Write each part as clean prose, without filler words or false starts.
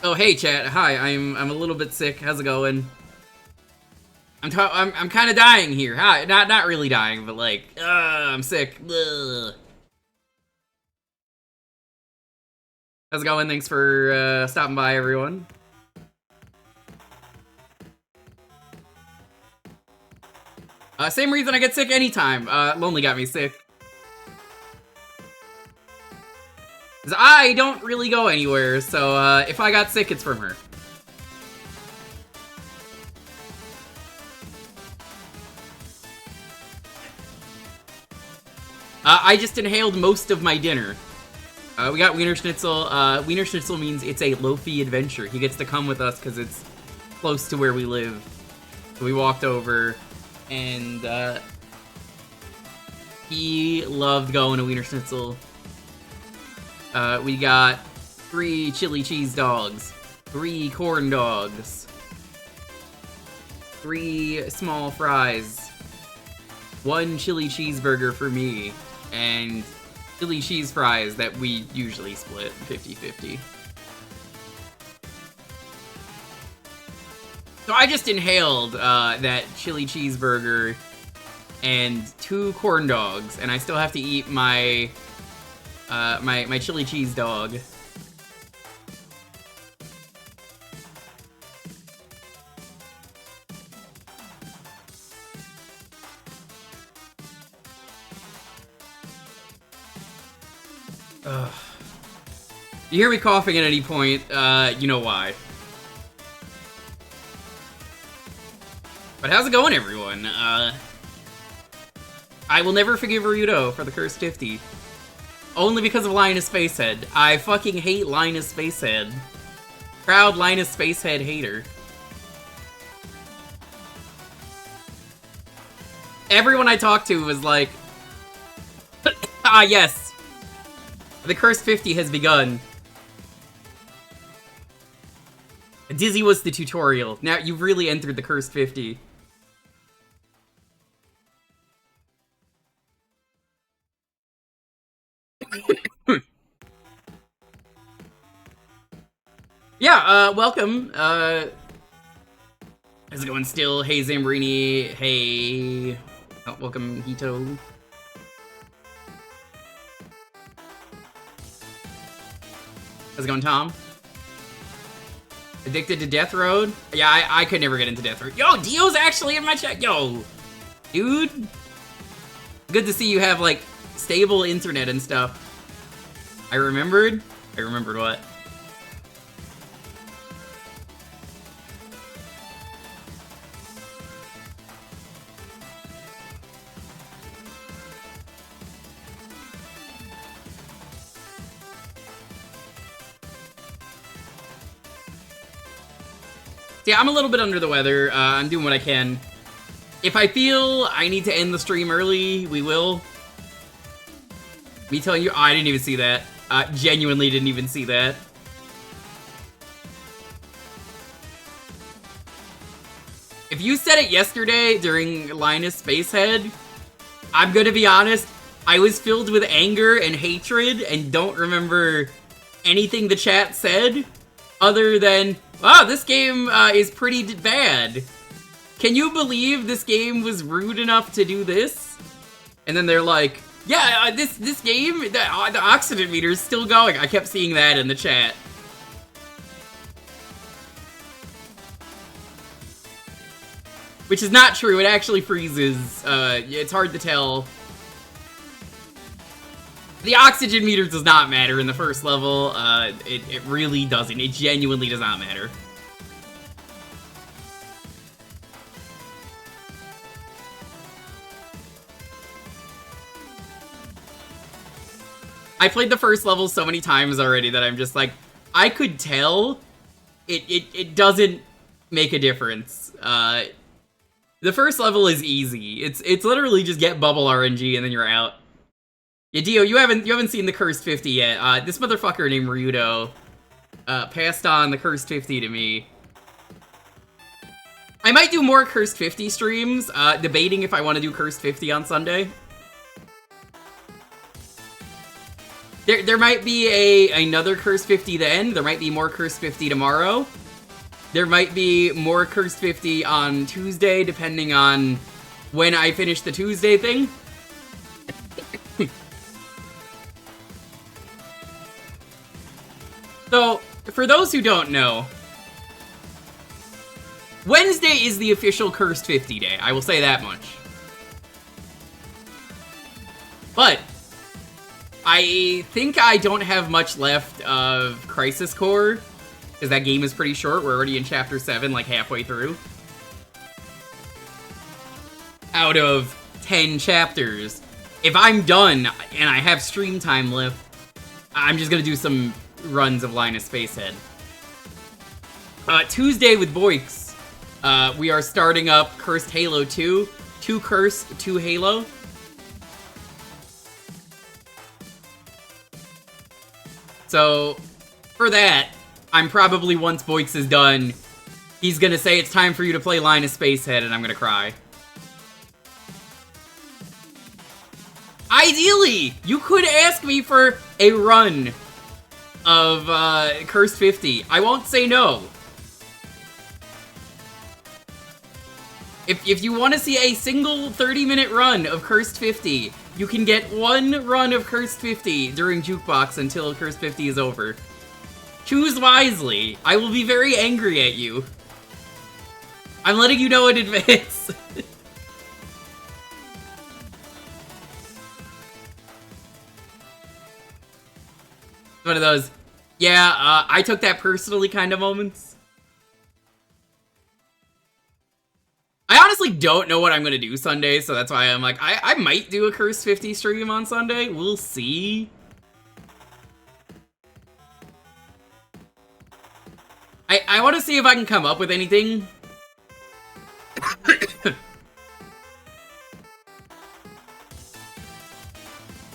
Oh, hey, chat. Hi, I'm a little bit sick. How's it going? I'm kind of dying here. Hi, not really dying, but like, I'm sick. Ugh. How's it going? Thanks for stopping by, everyone. Same reason I get sick anytime. Lonely got me sick. 'Cause I don't really go anywhere, so if I got sick, it's from her. I just inhaled most of my dinner. We got Wiener Schnitzel. Wiener Schnitzel means it's a low-fee adventure. He gets to come with us because it's close to where we live. So we walked over, and he loved going to Wiener Schnitzel. We got 3 chili cheese dogs, 3 corn dogs, 3 small fries, 1 chili cheeseburger for me, and chili cheese fries that we usually split 50-50. So I just inhaled that chili cheeseburger and 2 corn dogs, and I still have to eat my my chili cheese dog. Ugh. You hear me coughing at any point, you know why. But how's it going, everyone? I will never forgive Ryudo for the cursed 50. Only because of Linus Spacehead. I fucking hate Linus Spacehead. Proud Linus Spacehead hater. Everyone I talked to was like, ah yes, the cursed 50 has begun. Dizzy was the tutorial. Now you've really entered the cursed 50. Yeah, welcome. How's it going still? Hey, Zambrini. Hey. Oh, welcome, Hito. How's it going, Tom? Addicted to Death Road? Yeah, I could never get into Death Road. Yo, Dio's actually in my chat. Yo, dude. Good to see you have, like, stable internet and stuff. I remembered what? Yeah, I'm a little bit under the weather. I'm doing what I can. If I feel I need to end the stream early, we will. Me telling you, I didn't even see that. Genuinely didn't even see that. If you said it yesterday during Linus Spacehead, I'm gonna be honest, I was filled with anger and hatred and don't remember anything the chat said other than, wow, this game is pretty bad. Can you believe this game was rude enough to do this? And then they're like, yeah, this game, the oxygen meter is still going. I kept seeing that in the chat. Which is not true, it actually freezes. It's hard to tell. The oxygen meter does not matter in the first level. It really doesn't. It genuinely does not matter. I played the first level so many times already that I'm just like, I could tell it doesn't make a difference. The first level is easy. It's literally just get bubble RNG and then you're out. Yeah, Dio, you haven't seen the cursed 50 yet. This motherfucker named Ryudo passed on the cursed 50 to me. I might do more cursed 50 streams, debating if I want to do cursed 50 on Sunday. There might be another Cursed 50 then. There might be more Cursed 50 tomorrow. There might be more Cursed 50 on Tuesday, depending on when I finish the Tuesday thing. So, for those who don't know, Wednesday is the official Cursed 50 day. I will say that much. But I think I don't have much left of Crisis Core, because that game is pretty short. We're already in Chapter 7, like halfway through. Out of 10 chapters. If I'm done, and I have stream time left, I'm just gonna do some runs of Linus Spacehead. Tuesday with Boix, we are starting up Cursed Halo 2. 2 Cursed, 2 Halo. So, for that, I'm probably, once Boix is done, he's gonna say it's time for you to play Linus Spacehead, and I'm gonna cry. Ideally, you could ask me for a run of Cursed 50. I won't say no. If you want to see a single 30-minute run of Cursed 50, you can get one run of Cursed 50 during Jewkbox until Cursed 50 is over. Choose wisely. I will be very angry at you. I'm letting you know in advance. One of those, yeah, I took that personally kind of moments. I honestly don't know what I'm gonna do Sunday, so that's why I'm like, I might do a Cursed 50 stream on Sunday. We'll see. I want to see if I can come up with anything.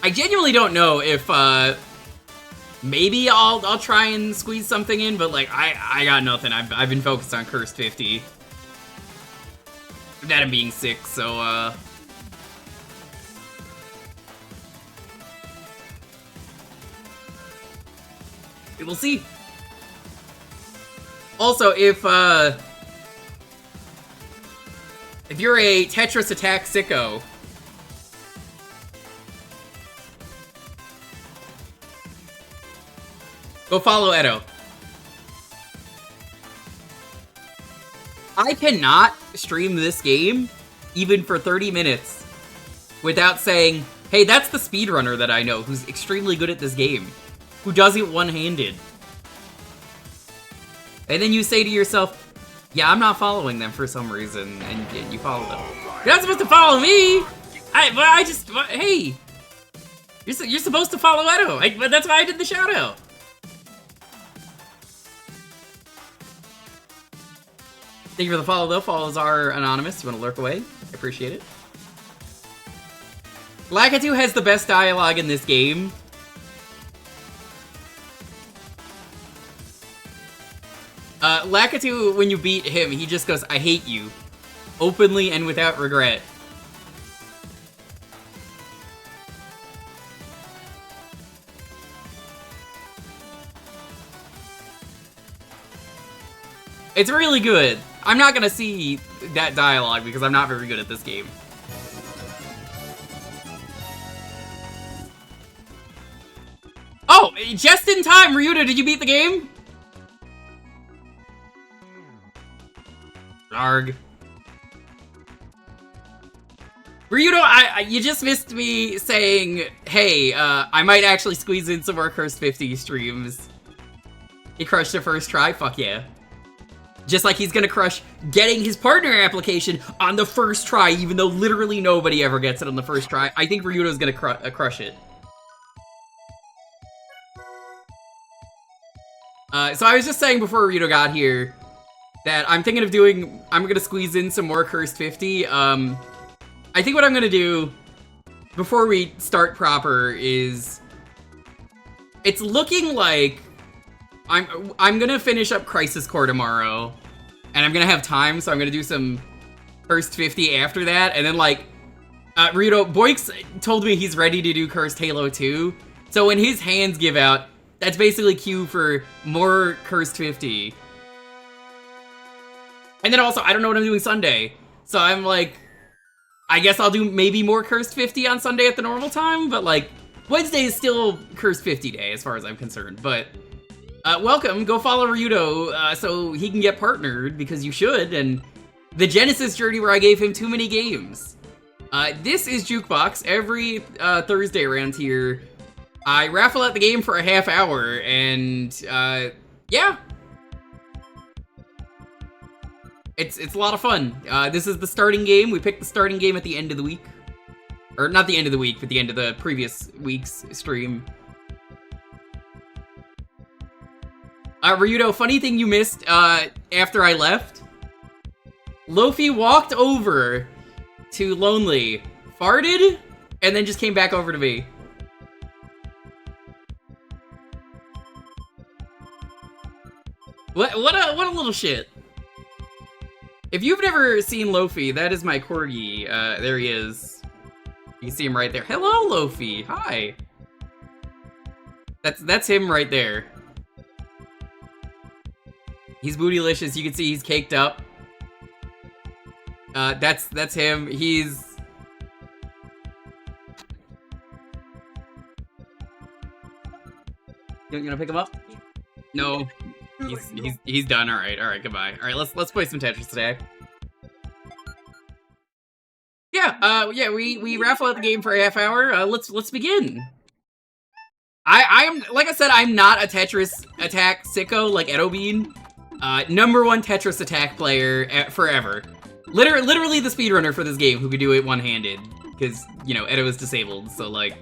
I genuinely don't know if, maybe I'll try and squeeze something in, but like, I got nothing. I've been focused on Cursed 50. That and being sick, so, we'll see. Also, if you're a Tetris Attack sicko, go follow Edo. I cannot stream this game, even for 30 minutes, without saying, hey, that's the speedrunner that I know, who's extremely good at this game, who does it one-handed. And then you say to yourself, yeah, I'm not following them for some reason, and you follow them. You're not supposed to follow me! Hey! You're supposed to follow Edo, but that's why I did the shout-out. Thank you for the follow, though. Follows are anonymous. You want to lurk away? I appreciate it. Lakitu has the best dialogue in this game. Lakitu, when you beat him, he just goes, I hate you. Openly and without regret. It's really good. I'm not gonna see that dialogue because I'm not very good at this game. Oh, just in time, Ryuta, did you beat the game? Arg. Ryuta, you just missed me saying, hey, I might actually squeeze in some more Cursed 50 streams. He crushed the first try? Fuck yeah. Just like he's gonna crush getting his partner application on the first try, even though literally nobody ever gets it on the first try. I think Ryuta's gonna crush it. So I was just saying before Ryuta got here that I'm thinking of doing, I'm gonna squeeze in some more Cursed 50. I think what I'm gonna do before we start proper is, it's looking like I'm gonna finish up Crisis Core tomorrow, and I'm gonna have time, so I'm gonna do some Cursed 50 after that, and then like, Ryuta, Boix told me he's ready to do Cursed Halo 2, So when his hands give out, that's basically cue for more Cursed 50. And then also, I don't know what I'm doing Sunday. So I'm like, I guess I'll do maybe more Cursed 50 on Sunday at the normal time, but like, Wednesday is still Cursed 50 day as far as I'm concerned. But welcome, go follow Ryudo so he can get partnered, because you should, and the Genesis journey where I gave him too many games. This is Jewkbox. Every Thursday around here, I raffle out the game for a half hour, and yeah. It's a lot of fun. This is the starting game. We picked the starting game at the end of the week. Or not the end of the week, but the end of the previous week's stream. Ryudo, funny thing you missed after I left. Lofi walked over to Lonely, farted, and then just came back over to me. What a little shit. If you've never seen Lofi, that is my corgi. There he is. You can see him right there. Hello, Lofi. Hi. That's him right there. He's bootylicious. You can see he's caked up. That's him. He's... You gonna pick him up? No. He's done. All right, goodbye. All right, let's play some Tetris Attack. Yeah, we raffle out the game for a half hour. Let's begin. I'm like I said, I'm not a Tetris Attack sicko like Edo Bean. #1 Tetris Attack player forever. Literally the speedrunner for this game who could do it one-handed, because you know Edo is disabled. So like,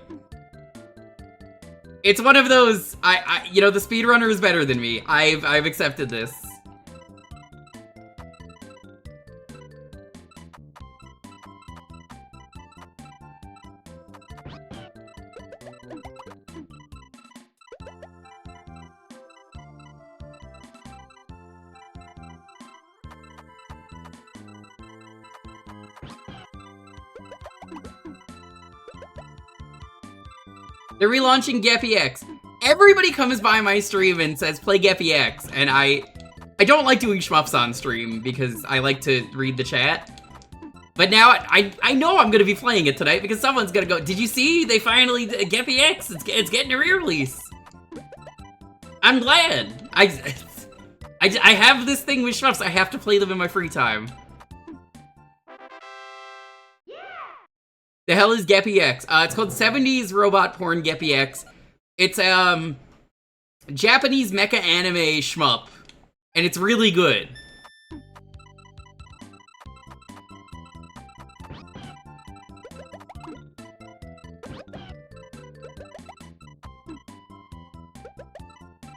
it's one of those. You know, the speedrunner is better than me. I've accepted this. They're relaunching Geppy X. Everybody comes by my stream and says, play Geppy X, and I don't like doing shmups on stream because I like to read the chat. But now I know I'm gonna be playing it tonight because someone's gonna go, did you see? They finally, Geppy X, it's getting a re-release. I'm glad. I have this thing with shmups, I have to play them in my free time. The hell is Geppy X? It's called 70s Robot Porn Geppy X. It's Japanese mecha anime shmup, and it's really good.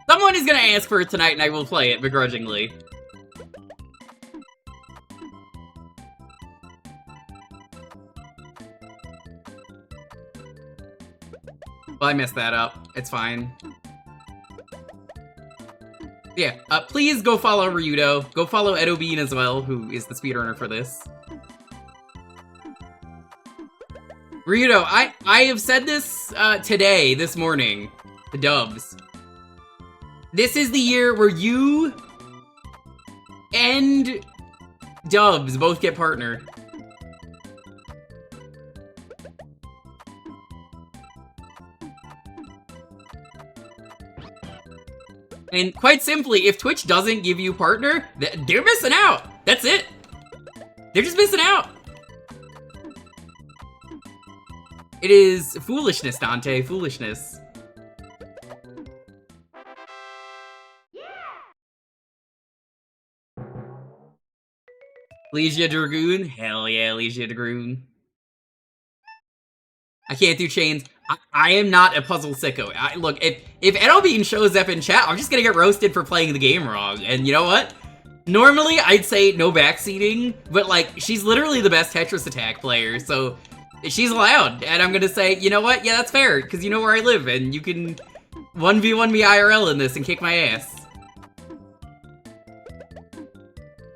Someone is gonna ask for it tonight, and I will play it begrudgingly. Well, I messed that up. It's fine. Yeah, please go follow Ryudo. Go follow Edo Bean as well, who is the speedrunner for this. Ryudo, I have said this today, this morning, the dubs. This is the year where you and dubs both get partner. And quite simply, if Twitch doesn't give you partner, they're missing out. That's it. They're just missing out. It is foolishness, Dante. Foolishness. Legia Dragoon? Hell yeah, Legia Dragoon. I can't do chains. I am not a puzzle sicko. Look, if Edo Bean shows up in chat, I'm just gonna get roasted for playing the game wrong. And you know what? Normally, I'd say no backseating, but like, she's literally the best Tetris Attack player, so she's allowed. And I'm gonna say, you know what? Yeah, that's fair, because you know where I live, and you can 1v1 me IRL in this and kick my ass.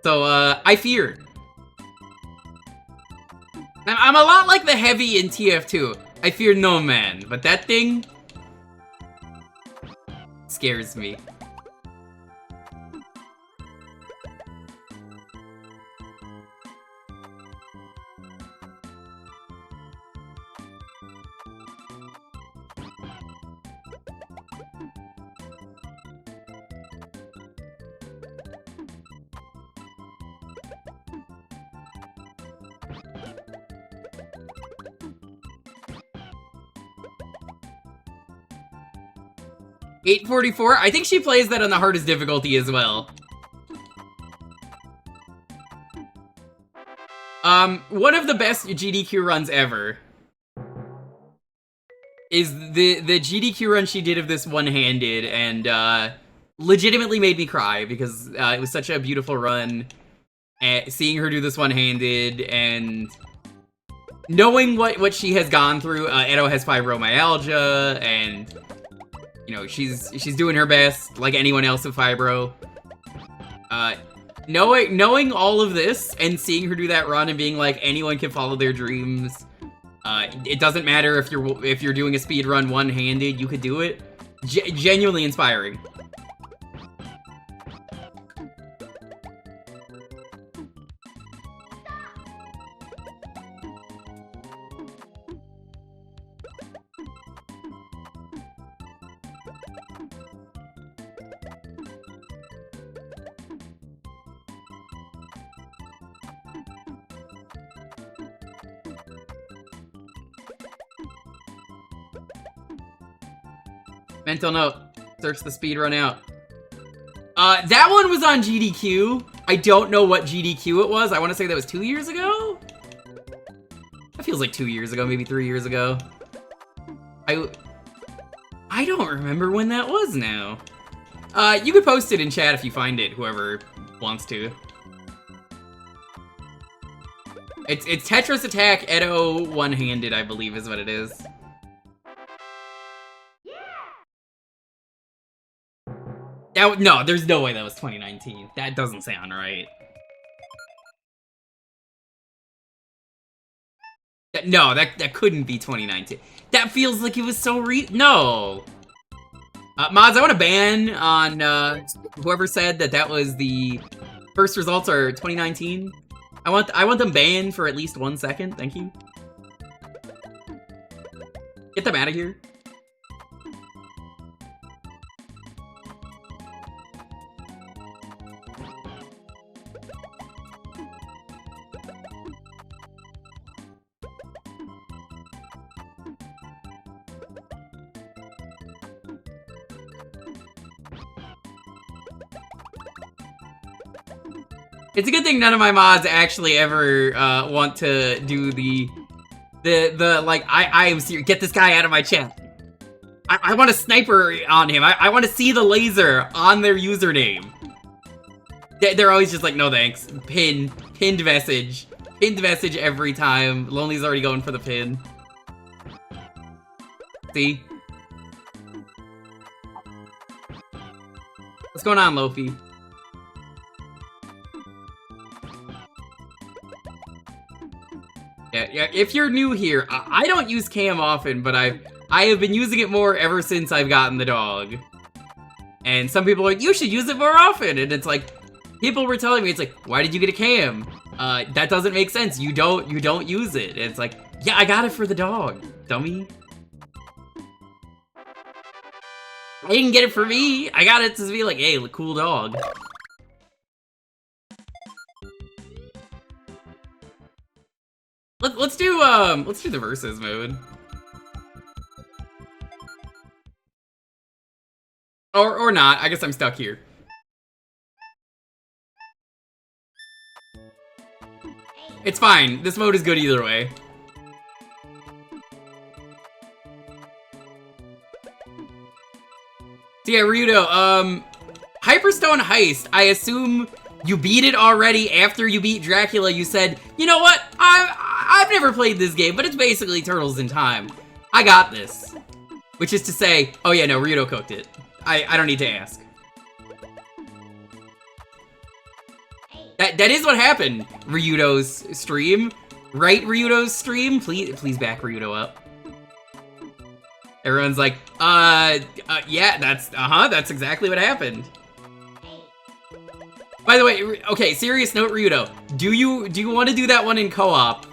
So, I fear. I'm a lot like the heavy in TF2. I fear no man, but that thing, scares me. $844? I think she plays that on the hardest difficulty as well. One of the best GDQ runs ever is the GDQ run she did of this one-handed, and legitimately made me cry because it was such a beautiful run. Seeing her do this one-handed and knowing what she has gone through. Edo has fibromyalgia, and you know, she's doing her best, like anyone else with fibro. Knowing all of this and seeing her do that run and being like, anyone can follow their dreams. It doesn't matter if you're doing a speed run one-handed, you could do it. Genuinely inspiring. Mental note, search the speedrun out. That one was on GDQ. I don't know what GDQ it was. I want to say that was 2 years ago? That feels like 2 years ago, maybe 3 years ago. I don't remember when that was now. You could post it in chat if you find it, whoever wants to. It's Tetris Attack Edo one-handed, I believe is what it is. No, there's no way that was 2019. That doesn't sound right. That couldn't be 2019. That feels like it was so no! Mods, I want to ban on whoever said that was the first results are 2019. I want them banned for at least 1 second, thank you. Get them out of here. It's a good thing none of my mods actually ever want to do the like, I am serious, get this guy out of my chat. I want a sniper on him. I want to see the laser on their username. They're always just like, no thanks. Pinned message. Pinned message every time. Lonely's already going for the pin. See? What's going on, Lofi? Yeah, if you're new here, I don't use cam often, but I have been using it more ever since I've gotten the dog. And some people are like, you should use it more often, and it's like, people were telling me, it's like, why did you get a cam? That doesn't make sense, you don't use it. It's like, yeah, I got it for the dog, dummy. I didn't get it for me, I got it to be like, hey, cool dog. Let's do the versus mode. Or not, I guess I'm stuck here. It's fine, this mode is good either way. So yeah, Ryudo, Hyperstone Heist, I assume you beat it already after you beat Dracula. You said, you know what, I've never played this game, but it's basically Turtles in Time. I got this. Which is to say, oh yeah, no, Ryudo cooked it. I don't need to ask. That is what happened, Ryudo's stream. Right, Ryudo's stream? Please back Ryudo up. Everyone's like, yeah, that's exactly what happened. By the way, okay, serious note, Ryudo, do you want to do that one in co-op?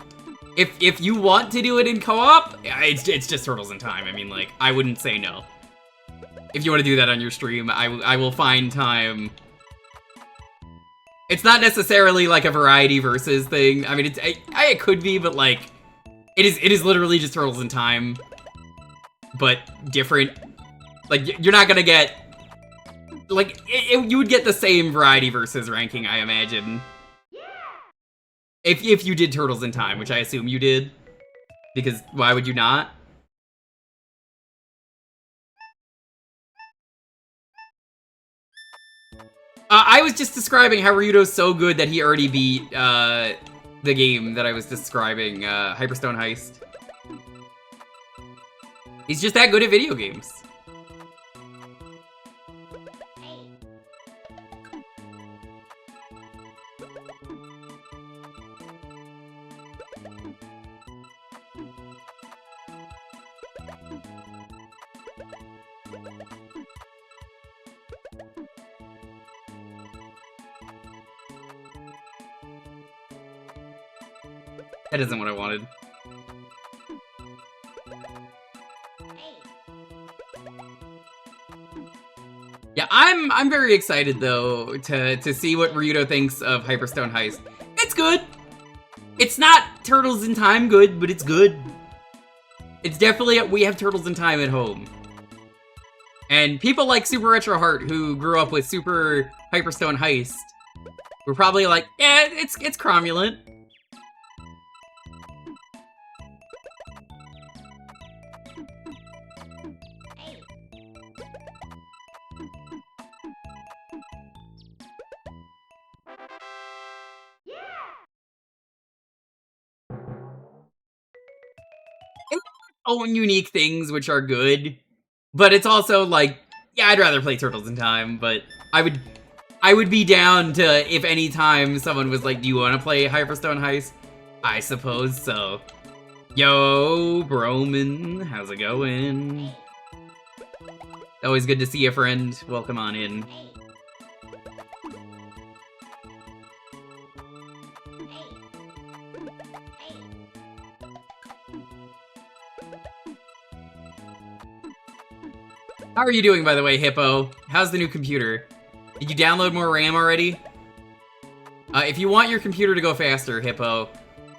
If you want to do it in co-op, it's just Turtles in Time. I mean, like, I wouldn't say no. If you want to do that on your stream, I will find time. It's not necessarily like a variety versus thing. I mean, it could be, but like, it is literally just Turtles in Time, but different. Like, you're not gonna get, like, you would get the same variety versus ranking, I imagine. If you did Turtles in Time, which I assume you did. Because why would you not? I was just describing how Ryudo's so good that he already beat the game that I was describing, Hyperstone Heist. He's just that good at video games. That isn't what I wanted. Yeah, I'm very excited though to see what Ryudo thinks of Hyperstone Heist. It's good. It's not Turtles in Time good, but it's good. It's definitely we have Turtles in Time at home. And people like Super Retro Heart who grew up with Super Hyperstone Heist were probably like, yeah, it's cromulent. Own unique things which are good, but it's also like, yeah, I'd rather play Turtles in Time, but I would be down to, if any time someone was like, do you want to play Hyperstone Heist? I suppose so. Yo, Broman, how's it going? Always good to see you, friend. Welcome on in. How are you doing, by the way, Hippo? How's the new computer? Did you download more RAM already? If you want your computer to go faster, Hippo,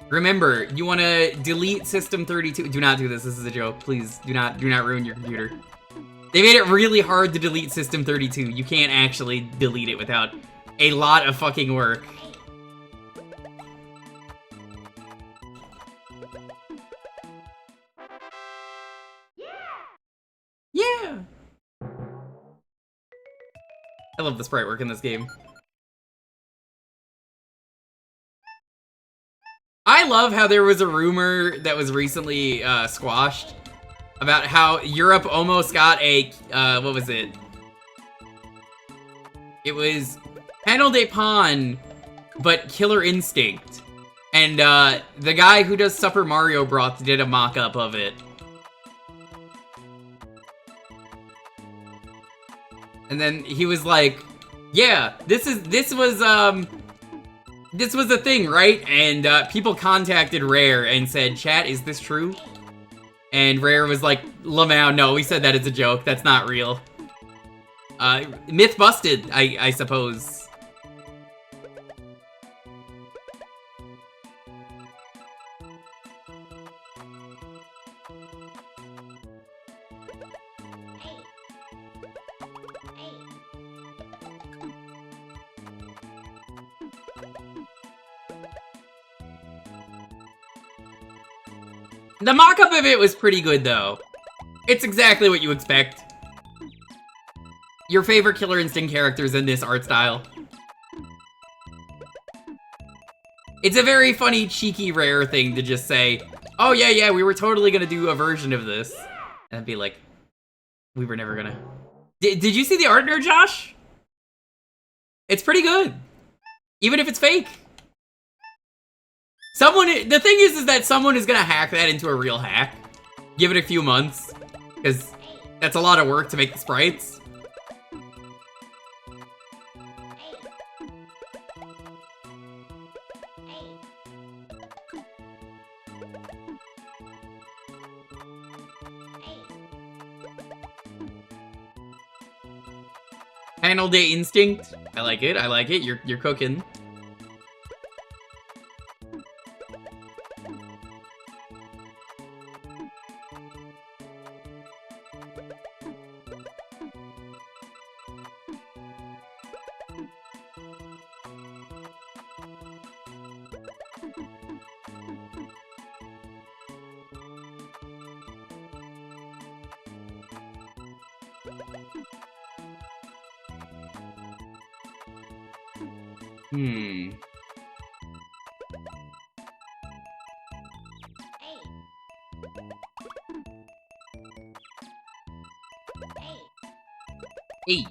remember, you want to delete System 32. Do not do this. This is a joke. Please, do not ruin your computer. They made it really hard to delete System 32. You can't actually delete it without a lot of fucking work. Yeah! I love the sprite work in this game. I love how there was a rumor that was recently squashed about how Europe almost got a, what was it? It was Panel de Pon, but Killer Instinct. And the guy who does Super Mario Broth did a mock-up of it. And then he was like, yeah, this was a thing, right? And people contacted Rare and said, chat, is this true? And Rare was like, Lamau, no, we said that as a joke. That's not real. Myth busted, I suppose. The mock-up of it was pretty good, though. It's exactly what you expect. Your favorite Killer Instinct characters in this art style. It's a very funny, cheeky, Rare thing to just say, oh, yeah, we were totally gonna do a version of this. And be like, we were never gonna. Did you see the art, Nerd Josh? It's pretty good. Even if it's fake. The thing is that someone is gonna hack that into a real hack. Give it a few months. Because that's a lot of work to make the sprites. Panel Day Instinct. I like it. I like it. You're cooking. Eight.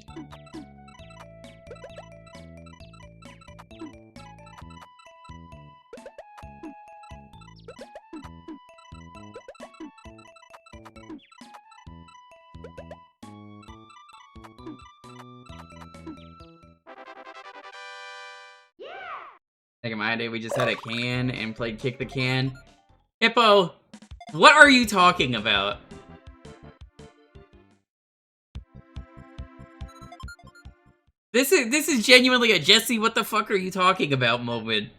Back in my day, we just had a can and played Kick the Can. Hippo, what are you talking about? This is genuinely a Jesse, what the fuck are you talking about moment.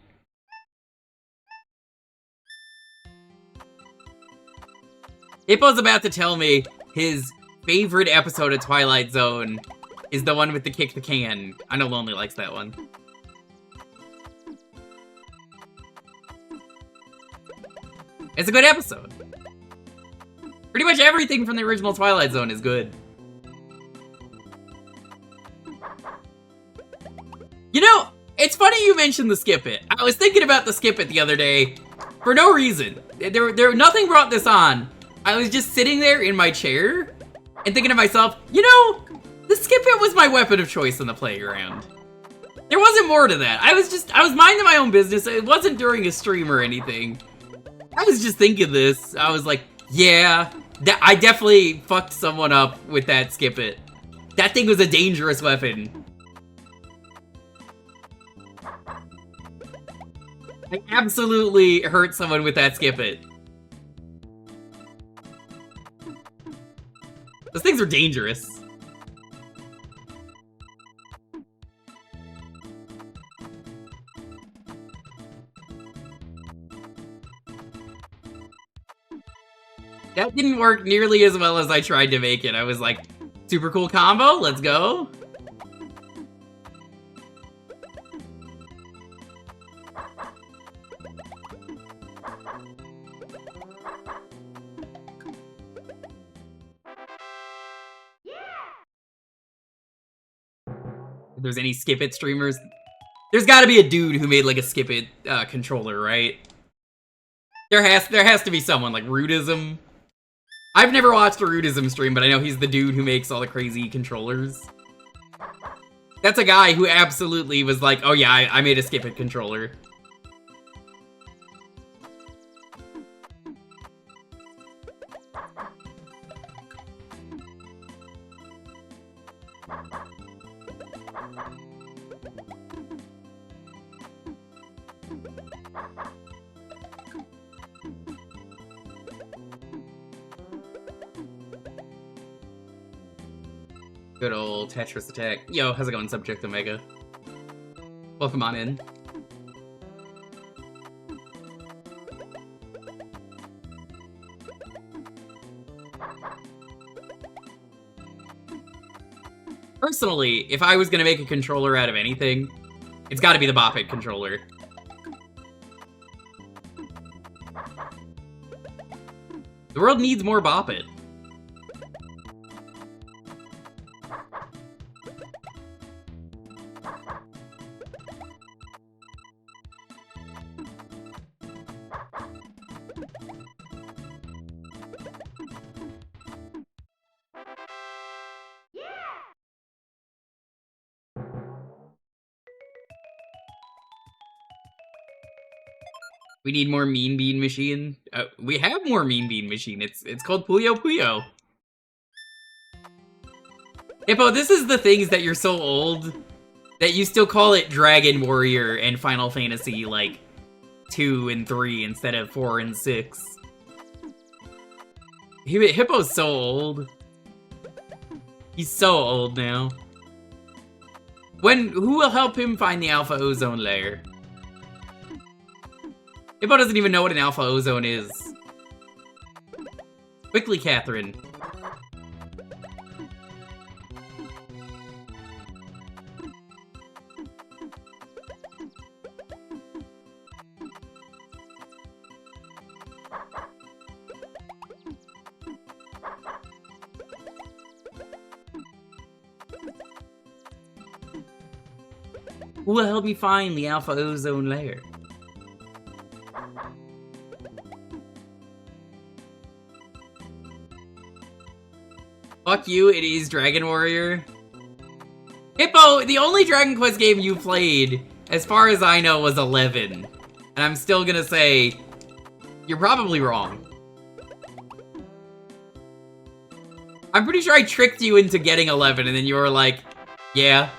Hippo's about to tell me his favorite episode of Twilight Zone is the one with the Kick the Can. I know Lonely likes that one. It's a good episode. Pretty much everything from the original Twilight Zone is good. You know, it's funny you mentioned the Skip It. I was thinking about the Skip It the other day for no reason. Nothing brought this on. I was just sitting there in my chair and thinking to myself, you know, the Skip It was my weapon of choice in the playground. There wasn't more to that. I was minding my own business. It wasn't during a stream or anything. I was just thinking this. I was like, yeah, I definitely fucked someone up with that Skip It. That thing was a dangerous weapon. I absolutely hurt someone with that Skip It. Those things are dangerous. That didn't work nearly as well as I tried to make it. I was like, super cool combo, let's go. If there's any Skip It streamers, there's gotta be a dude who made like a Skip It controller, right? There has to be someone, like Rudism. I've never watched a Rudism stream, but I know he's the dude who makes all the crazy controllers. That's a guy who absolutely was like, oh yeah, I made a Skip It controller. Good old Tetris Attack. Yo, how's it going, Subject Omega? Welcome on in. Personally, if I was gonna make a controller out of anything, it's gotta be the Bop It controller. The world needs more Bop It. We need more Mean Bean Machine. We have more Mean Bean Machine. It's called Puyo Puyo. Hippo, this is the things that you're so old that you still call it Dragon Warrior and Final Fantasy, like, 2 and 3 instead of 4 and 6. Hippo's so old. He's so old now. Who will help him find the Alpha Ozone layer? Hippo doesn't even know what an Alpha Ozone is. Quickly, Catherine. Who will help me find the Alpha Ozone layer? Fuck you, it is Dragon Warrior. Hippo, the only Dragon Quest game you played, as far as I know, was 11. And I'm still gonna say, you're probably wrong. I'm pretty sure I tricked you into getting 11, and then you were like, yeah.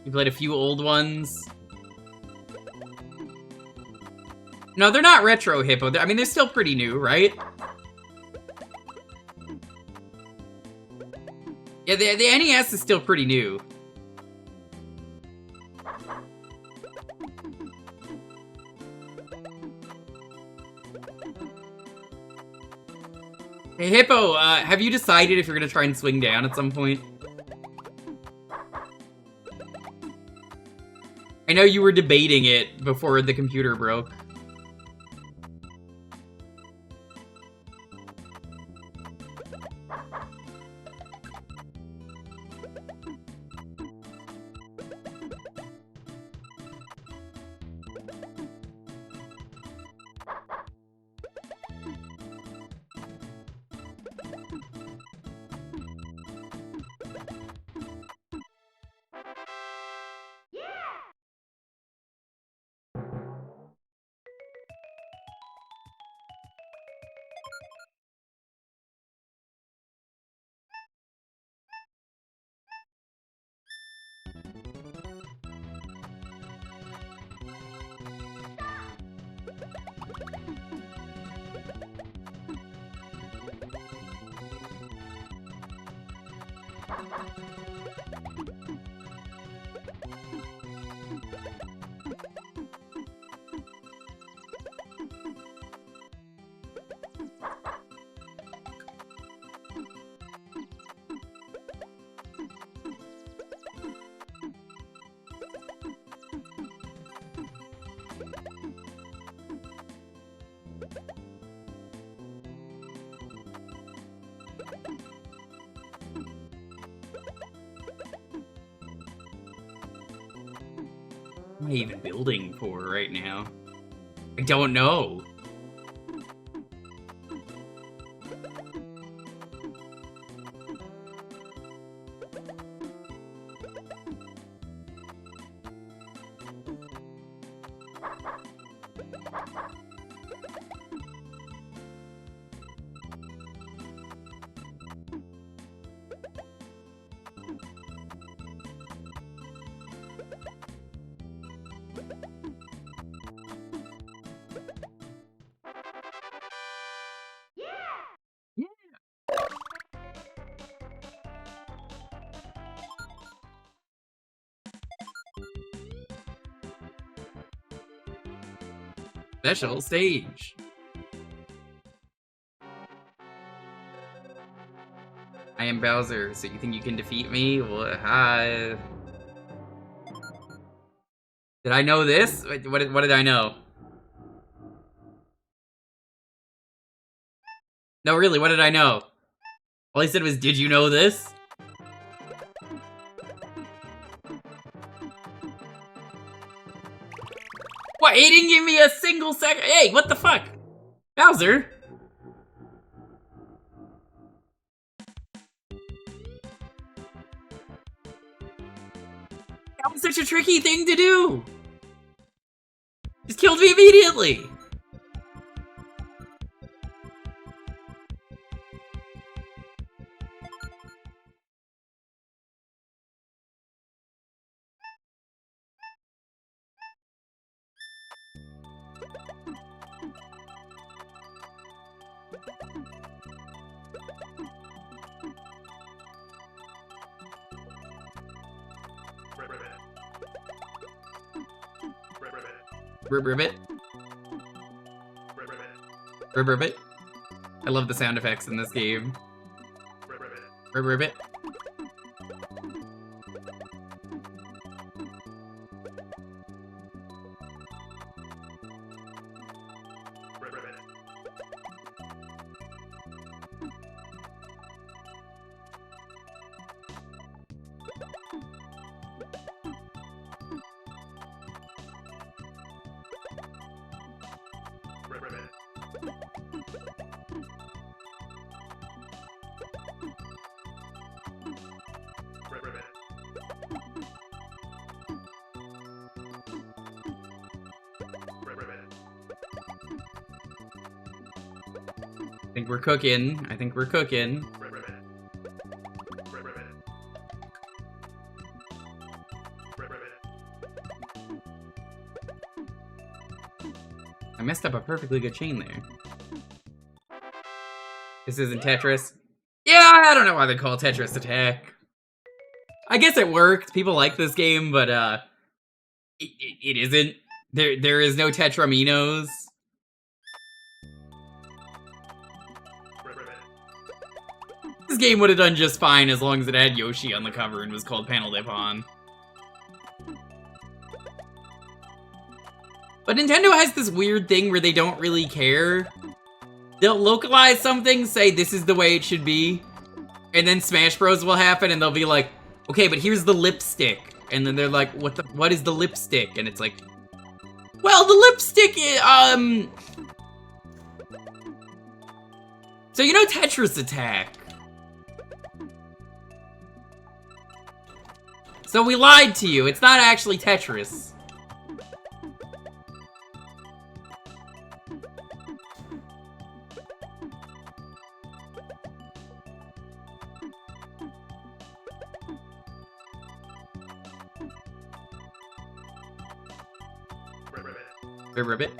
You played a few old ones. No, they're not retro, Hippo. I mean, they're still pretty new, right? Yeah, the NES is still pretty new. Hey, Hippo, have you decided if you're gonna try and swing down at some point? I know you were debating it before the computer broke. What am I even building for right now? I don't know. Special stage. I am Bowser, so you think you can defeat me? Well, hi. Did I know this? What did I know? No, really, what did I know? All he said was, did you know this? He didn't give me a single second. Hey, what the fuck? Bowser. That was such a tricky thing to do. Just killed me immediately. Ribbit. Ribbit. I love the sound effects in this game. Ribbit. I think we're cooking. I think we're cooking. I messed up a perfectly good chain there. This isn't Tetris. Yeah, I don't know why they call it Tetris Attack. I guess it worked. People like this game, but it isn't. There is no Tetraminos. This game would have done just fine as long as it had Yoshi on the cover and was called Panel de Pon. But Nintendo has this weird thing where they don't really care. They'll localize something, say this is the way it should be, and then Smash Bros will happen and they'll be like, okay, but here's the lipstick. And then they're like, what is the lipstick? And it's like, well, the lipstick is, so you know Tetris Attack. So we lied to you. It's not actually Tetris. Ribbit.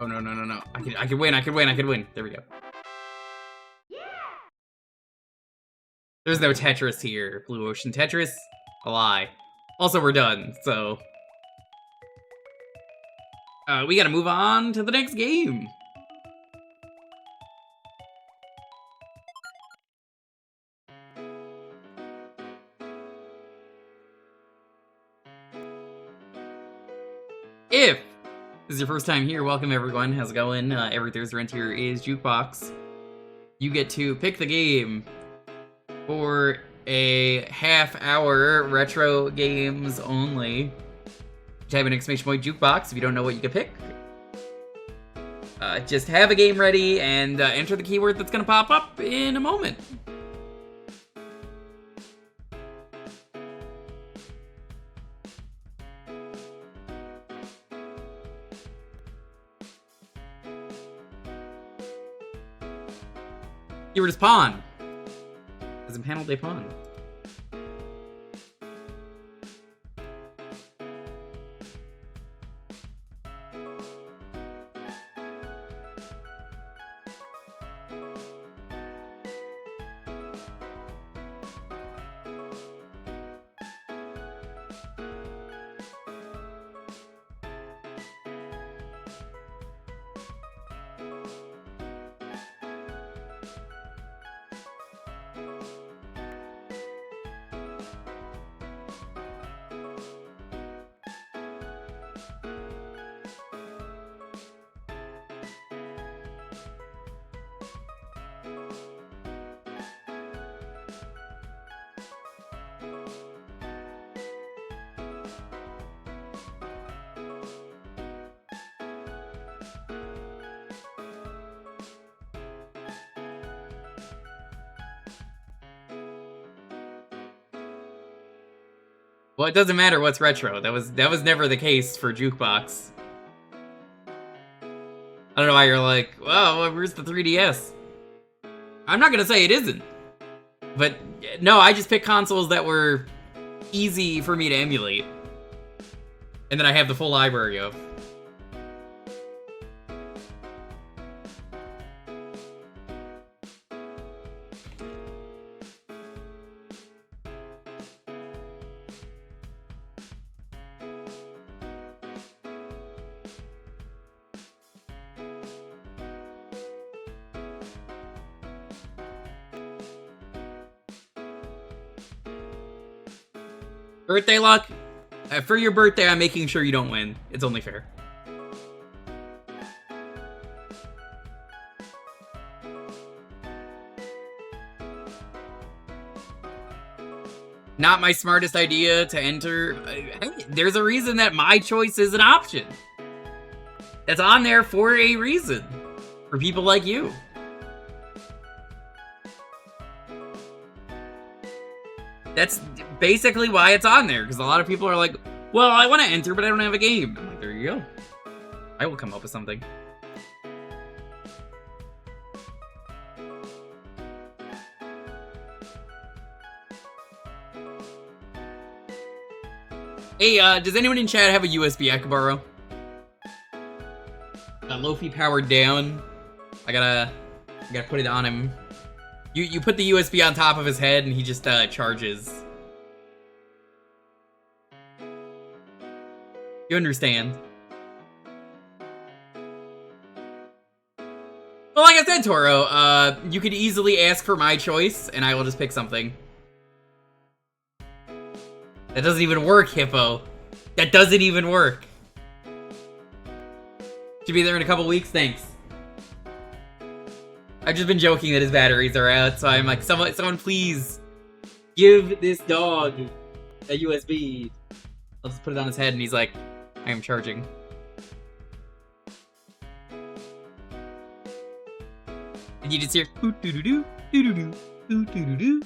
Oh, no. I could win. There we go. There's no Tetris here. Blue Ocean Tetris? A lie. Also, we're done, so... we gotta move on to the next game. If this is your first time here, welcome everyone. How's it going? Every Thursday around here is Jewkbox. You get to pick the game for a half-hour retro games only. Type in exclamation point Jewkbox if you don't know what you can pick. Just have a game ready and enter the keyword that's gonna pop up in a moment. Keyword is pawn. As in Panel de Pon. Well, it doesn't matter what's retro. That was never the case for Jewkbox. I don't know why you're like, well, where's the 3DS? I'm not gonna say it isn't. But, no, I just picked consoles that were easy for me to emulate. And then I have the full library of. Birthday luck? For your birthday, I'm making sure you don't win. It's only fair. Not my smartest idea to enter. Hey, there's a reason that my choice is an option. That's on there for a reason. For people like you. That's basically why it's on there, because a lot of people are like, well, I want to enter, but I don't have a game. I'm like, there you go. I will come up with something. Hey, does anyone in chat have a USB I could borrow? Lofi powered down. I gotta put it on him. You put the USB on top of his head and he just charges. You understand. Well, like I said, Toro, you could easily ask for my choice and I will just pick something. That doesn't even work, Hippo. That doesn't even work. Should be there in a couple weeks, thanks. I've just been joking that his batteries are out, so I'm like, someone please give this dog a USB. I'll just put it on his head and he's like, I am charging. And you just hear doo doo doo doo doo doo doo doo doo.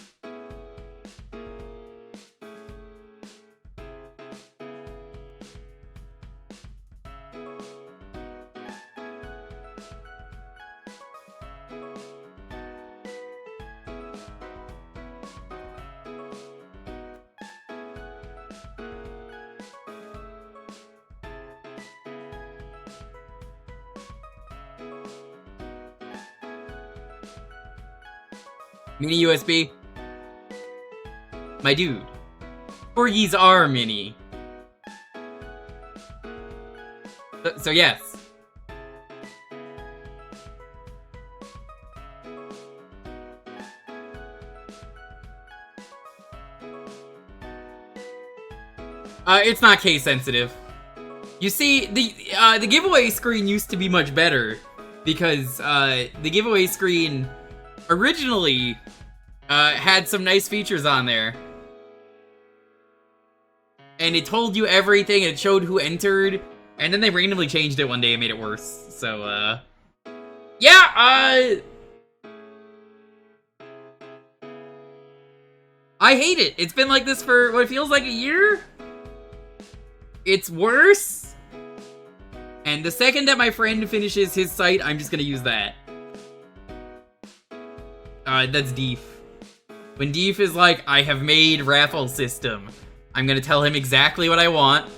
Mini USB? My dude. Corgis are mini. So yes. It's not case sensitive. You see, the giveaway screen used to be much better because the giveaway screen originally had some nice features on there. And it told you everything, and it showed who entered, and then they randomly changed it one day and made it worse. So, yeah, I hate it. It's been like this for what feels like a year. It's worse. And the second that my friend finishes his site, I'm just gonna use that. That's Deef. When Deef is like, I have made raffle system, I'm gonna tell him exactly what I want.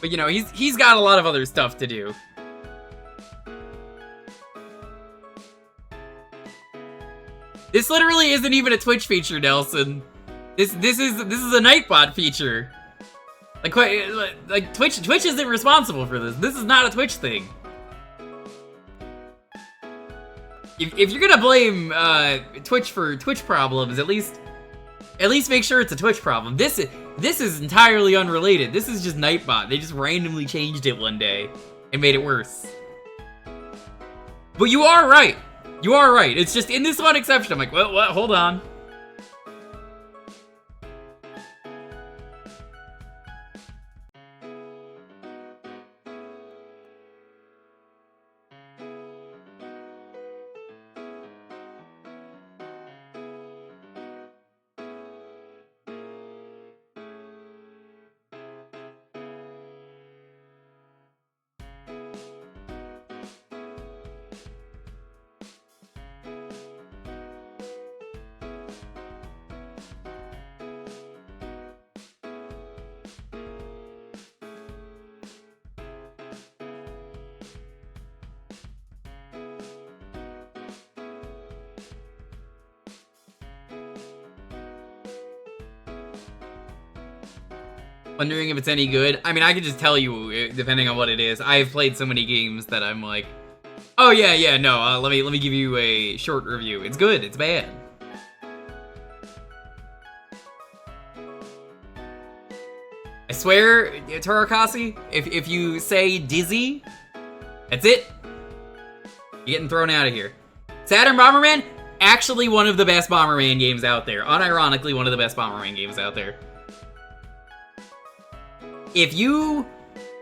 But, you know, he's got a lot of other stuff to do. This literally isn't even a Twitch feature, Nelson. This is a Nightbot feature. Like Twitch isn't responsible for this. This is not a Twitch thing. If you're gonna blame Twitch for Twitch problems, at least make sure it's a Twitch problem. This is entirely unrelated. This is just Nightbot. They just randomly changed it one day and made it worse. But you are right. You are right. It's just in this one exception. I'm like, well, what? Hold on. Wondering if it's any good. I mean, I could just tell you, depending on what it is. I've played so many games that I'm like, oh yeah, no. Let me give you a short review. It's good. It's bad. I swear, Tarakasi, if you say dizzy, that's it. You're getting thrown out of here. Saturn Bomberman, actually one of the best Bomberman games out there. Unironically, one of the best Bomberman games out there. If you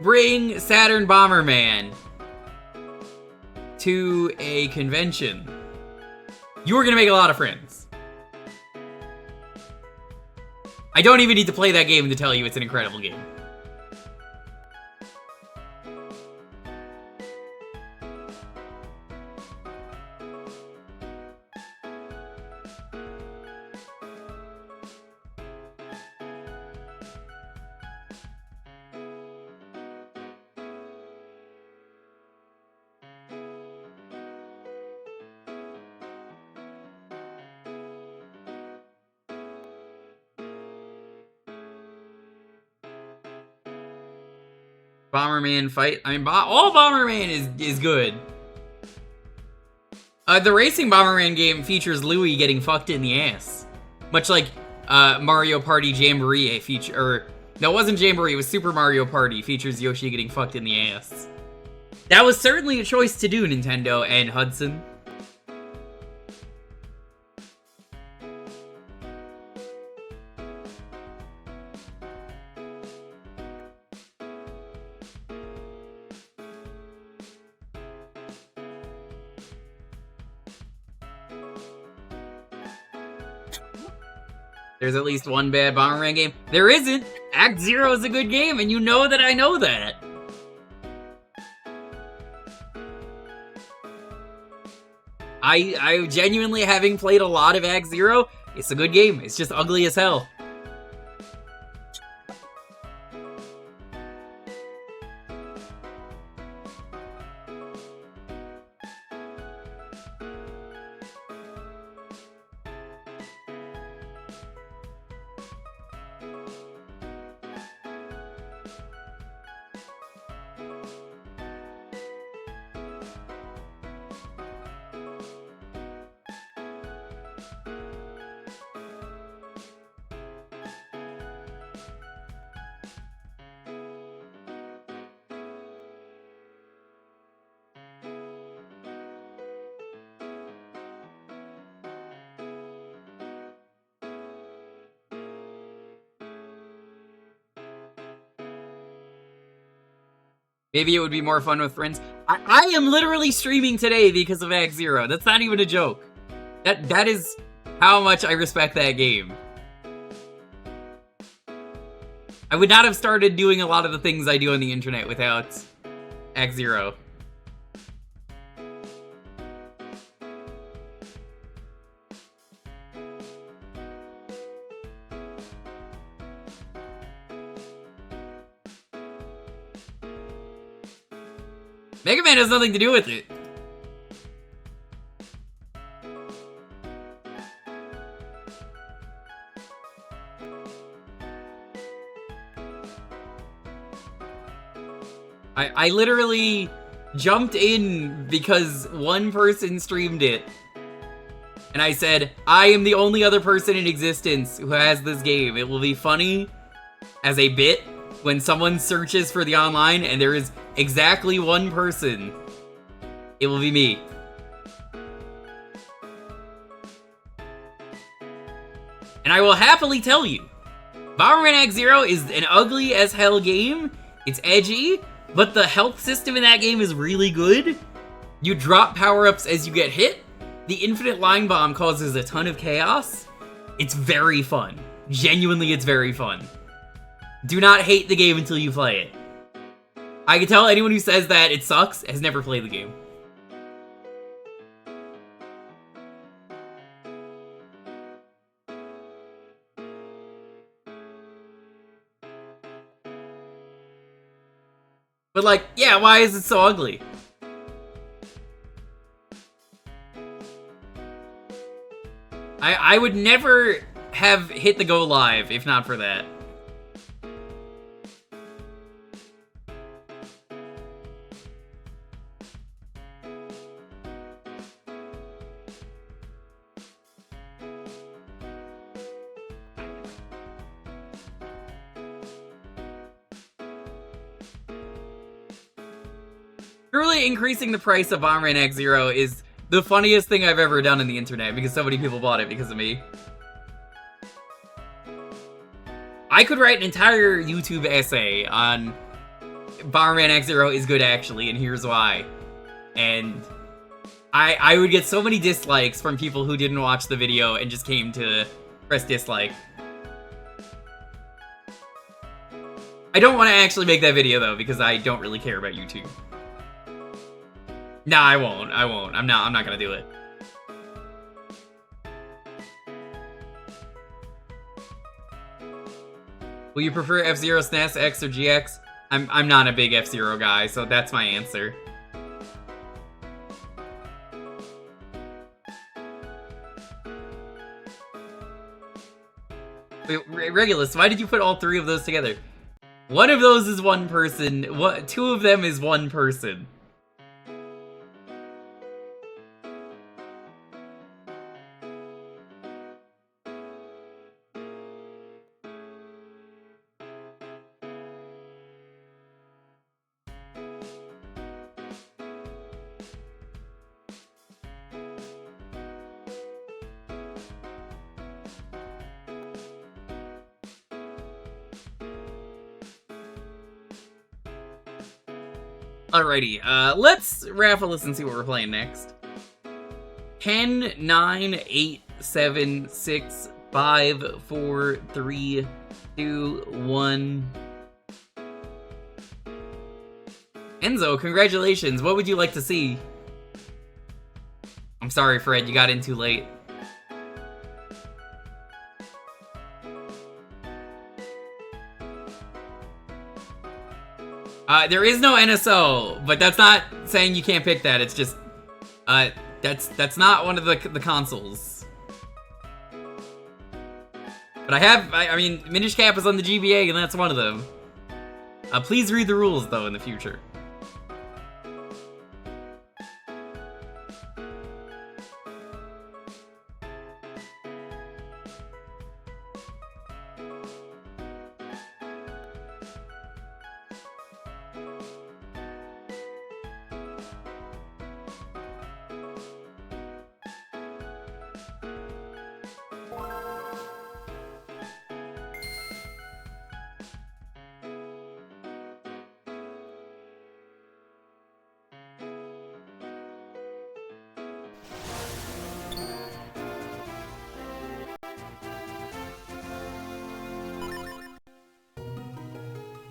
bring Saturn Bomberman to a convention, you are going to make a lot of friends. I don't even need to play that game to tell you it's an incredible game. Bomberman fight. I mean, all Bomberman is good. The racing Bomberman game features Louie getting fucked in the ass, much like Mario Party Jamboree no, it wasn't Jamboree. It was Super Mario Party features Yoshi getting fucked in the ass. That was certainly a choice to do, Nintendo and Hudson. There's at least one bad Bomberman game. There isn't! Act Zero is a good game, and you know that I know that! I genuinely, having played a lot of Act Zero, it's a good game. It's just ugly as hell. Maybe it would be more fun with friends. I am literally streaming today because of Act Zero. That's not even a joke. That is how much I respect that game. I would not have started doing a lot of the things I do on the internet without Act Zero. Mega Man has nothing to do with it. I literally jumped in because one person streamed it. And I said, I am the only other person in existence who has this game. It will be funny as a bit when someone searches for the online and there is exactly one person. It will be me. And I will happily tell you, Bomberman X Zero is an ugly as hell game. It's edgy, but the health system in that game is really good. You drop power-ups as you get hit. The infinite line bomb causes a ton of chaos. It's very fun. Genuinely, it's very fun. Do not hate the game until you play it. I can tell anyone who says that it sucks has never played the game. But like, yeah, why is it so ugly? I would never have hit the go live if not for that. Truly increasing the price of Bomberman X Zero is the funniest thing I've ever done on the internet because so many people bought it because of me. I could write an entire YouTube essay on Bomberman X Zero is good actually, and here's why. And I would get so many dislikes from people who didn't watch the video and just came to press dislike. I don't want to actually make that video though because I don't really care about YouTube. Nah, I won't. I'm not gonna do it. Will you prefer F-Zero, SNES, X, or GX? I'm not a big F-Zero guy, so that's my answer. Wait, Regulus, why did you put all three of those together? One of those is one person. Two of them is one person. Alrighty, let's raffle this and see what we're playing next. 10, 9, 8, 7, 6, 5, 4, 3, 2, 1. Enzo, congratulations. What would you like to see? I'm sorry, Fred, you got in too late. There is no NSO, but that's not saying you can't pick that. It's just, that's not one of the consoles. But I mean, Minish Cap is on the GBA, and that's one of them. Please read the rules, though, in the future.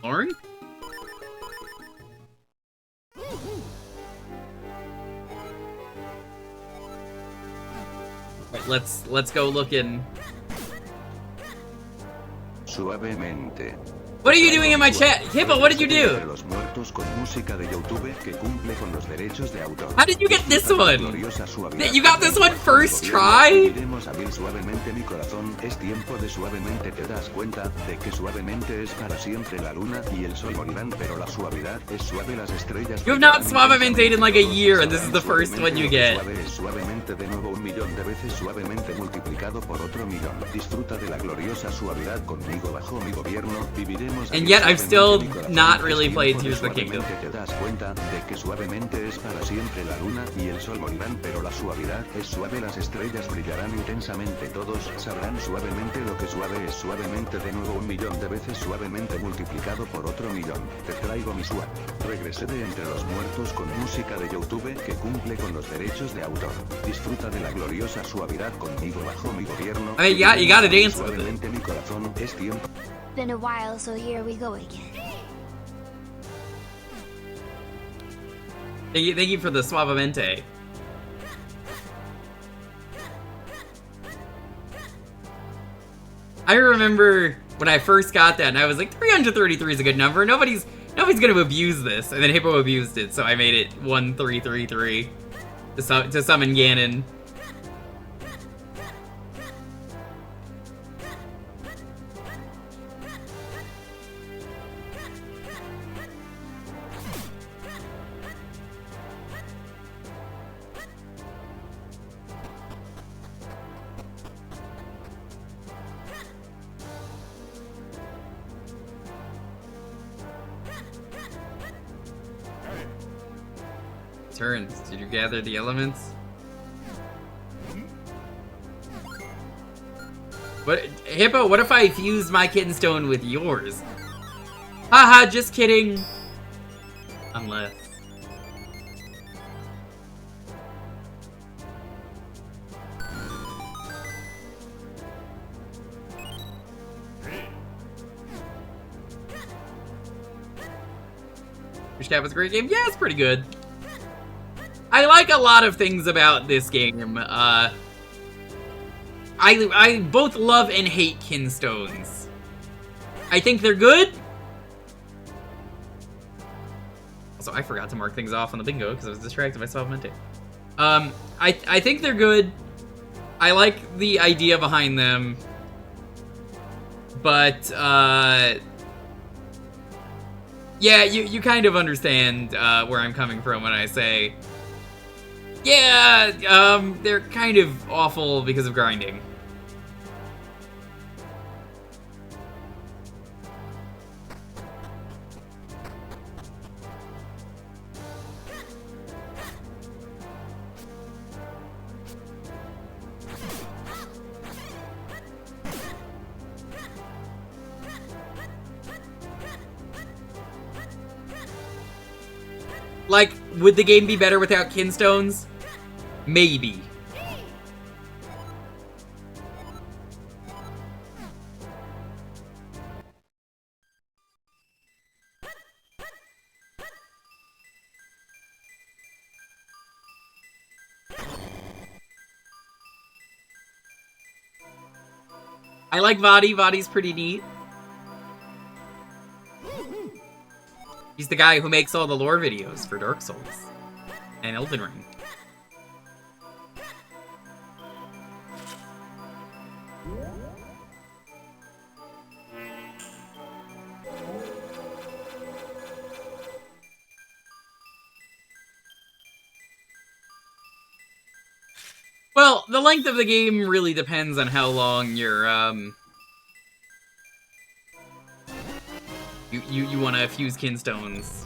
Lauren? Right, let's go look in. Suavemente. What are you doing in my chat? Hippo, what did you do? How did you get this one? You got this one first try? You have not suavemente in like a year, and this is the first one you get. And yet I've still not really played Tears of the Kingdom. Te das cuenta de que suavemente es para siempre la luna y el sol morirán, pero la suavidad es suave, las estrellas brillarán intensamente, todos sabrán suavemente lo que suave es suavemente, de nuevo 1.000.000 de veces suavemente multiplicado por otro 1.000.000. Te traigo mi suave. Regresé de entre los muertos con música de YouTube que cumple con los derechos de autor. Disfruta de la gloriosa suavidad conmigo bajo mi gobierno. I mean, yeah, you gotta dance with it. Suavemente mi corazón es tiempo. Been a while, so here we go again. Thank you for the suavemente. I remember when I first got that, and I was like, 333 is a good number. Nobody's gonna abuse this, and then Hippo abused it, so I made it 1333 to summon Ganon. Turns. Did you gather the elements? What, Hippo, what if I fused my kitten stone with yours? Haha, just kidding. Unless. Fish Cat was a great game? Yeah, it's pretty good. I like a lot of things about this game. I both love and hate kinstones. I think they're good. Also, I forgot to mark things off on the bingo because I was distracted by Suavemente. I think they're good. I like the idea behind them. But, yeah, you kind of understand where I'm coming from when I say, yeah, they're kind of awful because of grinding. Like, would the game be better without kinstones? Maybe. I like Vadi. Vadi's pretty neat. He's the guy who makes all the lore videos for Dark Souls and Elden Ring. Well, the length of the game really depends on how long you're, you want to fuse kinstones.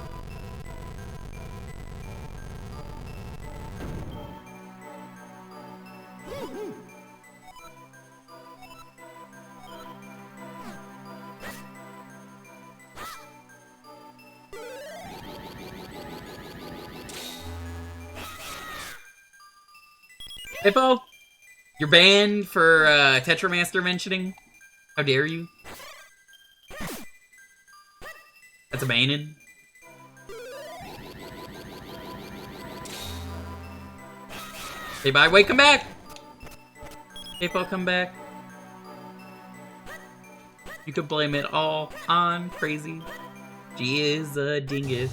Hippo, you're banned for Tetramaster mentioning. How dare you? That's a banning. Hey, bye. Wait, come back! Hippo, come back. You could blame it all on Crazy. She is a dingus.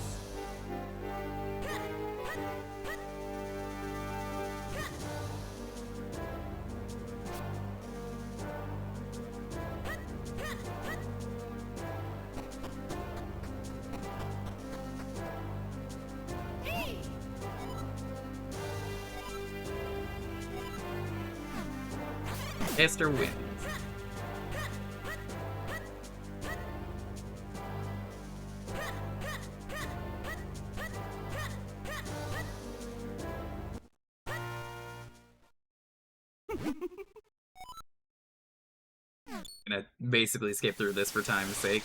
Esther wins. Gonna basically skip through this for time's sake.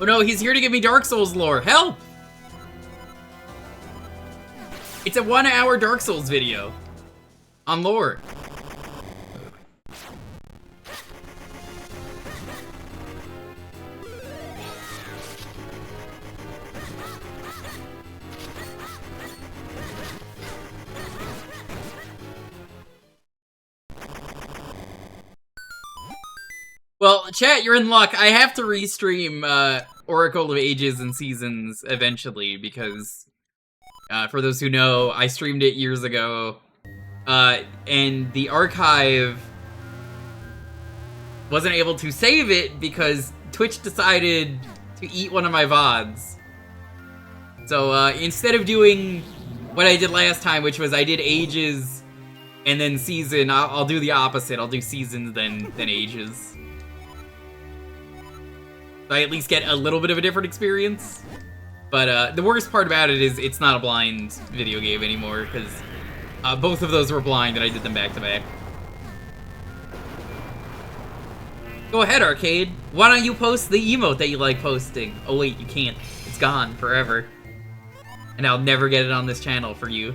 Oh no, he's here to give me Dark Souls lore. Help! It's a 1-hour Dark Souls video on lore. Well, chat, you're in luck. I have to restream Oracle of Ages and Seasons eventually because, for those who know, I streamed it years ago, and the archive wasn't able to save it because Twitch decided to eat one of my VODs. So instead of doing what I did last time, which was I did Ages and then Season, I'll do the opposite. I'll do Seasons then Ages. I at least get a little bit of a different experience. But the worst part about it is it's not a blind video game anymore, because both of those were blind and I did them back to back. Go ahead, Arcade. Why don't you post the emote that you like posting? Oh wait, you can't. It's gone forever. And I'll never get it on this channel for you.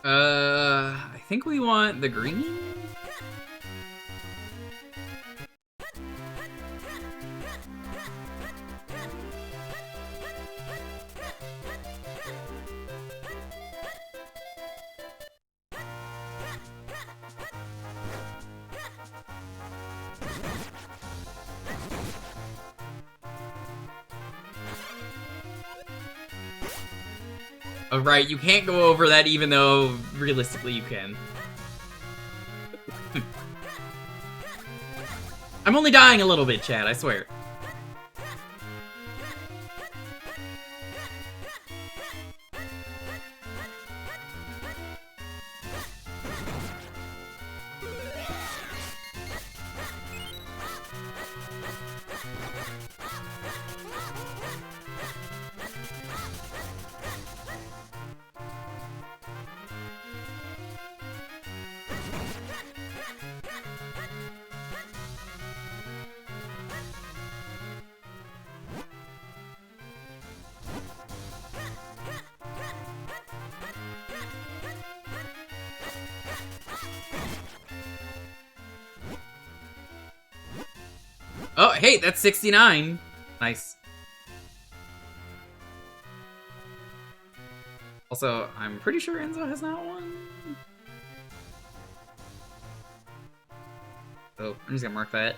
I think we want the green? Oh, right, you can't go over that even though, realistically, you can. I'm only dying a little bit, Chad, I swear. Oh, hey, that's 69. Nice. Also, I'm pretty sure Enzo has not won. So, I'm just gonna mark that.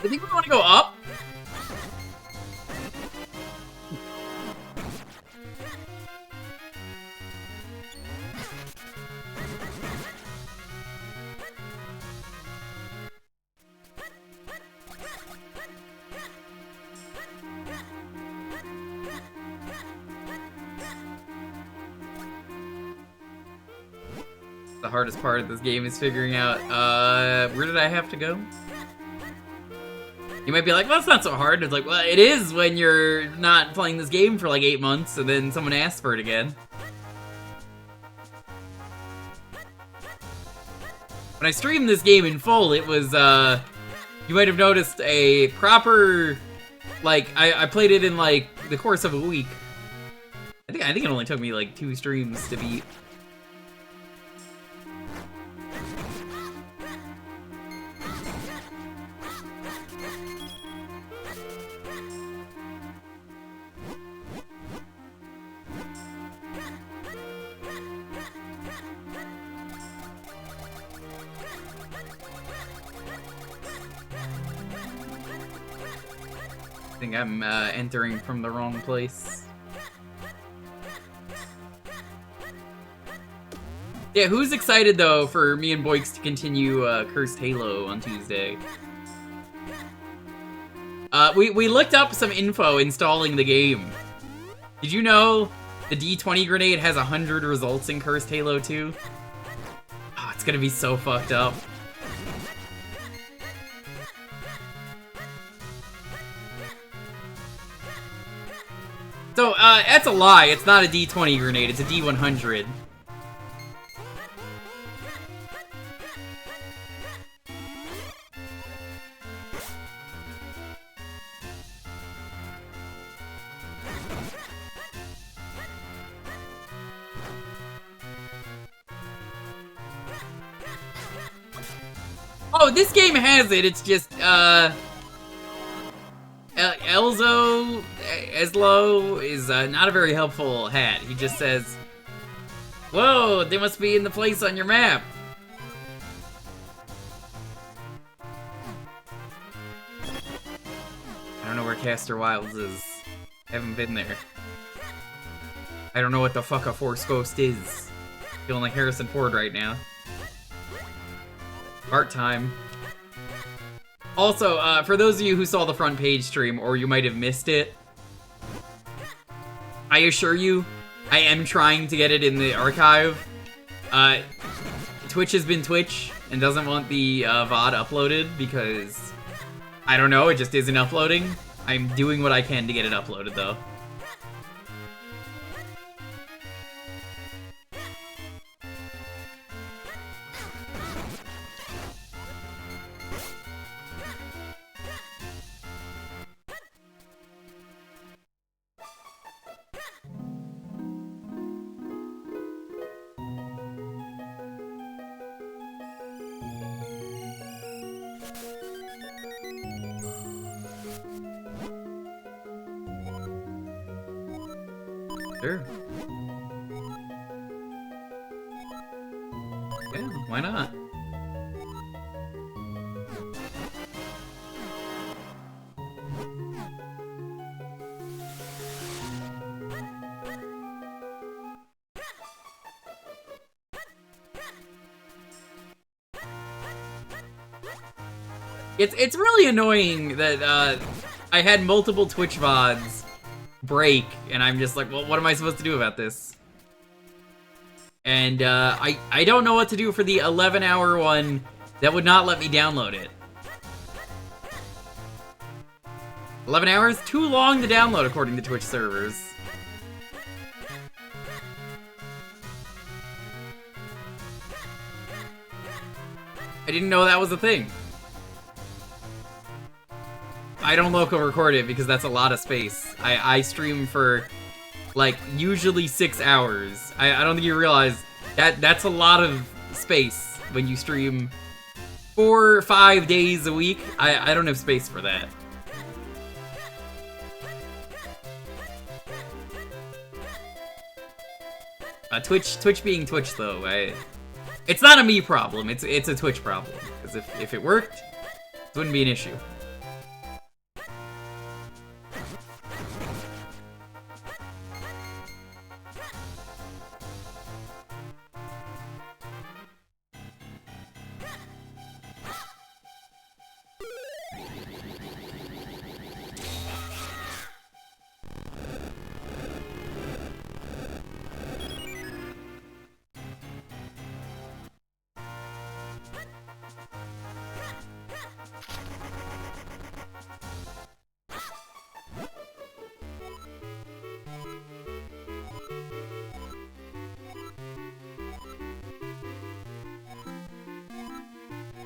I think we want to go up. The hardest part of this game is figuring out, where did I have to go? You might be like, well, that's not so hard. It's like, well, it is when you're not playing this game for like 8 months and then someone asks for it again. When I streamed this game in full, it was, you might have noticed a proper, like, I played it in like the course of a week. I think it only took me like 2 streams to beat. I think I'm entering from the wrong place. Yeah, who's excited though for me and Boix to continue Cursed Halo on Tuesday? We looked up some info installing the game. Did you know the D20 grenade has 100 results in Cursed Halo 2? Oh, it's gonna be so fucked up. So, that's a lie. It's not a D20 grenade, it's a D100. Oh, this game has it. It's just, Eslo is not a very helpful hat. He just says, "Whoa, they must be in the place on your map." I don't know where Caster Wilds is. Haven't been there. I don't know what the fuck a Force Ghost is. Feeling like Harrison Ford right now. Part-time. Also, for those of you who saw the front page stream, or you might have missed it, I assure you, I am trying to get it in the archive. Twitch has been Twitch, and doesn't want the VOD uploaded, because, I don't know, it just isn't uploading. I'm doing what I can to get it uploaded, though. Sure. Yeah, why not? It's really annoying that I had multiple Twitch VODs break, and I'm just like, well, what am I supposed to do about this? And I don't know what to do for the 11-hour one that would not let me download it. 11 hours? Too long to download according to Twitch servers. I didn't know that was a thing. I don't local record it because that's a lot of space. I stream for, like, usually 6 hours. I don't think you realize that's a lot of space when you stream 4 or 5 days a week. I don't have space for that. Twitch being Twitch, though, it's not a me problem. It's a Twitch problem. Because if it worked, it wouldn't be an issue.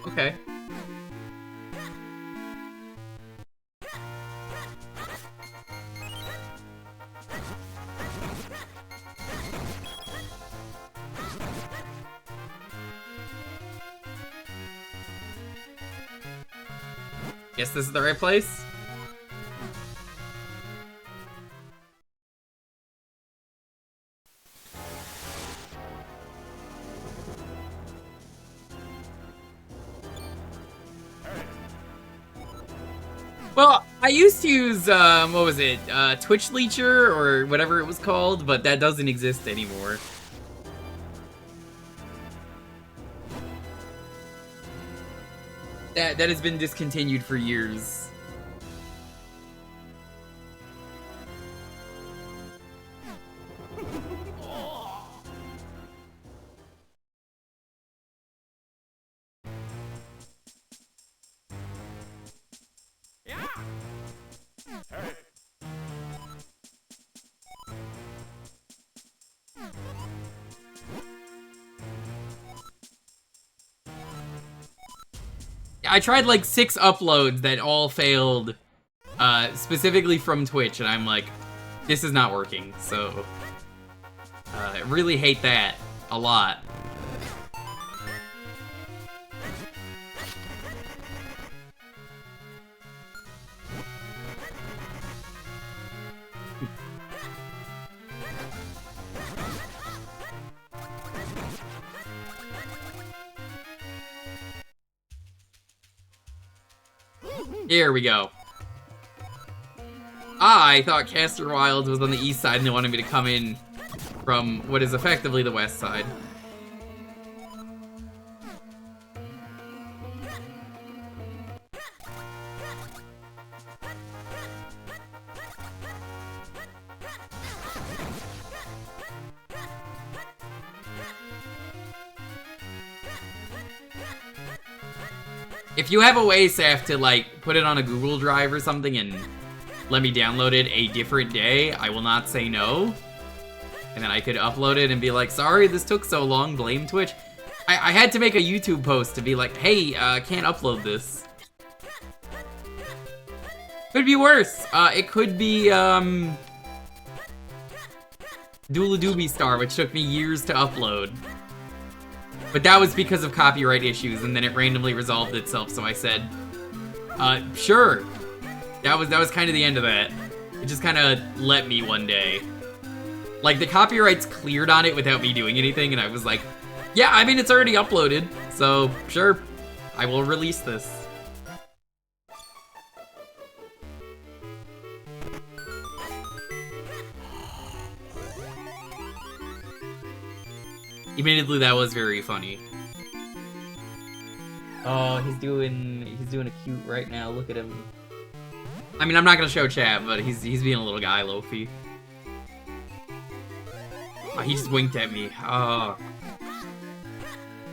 Okay. Guess this is the right place? Well, I used to use, what was it, Twitch Leecher, or whatever it was called, but that doesn't exist anymore. That has been discontinued for years. I tried like 6 uploads that all failed, specifically from Twitch, and I'm like, this is not working, so I really hate that a lot. Here we go. I thought Castor Wilds was on the east side and they wanted me to come in from what is effectively the west side. If you have a way, Saf, to like put it on a Google Drive or something and let me download it a different day, I will not say no. And then I could upload it and be like, sorry, this took so long, blame Twitch. I had to make a YouTube post to be like, hey, can't upload this. Could be worse. It could be, Doodle Doobie Star, which took me years to upload. But that was because of copyright issues, and then it randomly resolved itself, so I said, sure. That was kind of the end of that. It just kind of let me one day. Like, the copyrights cleared on it without me doing anything, and I was like, yeah, I mean, it's already uploaded, so sure, I will release this. Admittedly, that was very funny. Oh, he's doing a cute right now. Look at him. I mean, I'm not gonna show chat, but he's being a little guy, Lofi. Oh, he just winked at me. Oh.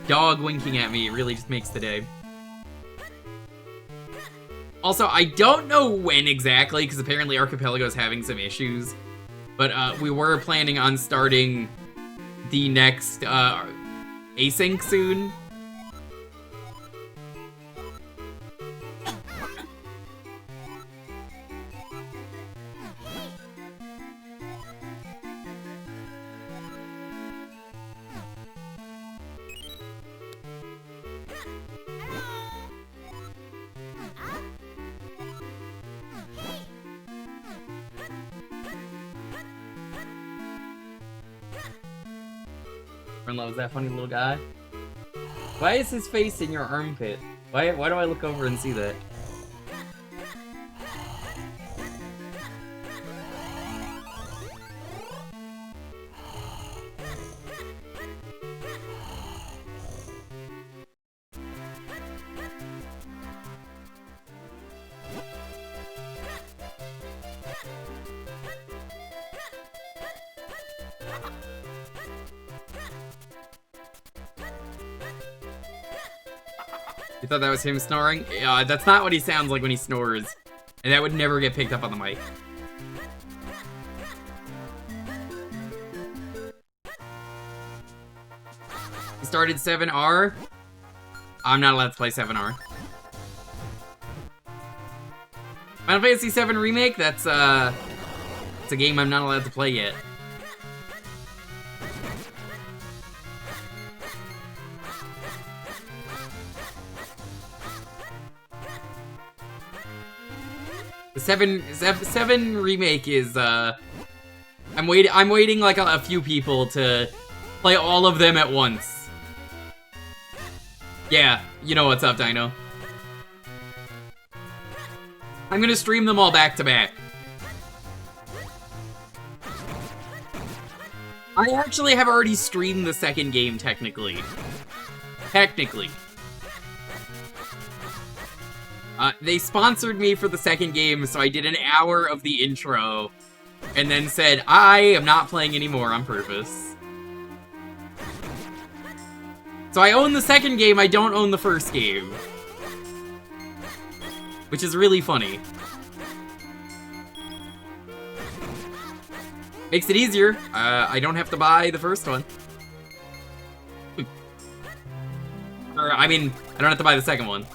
Dog winking at me really just makes the day. Also, I don't know when exactly, because apparently Archipelago is having some issues, but we were planning on starting the next async soon. Loves that funny little guy. Why is his face in your armpit? Why do I look over and see that? You thought that was him snoring? That's not what he sounds like when he snores. And that would never get picked up on the mic. He started 7R. I'm not allowed to play 7R. Final Fantasy VII Remake? It's a game I'm not allowed to play yet. The 7 remake is, I'm waiting like a few people to play all of them at once. Yeah, you know what's up, Dino. I'm gonna stream them all back to back. I actually have already streamed the second game, technically. They sponsored me for the second game, so I did an hour of the intro, and then said, I am not playing anymore on purpose. So I own the second game, I don't own the first game. Which is really funny. Makes it easier. I don't have to buy the first one. Or, I mean, I don't have to buy the second one.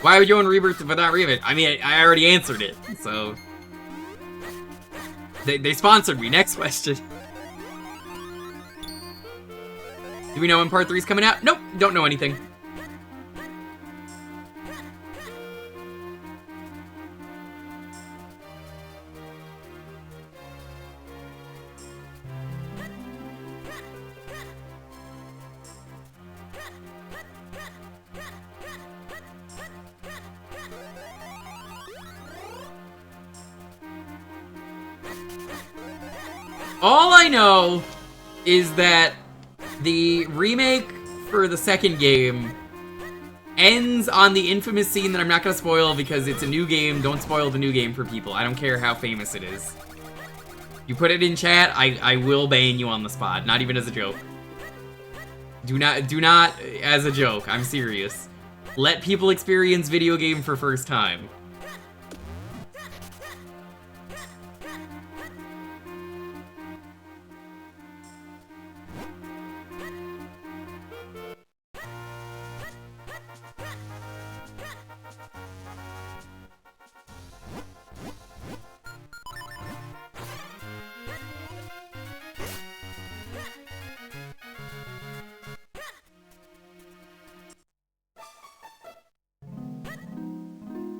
Why would you own Rebirth without Rebirth? I mean, I already answered it, so... They sponsored me. Next question. Do we know when Part 3's coming out? Nope, don't know anything. All I know is that the remake for the second game ends on the infamous scene that I'm not going to spoil because it's a new game. Don't spoil the new game for people. I don't care how famous it is. You put it in chat, I will ban you on the spot. Not even as a joke. Do not as a joke. I'm serious. Let people experience video game for first time.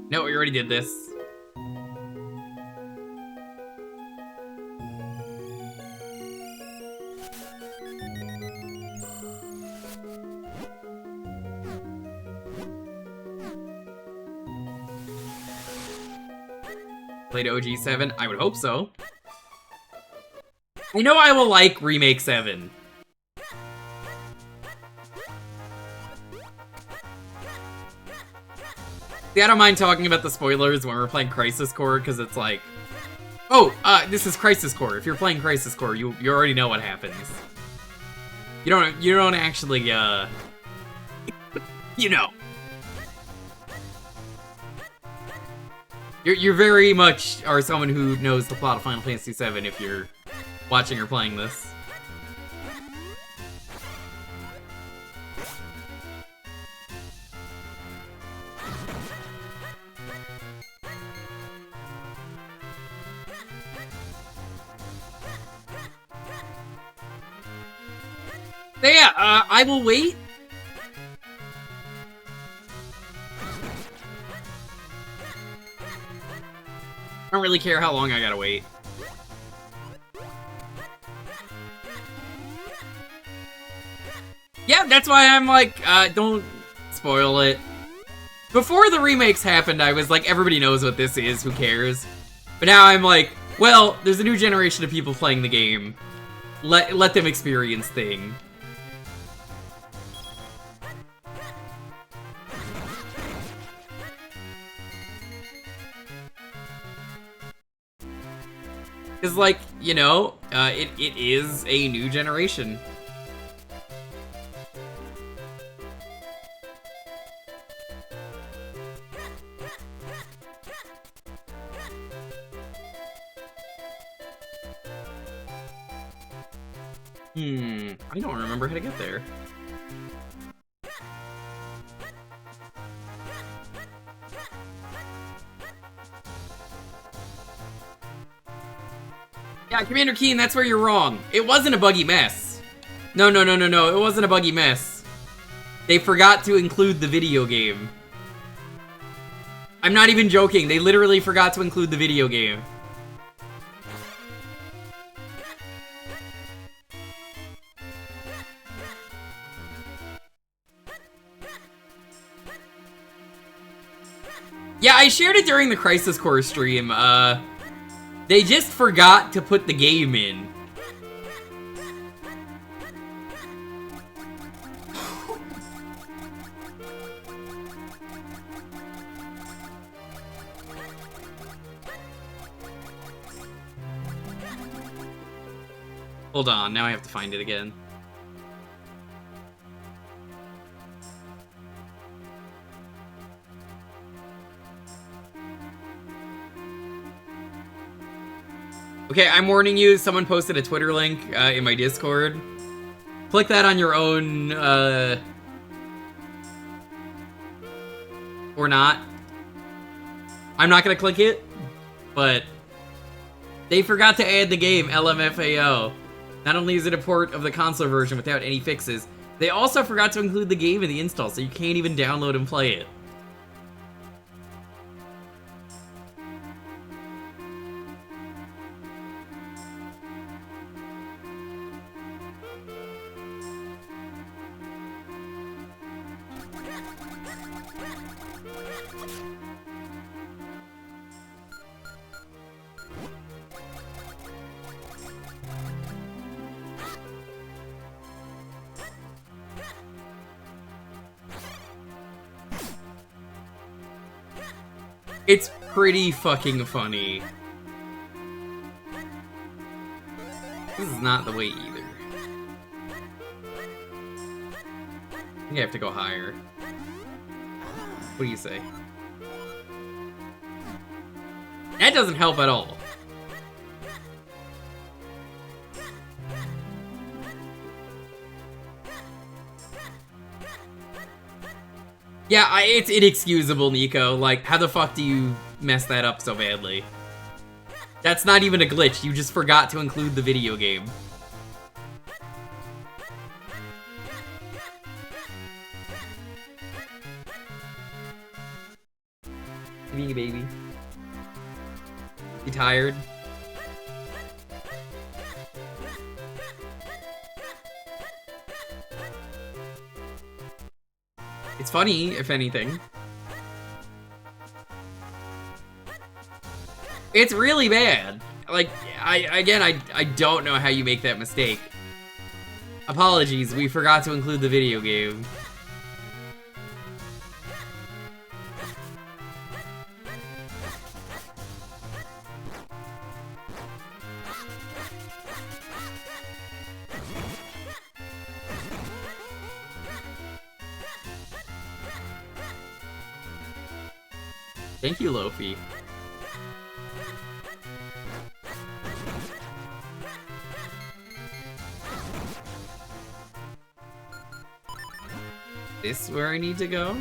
No, we already did this. Played OG 7? I would hope so. I know I will like Remake 7. See, I don't mind talking about the spoilers when we're playing Crisis Core, because it's like... Oh, this is Crisis Core. If you're playing Crisis Core, you already know what happens. You don't actually, you know. You're very much are someone who knows the plot of Final Fantasy VII if you're watching or playing this. So yeah, I will wait. I don't really care how long I gotta wait. Yeah, that's why I'm like, don't spoil it. Before the remakes happened, I was like, everybody knows what this is, who cares? But now I'm like, well, there's a new generation of people playing the game. Let them experience things. Because, like, you know, it is a new generation. I don't remember how to get there. Yeah, Commander Keen, that's where you're wrong. It wasn't a buggy mess. No, it wasn't a buggy mess. They forgot to include the video game. I'm not even joking. They literally forgot to include the video game. Yeah, I shared it during the Crisis Core stream. They just forgot to put the game in. Hold on, now I have to find it again. Okay, I'm warning you, someone posted a Twitter link in my Discord. Click that on your own, or not. I'm not gonna click it, but they forgot to add the game LMFAO. Not only is it a port of the console version without any fixes, they also forgot to include the game in the install, so you can't even download and play it. It's pretty fucking funny. This is not the way either. I think I have to go higher. What do you say? That doesn't help at all. Yeah, it's inexcusable, Nico. Like, how the fuck do you mess that up so badly? That's not even a glitch, you just forgot to include the video game. Me, baby. You tired? It's funny, if anything. It's really bad. Like, I don't know how you make that mistake. Apologies, we forgot to include the video game. Thank you, Lofi. This where I need to go?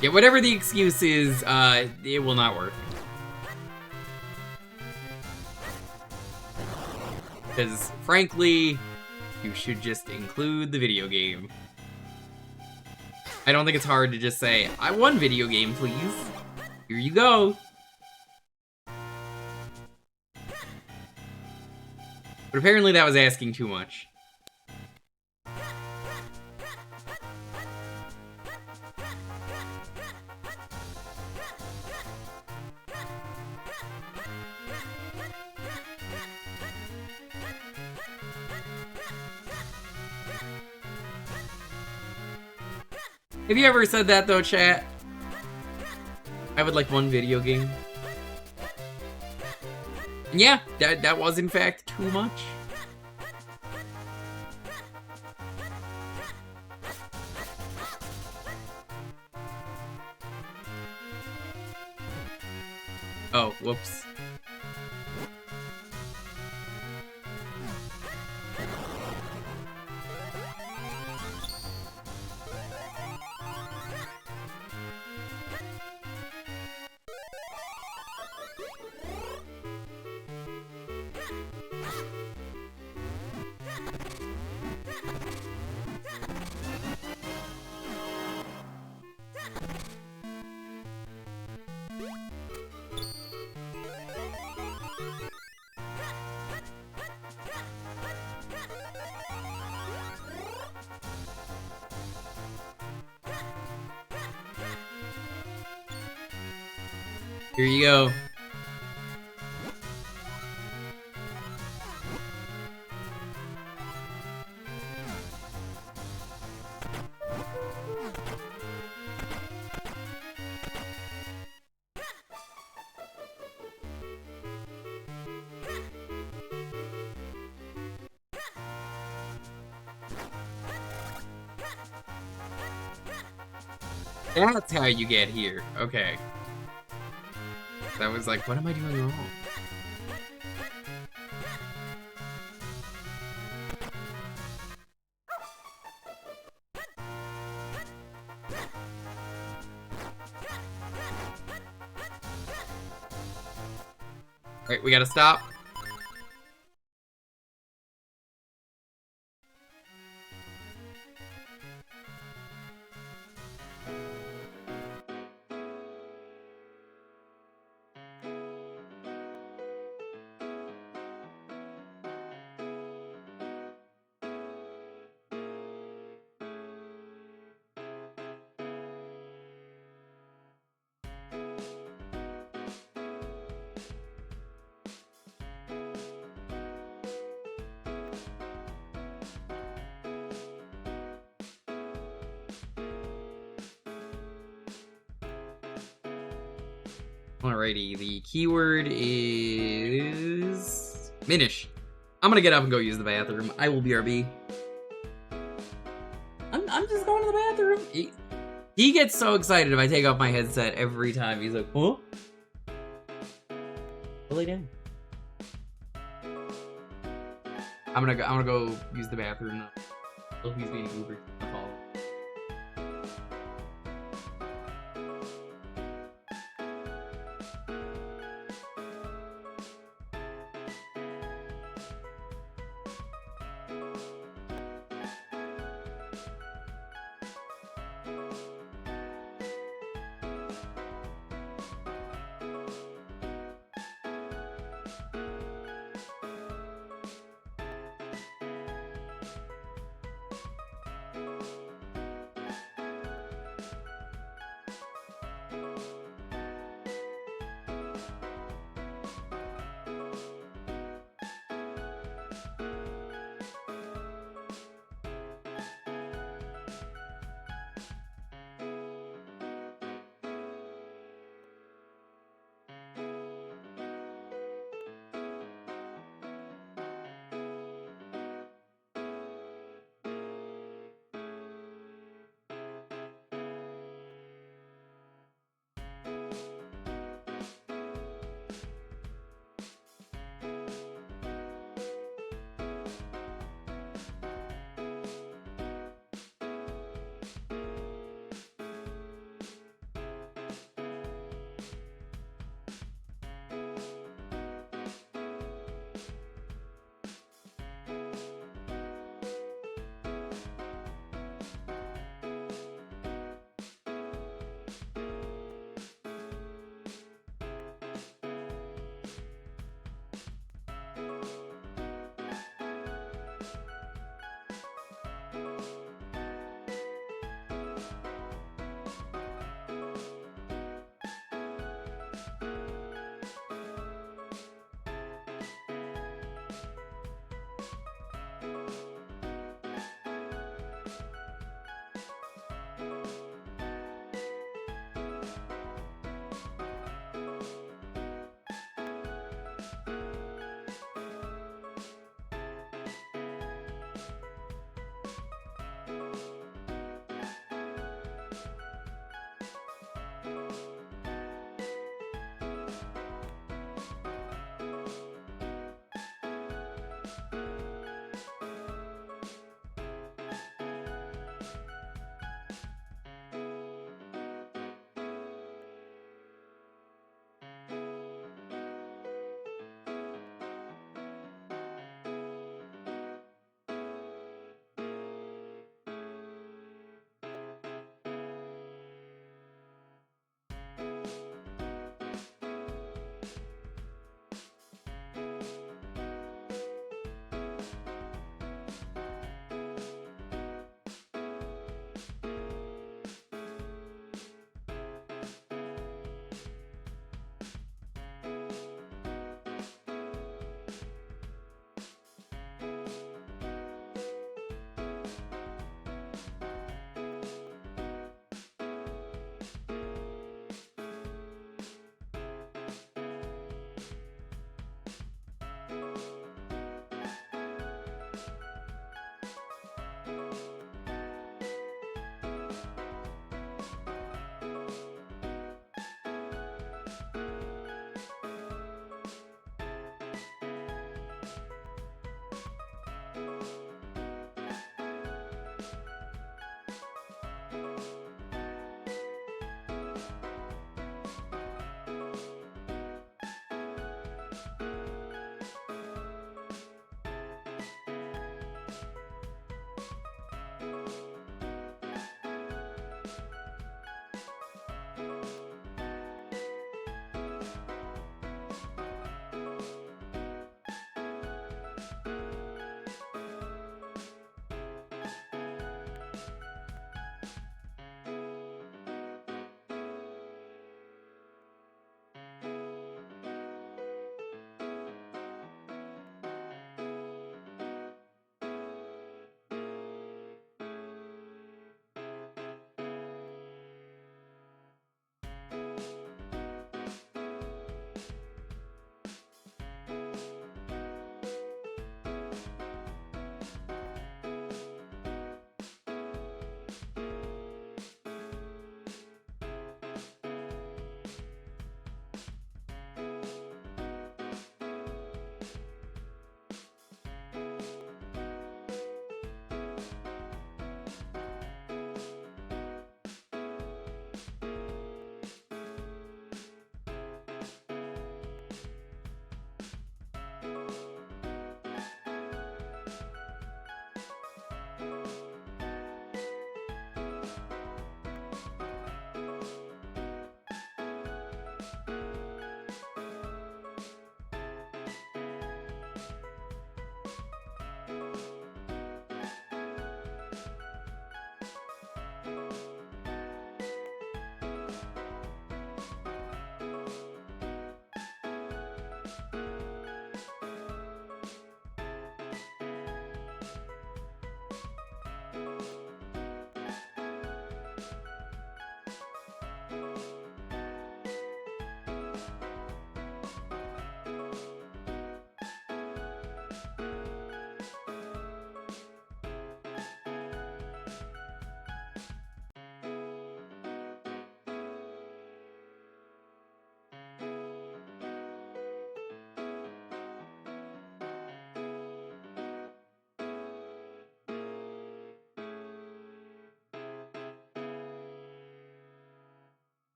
Yeah, whatever the excuse is, it will not work. Because, frankly, you should just include the video game. I don't think it's hard to just say, I want video game, please. Here you go. But apparently that was asking too much. Have you ever said that though, chat? I would like one video game. And yeah, that was in fact too much. Oh, whoops. Here you go. That's how you get here. Okay. That was like, what am I doing wrong? Alright, we gotta stop. Alrighty, the keyword is Minish. I'm gonna get up and go use the bathroom. I will BRB. I'm just going to the bathroom. He gets so excited if I take off my headset every time. He's like, huh? Lay down. I'm gonna go use the bathroom. Oh, he's being Uber.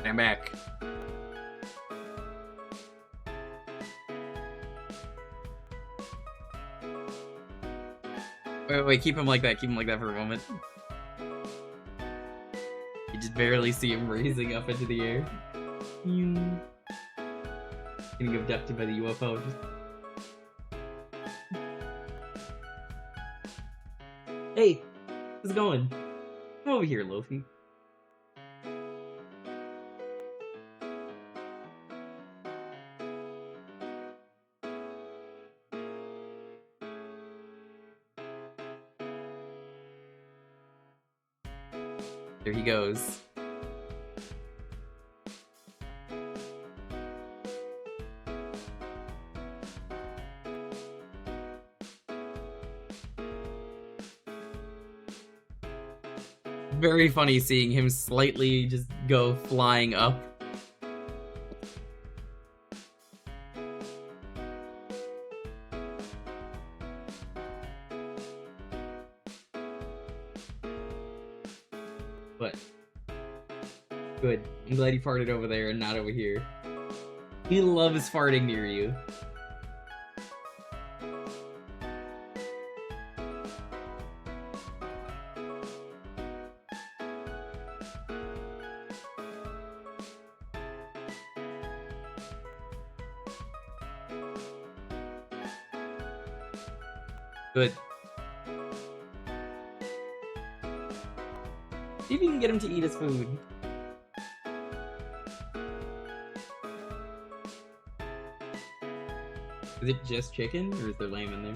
I'm back. Wait, keep him like that. Keep him like that for a moment. You just barely see him raising up into the air. Getting abducted by the UFO. Hey, how's it going? Come over here, Lofi. There he goes. Very funny seeing him slightly just go flying up. But good. I'm glad he farted over there and not over here. He loves farting near you. Good. See if you can get him to eat his food. Is it just chicken, or is there lamb in there?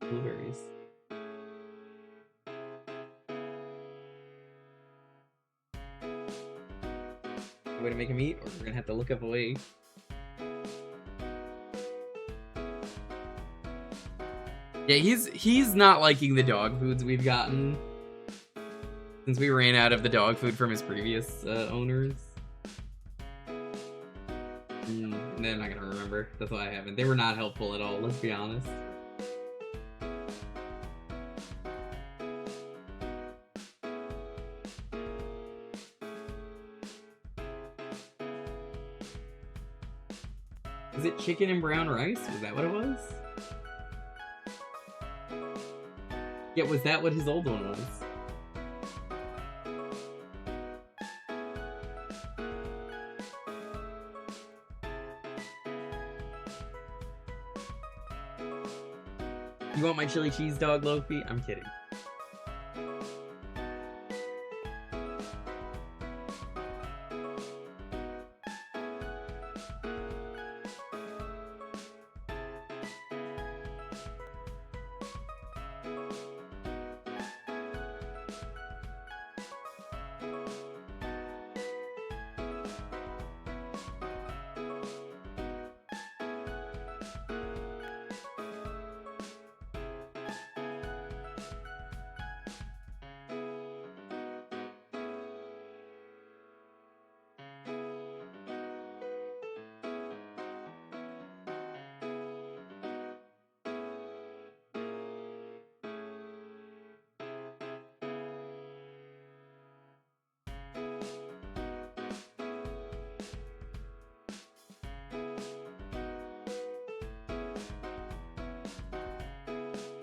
Blueberries. Way to make him eat, or we're gonna have to look up a way. Yeah, he's not liking the dog foods we've gotten since we ran out of the dog food from his previous owners. They're not gonna remember. That's why I haven't. They were not helpful at all, let's be honest. Was it chicken and brown rice? Was that what it was? Yeah, was that what his old one was? You want my chili cheese dog, Lofi? I'm kidding.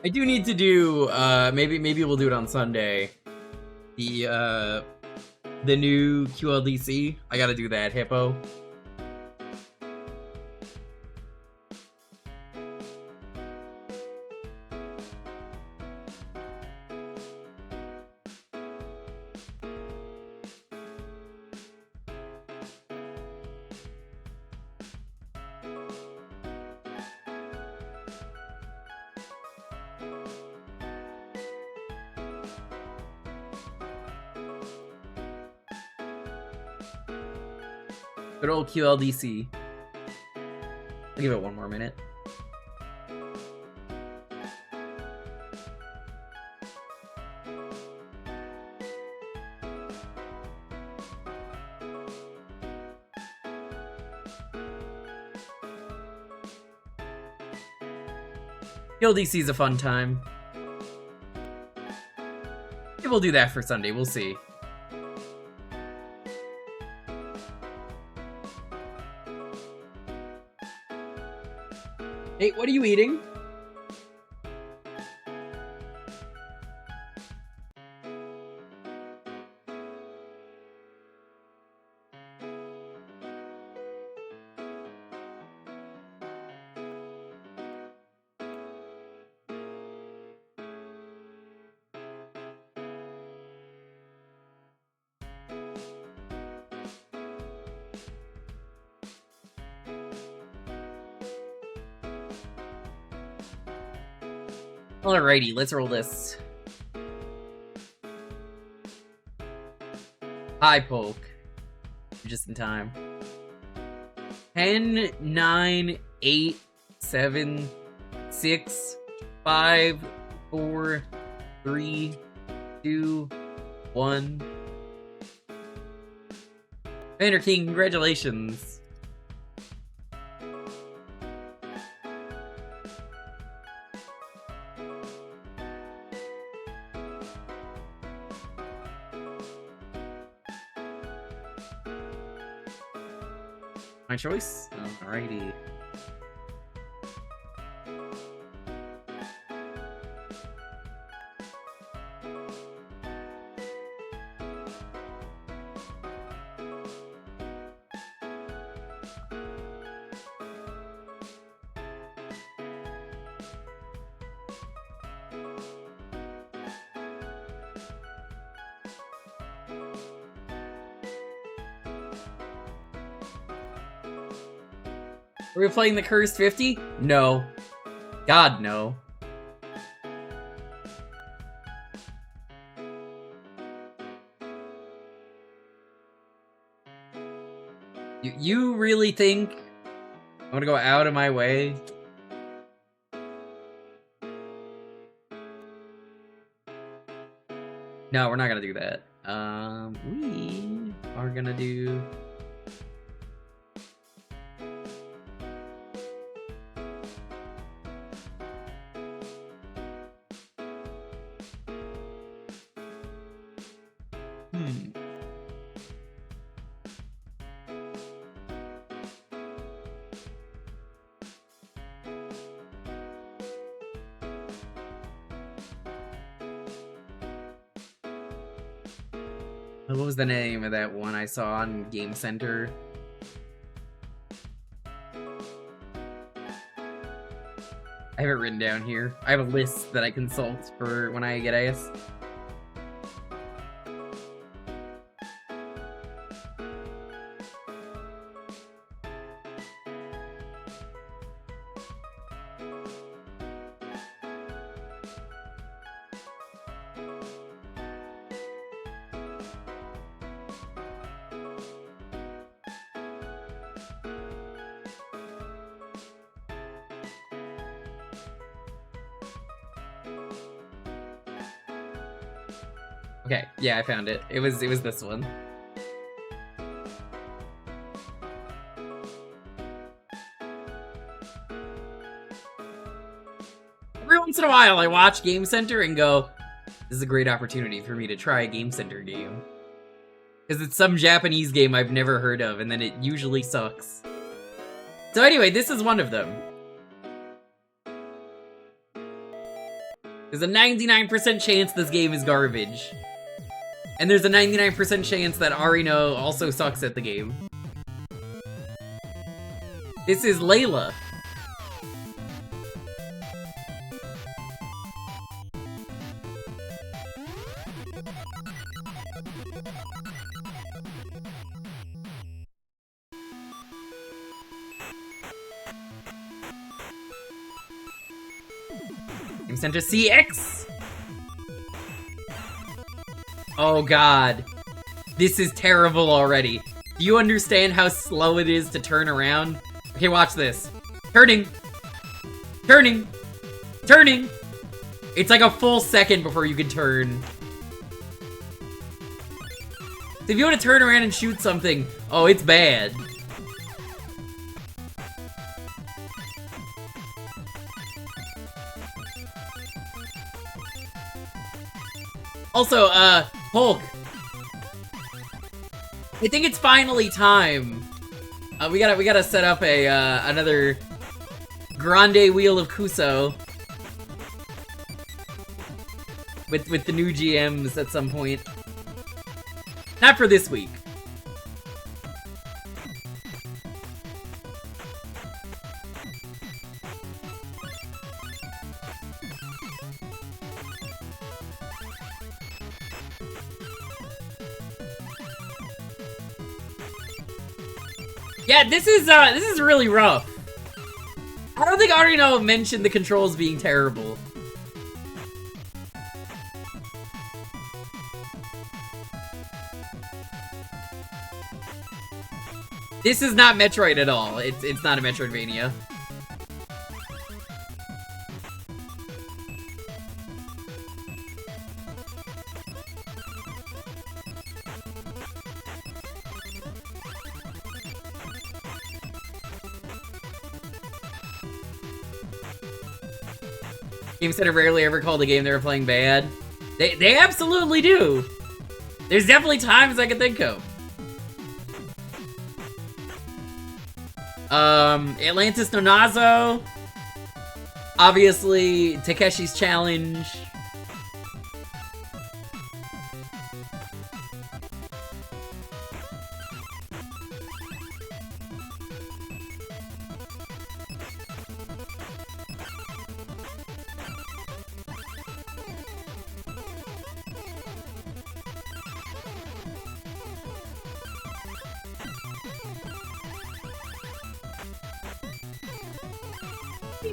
I do need to do, maybe we'll do it on Sunday. The new QLDC. I gotta do that, Hippo. Good old QLDC. I'll give it one more minute. QLDC is a fun time. Maybe we'll do that for Sunday, we'll see. Hey, what are you eating? Alrighty, let's roll this. Hi, Polk. Just in time. 10, 9, 8, 7, 6, 5, 4, 3, 2, 1. Banner King, congratulations. My choice? Alrighty. Are we playing the Cursed 50? No. God, no. You really think I'm gonna go out of my way? No, we're not gonna do that. We are gonna do... What was the name of that one I saw on Game Center? I have it written down here. I have a list that I consult for when I get asked. Okay, yeah, I found it. It was this one. Every once in a while, I watch Game Center and go, this is a great opportunity for me to try a Game Center game. Because it's some Japanese game I've never heard of, and then it usually sucks. So anyway, this is one of them. There's a 99% chance this game is garbage. And there's a 99% chance that Arino also sucks at the game. This is Layla. Game Center CX! Oh god. This is terrible already. Do you understand how slow it is to turn around? Okay, watch this. Turning. Turning. Turning. It's like a full second before you can turn. So if you want to turn around and shoot something, oh, it's bad. Also, Hulk. I think it's finally time. We gotta set up a, another Grande Wheel of Kuso. With the new GMs at some point. Not for this week. Yeah, this is really rough. I don't think Arino mentioned the controls being terrible. This is not Metroid at all. It's not a Metroidvania. Game Center rarely ever called a game they were playing bad. They absolutely do. There's definitely times I can think of. Atlantis no Nazo. Obviously, Takeshi's Challenge.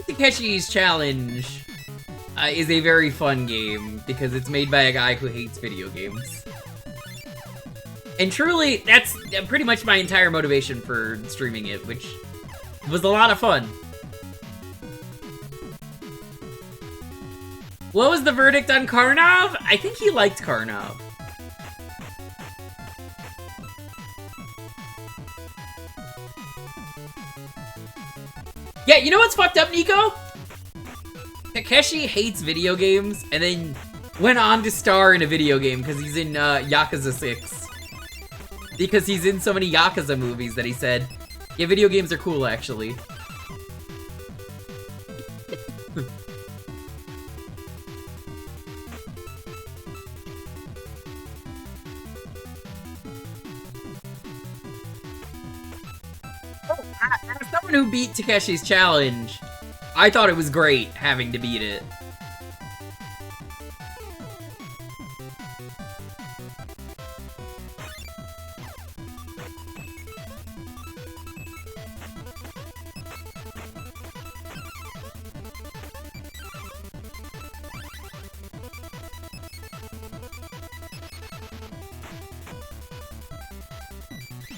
Takeshi's Challenge is a very fun game because it's made by a guy who hates video games. And truly, that's pretty much my entire motivation for streaming it, which was a lot of fun. What was the verdict on Karnov? I think he liked Karnov. Yeah, you know what's fucked up, Nico? Takeshi hates video games, and then went on to star in a video game because he's in Yakuza 6. Because he's in so many Yakuza movies that he said, yeah, video games are cool, actually. As someone who beat Takeshi's Challenge, I thought it was great having to beat it.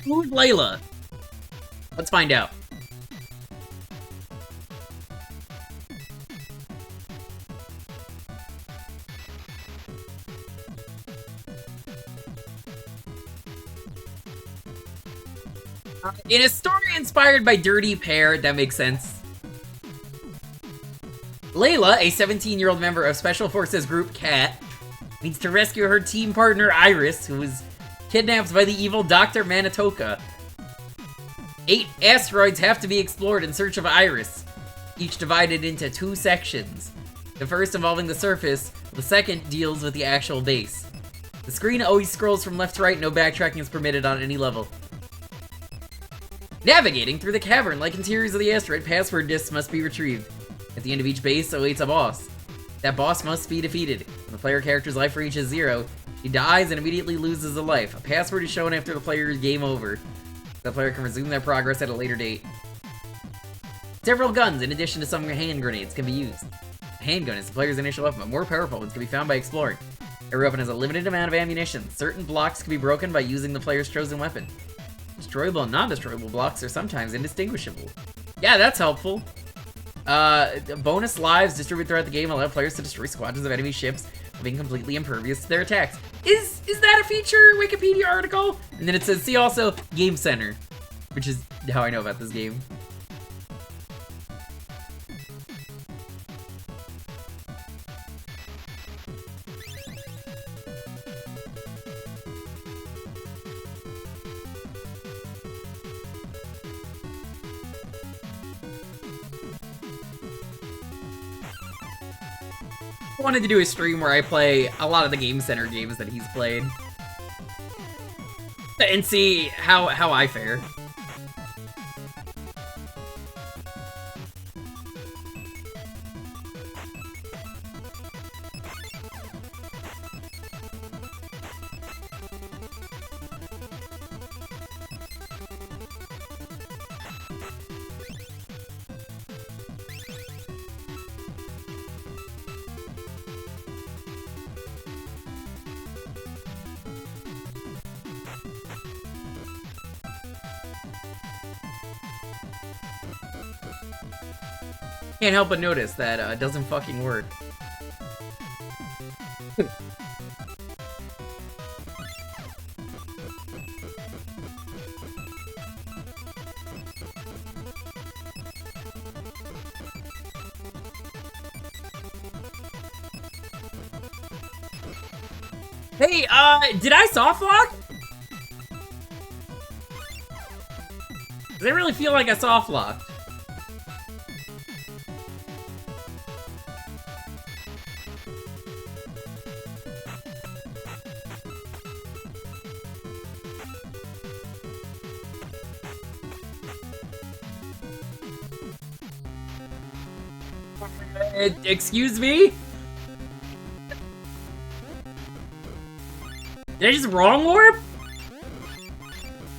Who's Layla? Let's find out. In a story inspired by Dirty Pair, that makes sense. Layla, a 17-year-old member of Special Forces Group CAT, needs to rescue her team partner Iris, who was kidnapped by the evil Dr. Manitoka. 8 asteroids have to be explored in search of Iris, each divided into 2 sections. The first involving the surface, the second deals with the actual base. The screen always scrolls from left to right, no backtracking is permitted on any level. Navigating through the cavern-like interiors of the asteroid, password disks must be retrieved. At the end of each base awaits a boss. That boss must be defeated. When the player character's life reaches 0, he dies and immediately loses a life. A password is shown after the player's game over. The player can resume their progress at a later date. Several guns, in addition to some hand grenades, can be used. A handgun is the player's initial weapon, but more powerful ones can be found by exploring. Every weapon has a limited amount of ammunition. Certain blocks can be broken by using the player's chosen weapon. Destroyable and non-destroyable blocks are sometimes indistinguishable. Yeah, that's helpful. Bonus lives distributed throughout the game allow players to destroy squadrons of enemy ships, being completely impervious to their attacks. Is that a feature? Wikipedia article? And then it says, see also Game Center, which is how I know about this game. I wanted to do a stream where I play a lot of the Game Center games that he's played. And see how I fare. Can't help but notice that it doesn't fucking work. Hey, did I soft lock? Does it really feel like I soft locked? Excuse me? Did I just wrong warp?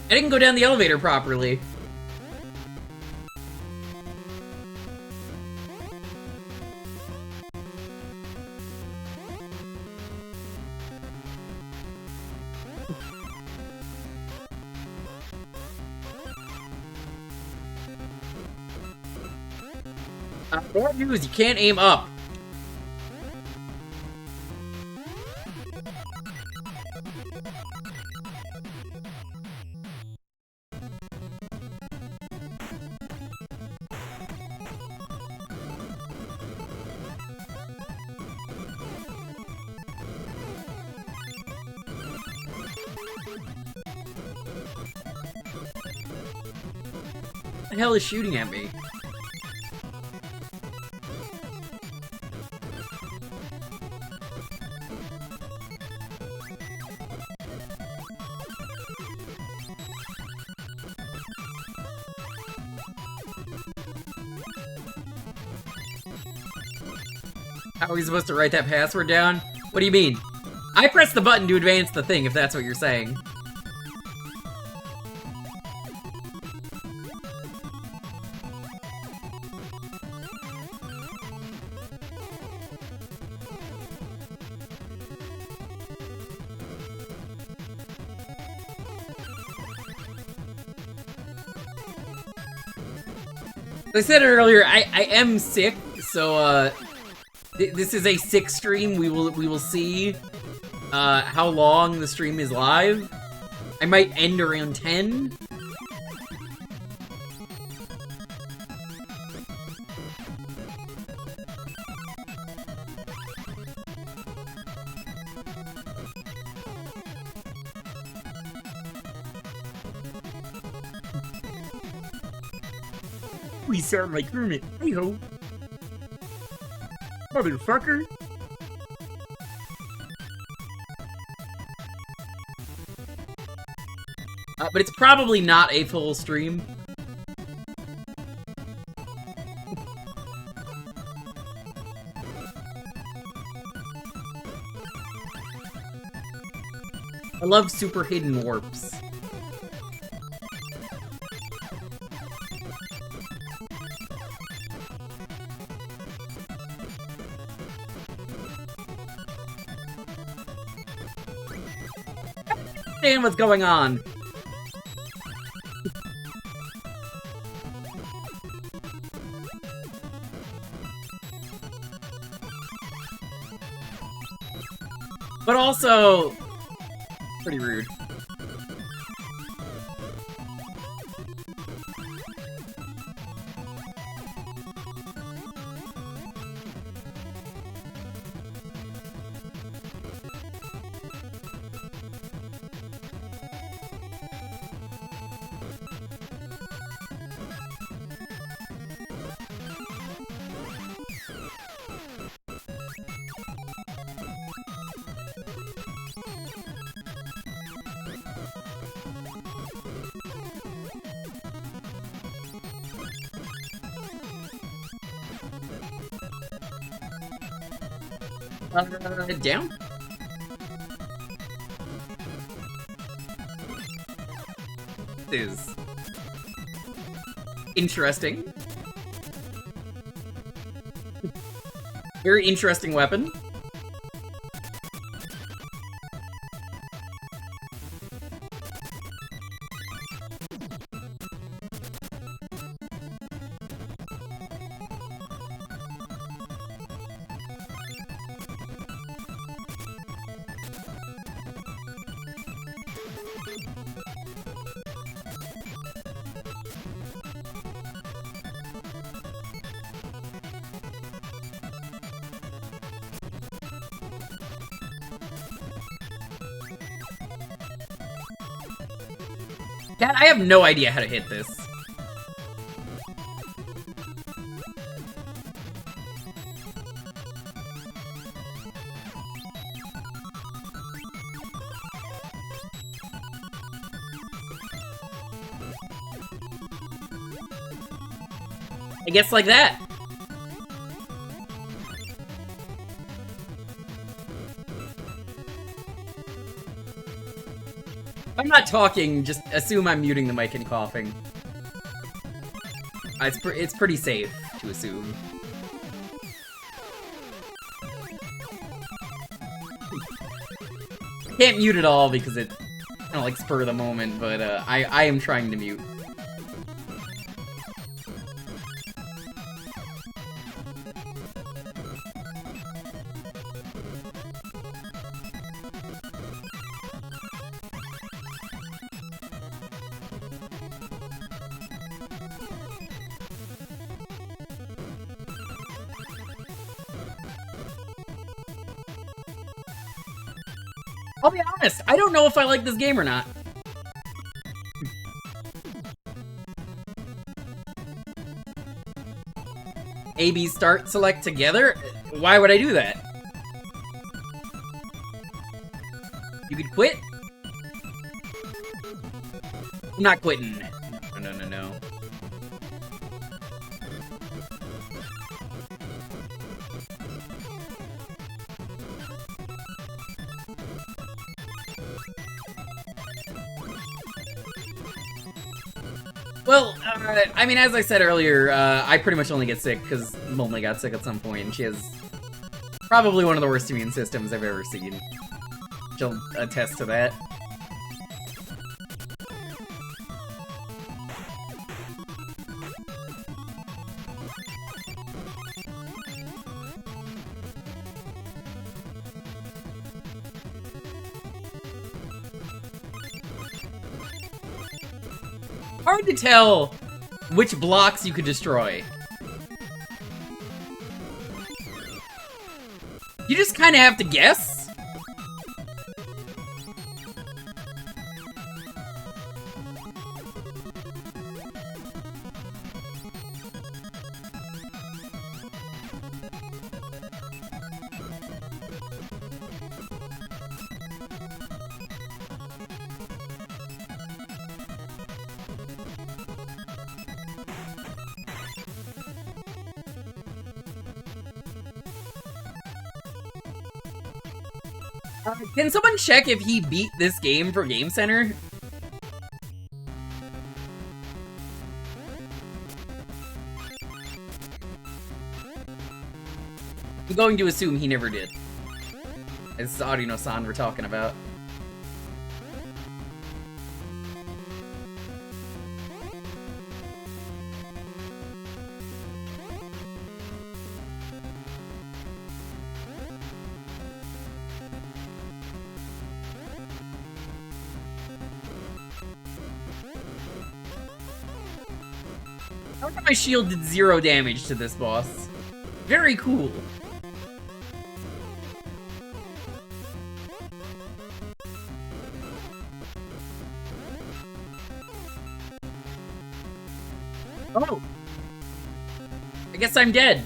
I didn't go down the elevator properly. Bad news, you can't aim up. What the hell is shooting at me? How are we supposed to write that password down? What do you mean? I pressed the button to advance the thing, if that's what you're saying. As I said earlier, I am sick, so this is a sick stream. We will see how long the stream is live. I might end around 10. We sound like Kermit. Hey-ho. Motherfucker. But it's probably not a full stream. I love super hidden warps. Understand what's going on. But also, pretty rude. Down? This is interesting. Very interesting weapon. Dad, I have no idea how to hit this. I guess like that. I'm not talking, just assume I'm muting the mic and coughing. It's pretty safe to assume. Can't mute it all because it kind of like spur of the moment, but I am trying to mute. I'll be honest, I don't know if I like this game or not. A, B, start, select together? Why would I do that? You could quit? I'm not quitting. No. Well, I mean, as I said earlier, I pretty much only get sick because Mommy got sick at some point, and she has probably one of the worst immune systems I've ever seen. She'll attest to that. Hard to tell which blocks you could destroy. You just kind of have to guess. Can someone check if he beat this game for Game Center? I'm going to assume he never did. This is Arino-san we're talking about. I like how my shield did 0 damage to this boss. Very cool. Oh! I guess I'm dead.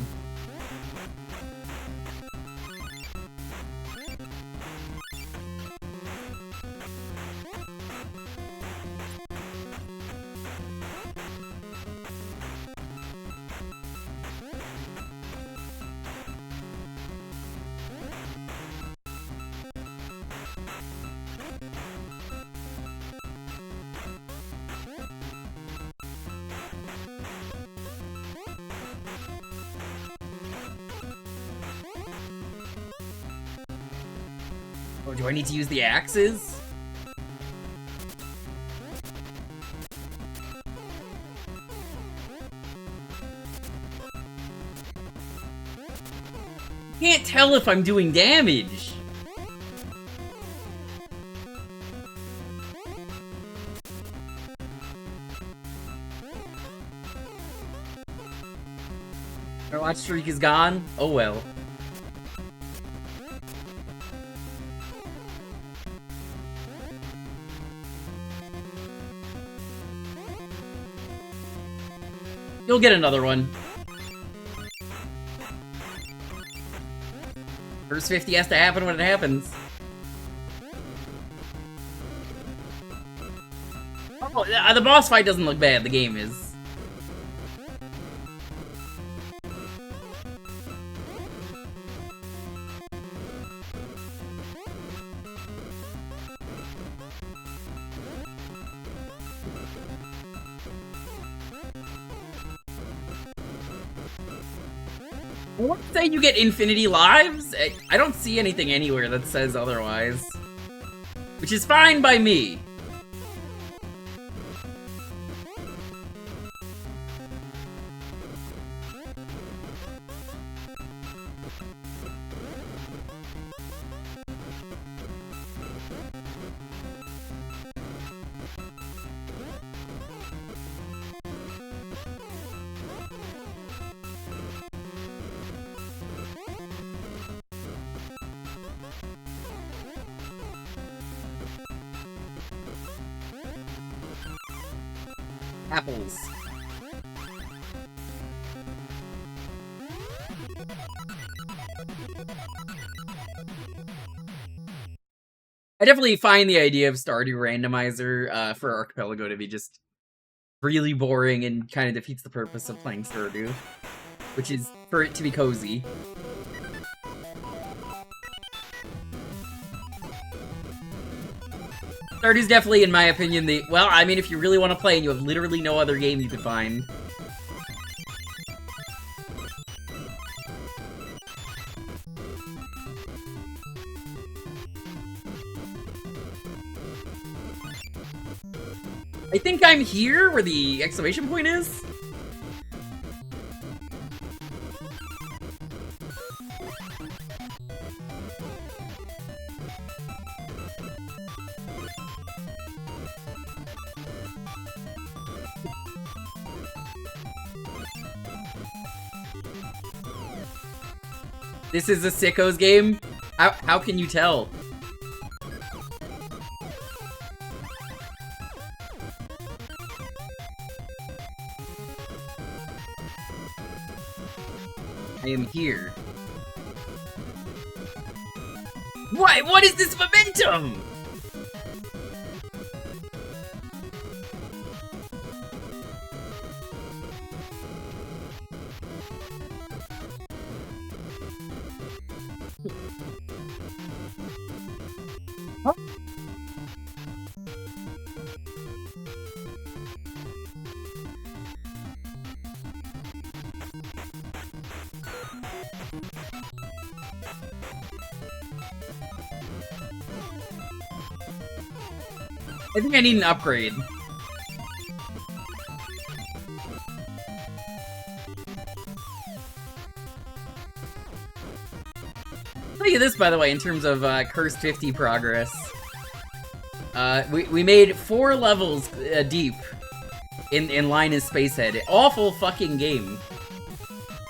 Oh, do I need to use the axes? Can't tell if I'm doing damage. Our watch streak is gone? Oh well. You'll get another one. First 50 has to happen when it happens. Oh, the boss fight doesn't look bad, the game is. What say you get infinity lives? I don't see anything anywhere that says otherwise. Which is fine by me. Apples. I definitely find the idea of Stardew Randomizer for Archipelago to be just really boring and kind of defeats the purpose of playing Stardew, which is for it to be cozy. Stardew's definitely, in my opinion, well, I mean, if you really want to play and you have literally no other game you could find. I think I'm here, where the exclamation point is. This is a sickos game? How can you tell? I am here. What is this momentum? Huh? I think I need an upgrade. Look at this, by the way, in terms of Cursed 50 progress. We made 4 levels deep. in Linus Spacehead. Awful fucking game.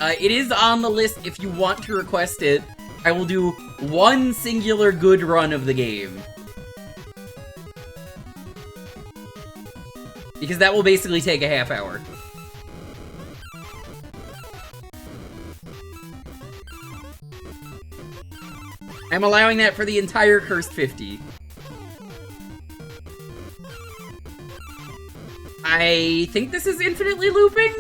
It is on the list if you want to request it. I will do one singular good run of the game. Because that will basically take a half hour. I'm allowing that for the entire Cursed 50. I think this is infinitely looping?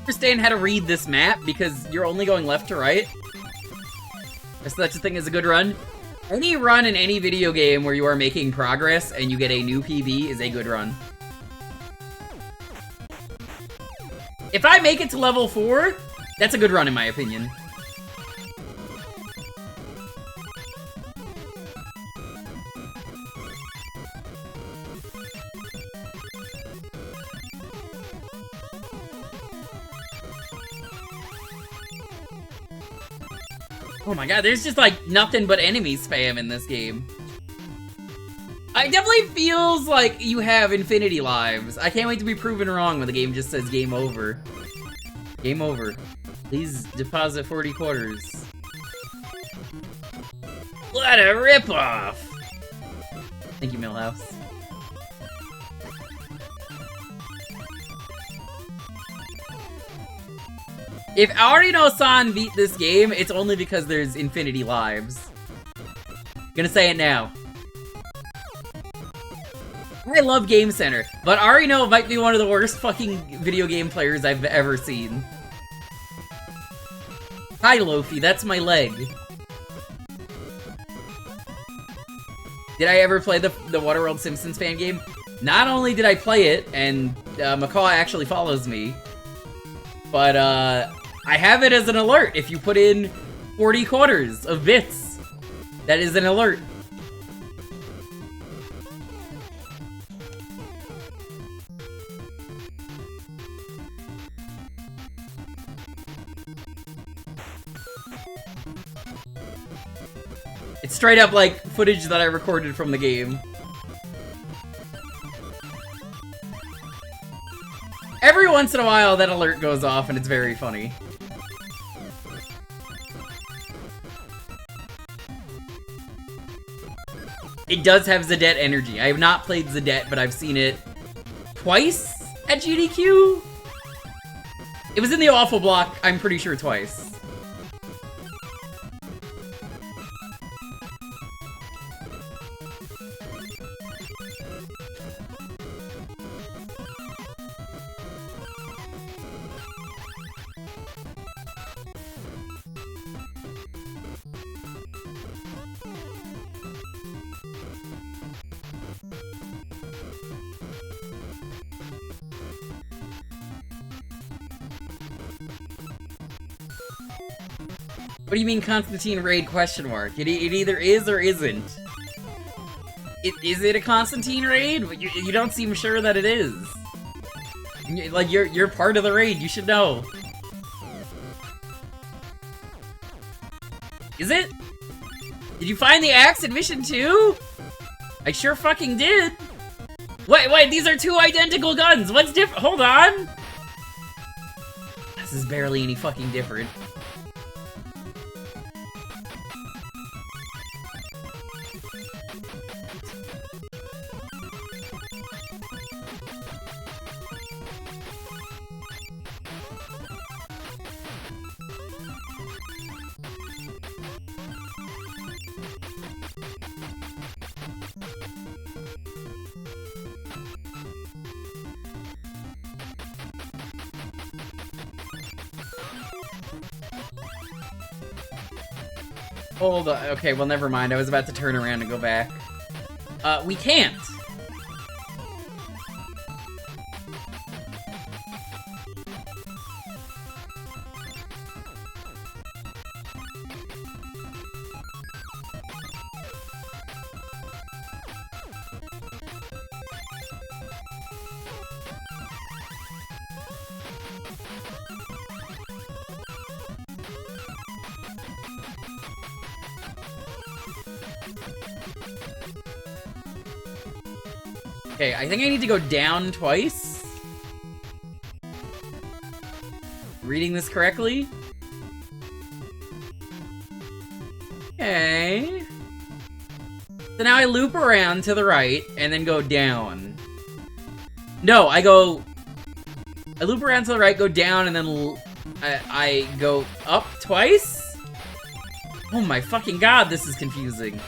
Understand how to read this map because you're only going left to right. Is such a thing as a good run? Any run in any video game where you are making progress and you get a new PB is a good run. If I make it to level 4, that's a good run in my opinion. Oh my god, there's just like nothing but enemy spam in this game. It definitely feels like you have infinity lives. I can't wait to be proven wrong when the game just says game over. Game over. Please deposit 40 quarters. What a ripoff! Thank you, Millhouse. If Arino-san beat this game, it's only because there's infinity lives. Gonna say it now. I love Game Center, but Arino might be one of the worst fucking video game players I've ever seen. Hi, Lofi, that's my leg. Did I ever play the Waterworld Simpsons fan game? Not only did I play it, and Macaw actually follows me, but I have it as an alert. If you put in 40 quarters of bits, that is an alert. It's straight up like footage that I recorded from the game. Every once in a while that alert goes off and it's very funny. It does have Zadette energy. I have not played Zadette, but I've seen it twice at GDQ. It was in the awful block, I'm pretty sure twice. What do you mean Constantine raid question mark? It either is or isn't. Is it a Constantine raid? You don't seem sure that it is. Like, you're part of the raid, you should know. Is it? Did you find the axe in Mission 2? I sure fucking did. Wait, these are two identical guns. What's different? Hold on. This is barely any fucking different. Hold on. Okay, well, never mind. I was about to turn around and go back. We can't. Okay, I think I need to go down twice. Reading this correctly? Okay. So now I loop around to the right and then go down. No, I loop around to the right, go down, and then I go up twice? Oh my fucking god, this is confusing.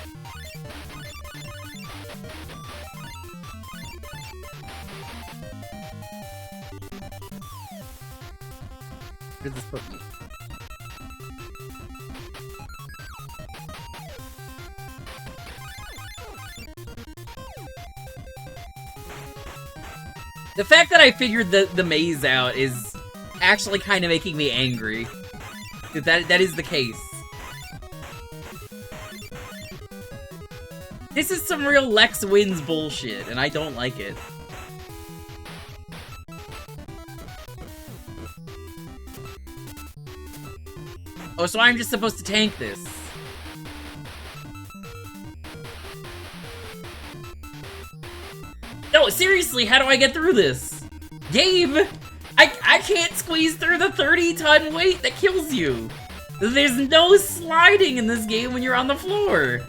Where does this put me? The fact that I figured the maze out is actually kind of making me angry. That is the case. This is some real Lex wins bullshit, and I don't like it. Oh, so I'm just supposed to tank this. No, seriously, how do I get through this? Game! I can't squeeze through the 30-ton weight that kills you! There's no sliding in this game when you're on the floor!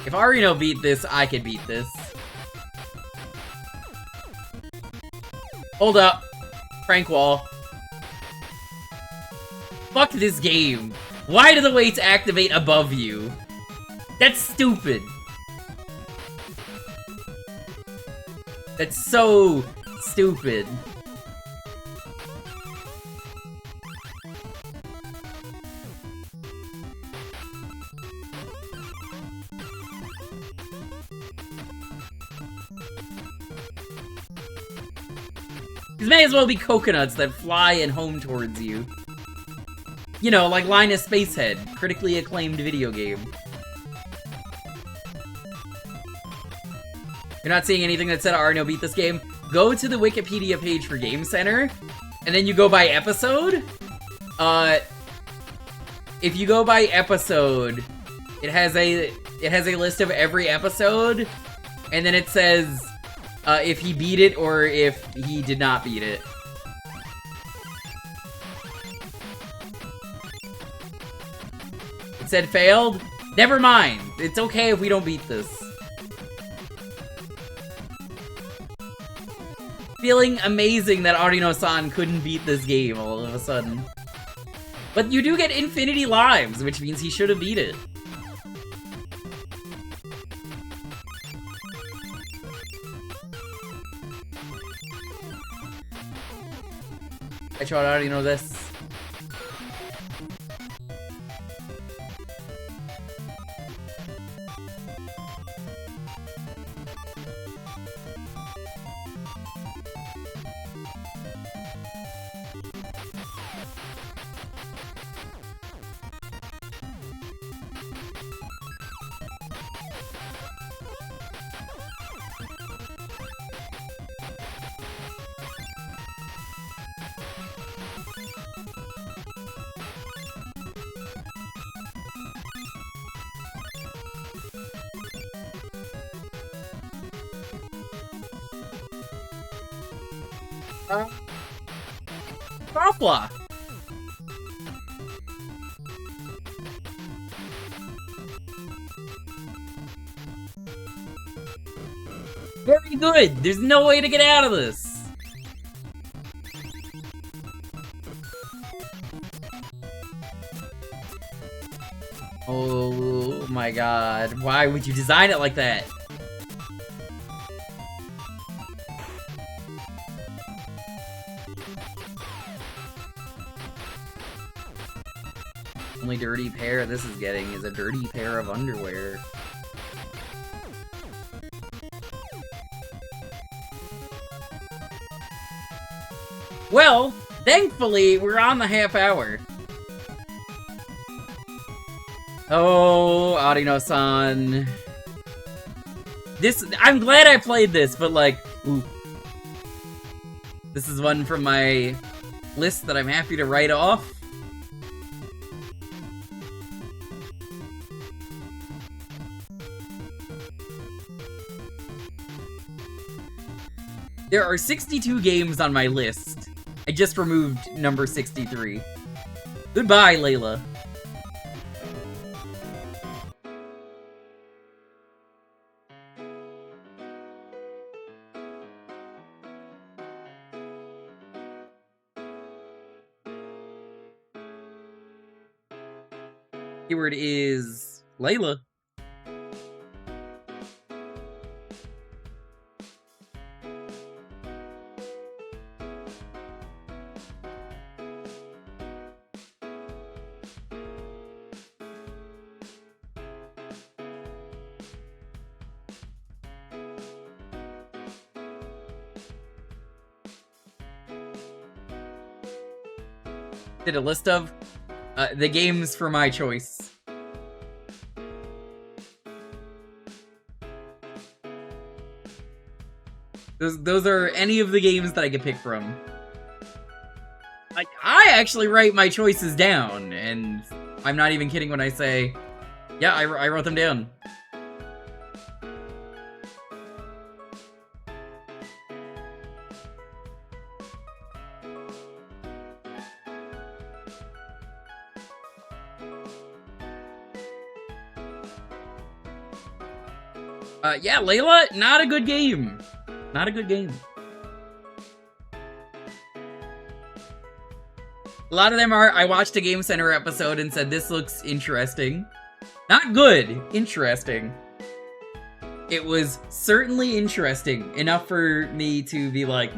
If Arino beat this, I could beat this. Hold up. Prank wall. Fuck this game. Why do the weights activate above you? That's stupid. That's so stupid. These may as well be coconuts that fly and home towards you. You know, like Linus Spacehead, critically acclaimed video game. You're not seeing anything that said Arno beat this game? Go to the Wikipedia page for Game Center, and then you go by episode. If you go by episode, it has a list of every episode, and then it says if he beat it or if he did not beat it. It said failed? Never mind. It's okay if we don't beat this. Feeling amazing that Arino-san couldn't beat this game all of a sudden. But you do get infinity lives, which means he should have beat it. I tried Arino this. Fafla. Very good. There's no way to get out of this. Oh my god. Why would you design it like that? Only dirty pair this is getting is a dirty pair of underwear. Well, thankfully, we're on the half hour. Oh, Arino-san. I'm glad I played this, but like, ooh. This is one from my list that I'm happy to write off. There are 62 games on my list. I just removed number 63. Goodbye, Layla. Keyword is Layla. Did a list of the games for my choice. Those are any of the games that I could pick from. I actually write my choices down, and I'm not even kidding when I say, yeah, I wrote them down. Yeah, Layla, not a good game. Not a good game. A lot of them are, I watched a Game Center episode and said, this looks interesting. Not good, interesting. It was certainly interesting, enough for me to be like,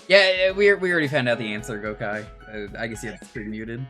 yeah, we already found out the answer, Gokai. I guess you have to be muted.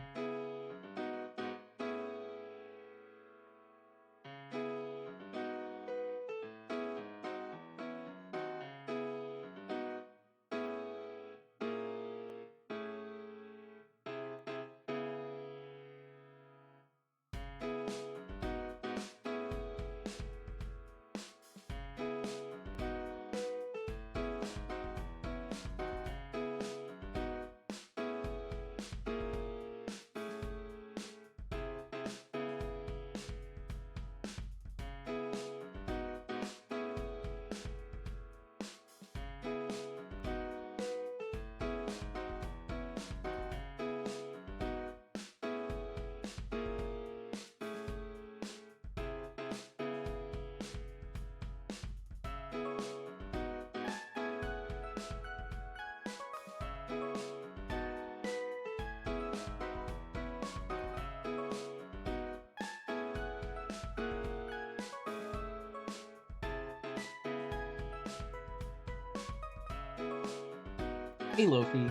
Hey, Loki.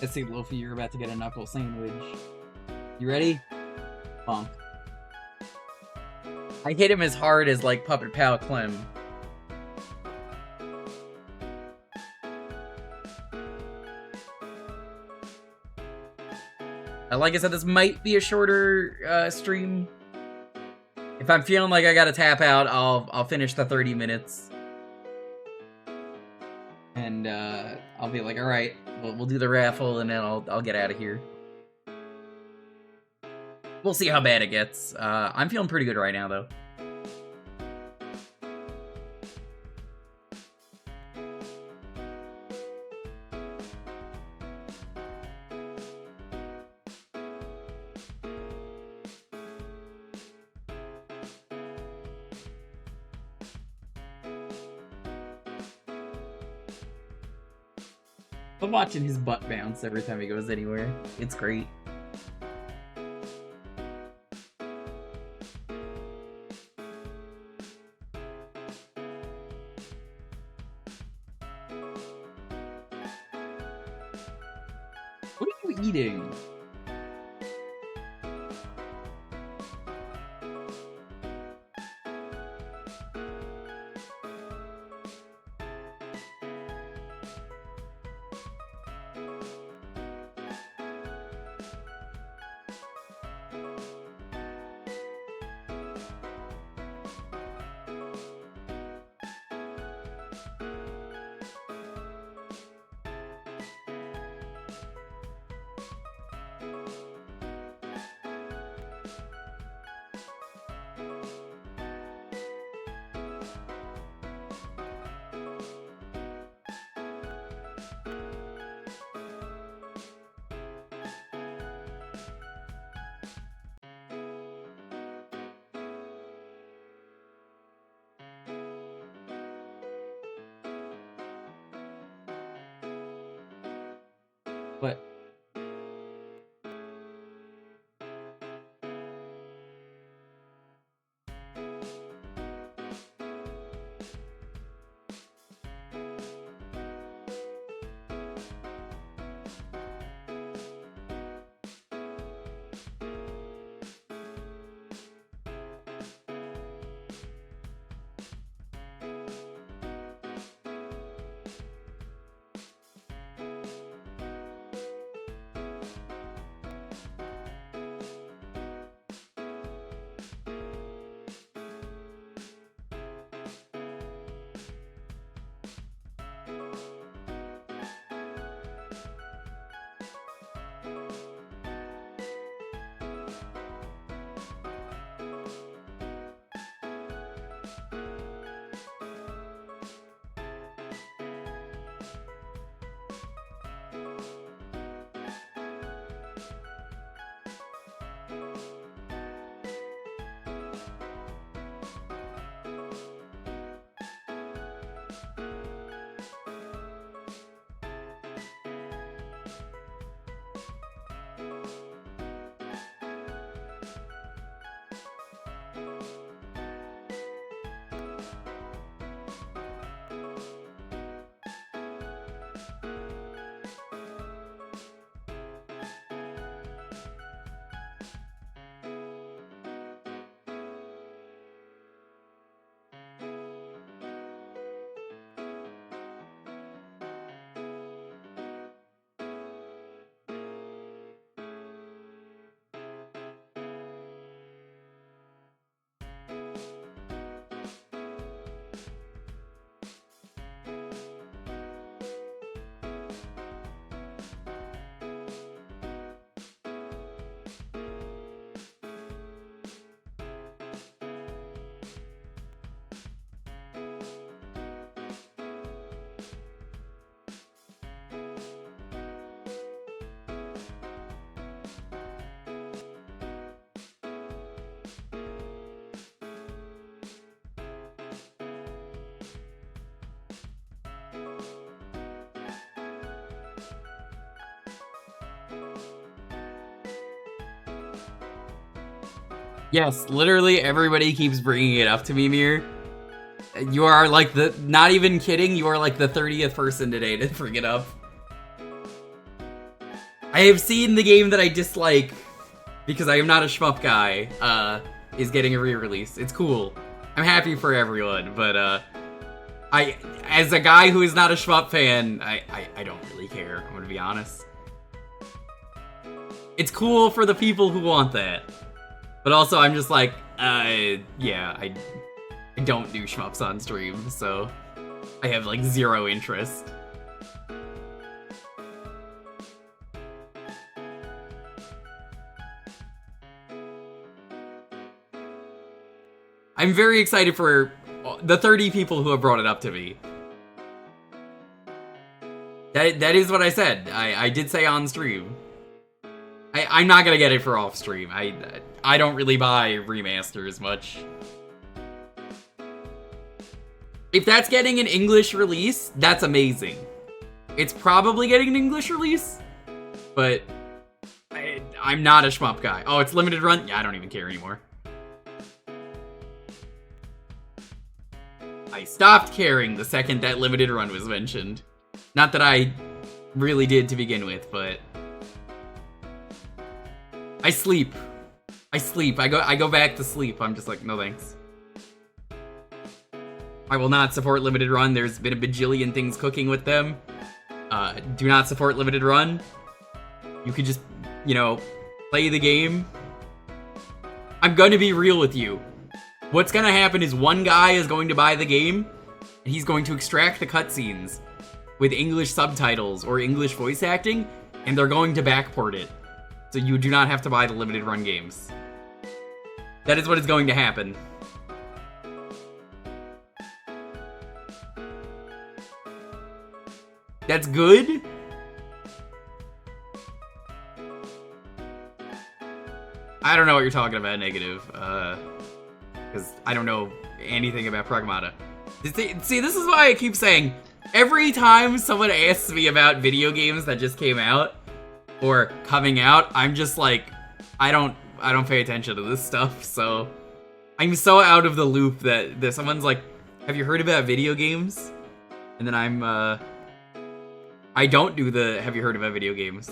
Let's see, Lofi, you're about to get a knuckle sandwich. You ready? Bonk. I hit him as hard as, like, Puppet Pal Clem. Like I said, this might be a shorter stream. If I'm feeling like I gotta tap out, I'll finish the 30 minutes. And I'll be like, all right, we'll do the raffle, and then I'll get out of here. We'll see how bad it gets. I'm feeling pretty good right now, though. I'm watching his butt bounce every time he goes anywhere. It's great. What are you eating? What? Yes, literally everybody keeps bringing it up to me, Mir. You are like not even kidding, you are like the 30th person today to bring it up. I have seen the game that I dislike, because I am not a shmup guy, is getting a re-release. It's cool. I'm happy for everyone, but, as a guy who is not a shmup fan, I don't really care, I'm gonna be honest. It's cool for the people who want that. But also, I'm just like, yeah, I don't do shmups on stream, so I have, like, zero interest. I'm very excited for the 30 people who have brought it up to me. That is what I said. I did say on stream. I'm not gonna get it for off stream. I don't really buy remasters much. If that's getting an English release, that's amazing. It's probably getting an English release, but I'm not a shmup guy. Oh, it's limited run? Yeah, I don't even care anymore. I stopped caring the second that limited run was mentioned. Not that I really did to begin with, but I sleep. I go back to sleep. I'm just like, no thanks. I will not support limited run. There's been a bajillion things cooking with them. Do not support limited run. You could just, you know, play the game. I'm gonna be real with you. What's gonna happen is one guy is going to buy the game, and he's going to extract the cutscenes with English subtitles or English voice acting, and they're going to backport it. So you do not have to buy the limited run games. That is what is going to happen. That's good? I don't know what you're talking about, Negative. Because I don't know anything about Pragmata. See, this is why I keep saying, every time someone asks me about video games that just came out, or coming out, I'm just like, I don't pay attention to this stuff, so I'm so out of the loop that someone's like, have you heard about video games? And then I don't do the have you heard about video games.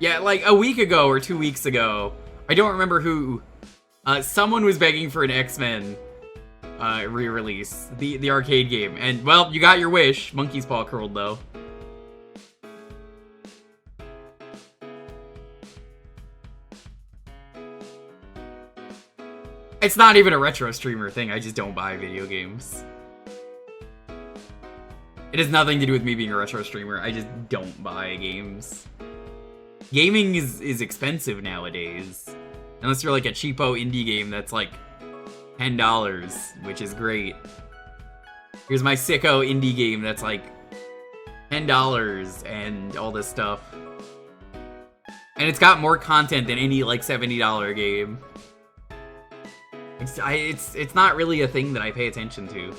Yeah, like a week ago or 2 weeks ago, I don't remember who, someone was begging for an X-Men re-release, the arcade game, and well, you got your wish. Monkey's paw curled though. It's not even a retro streamer thing, I just don't buy video games. It has nothing to do with me being a retro streamer, I just don't buy games. Gaming is expensive nowadays. Unless you're like a cheapo indie game that's like $10, which is great. Here's my sicko indie game that's like $10 and all this stuff. And it's got more content than any like $70 game. It's not really a thing that I pay attention to.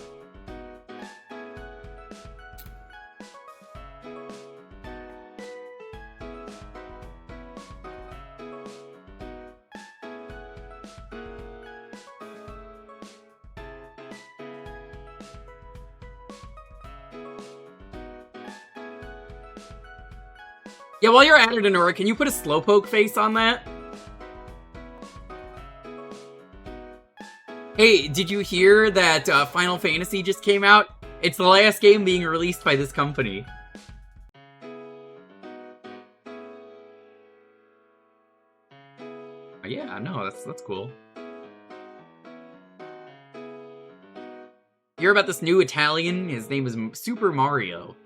Yeah, while you're at it, Anora, can you put a slowpoke face on that? Hey, did you hear that Final Fantasy just came out? It's the last game being released by this company. Yeah, no, that's cool. You hear about this new Italian? His name is Super Mario.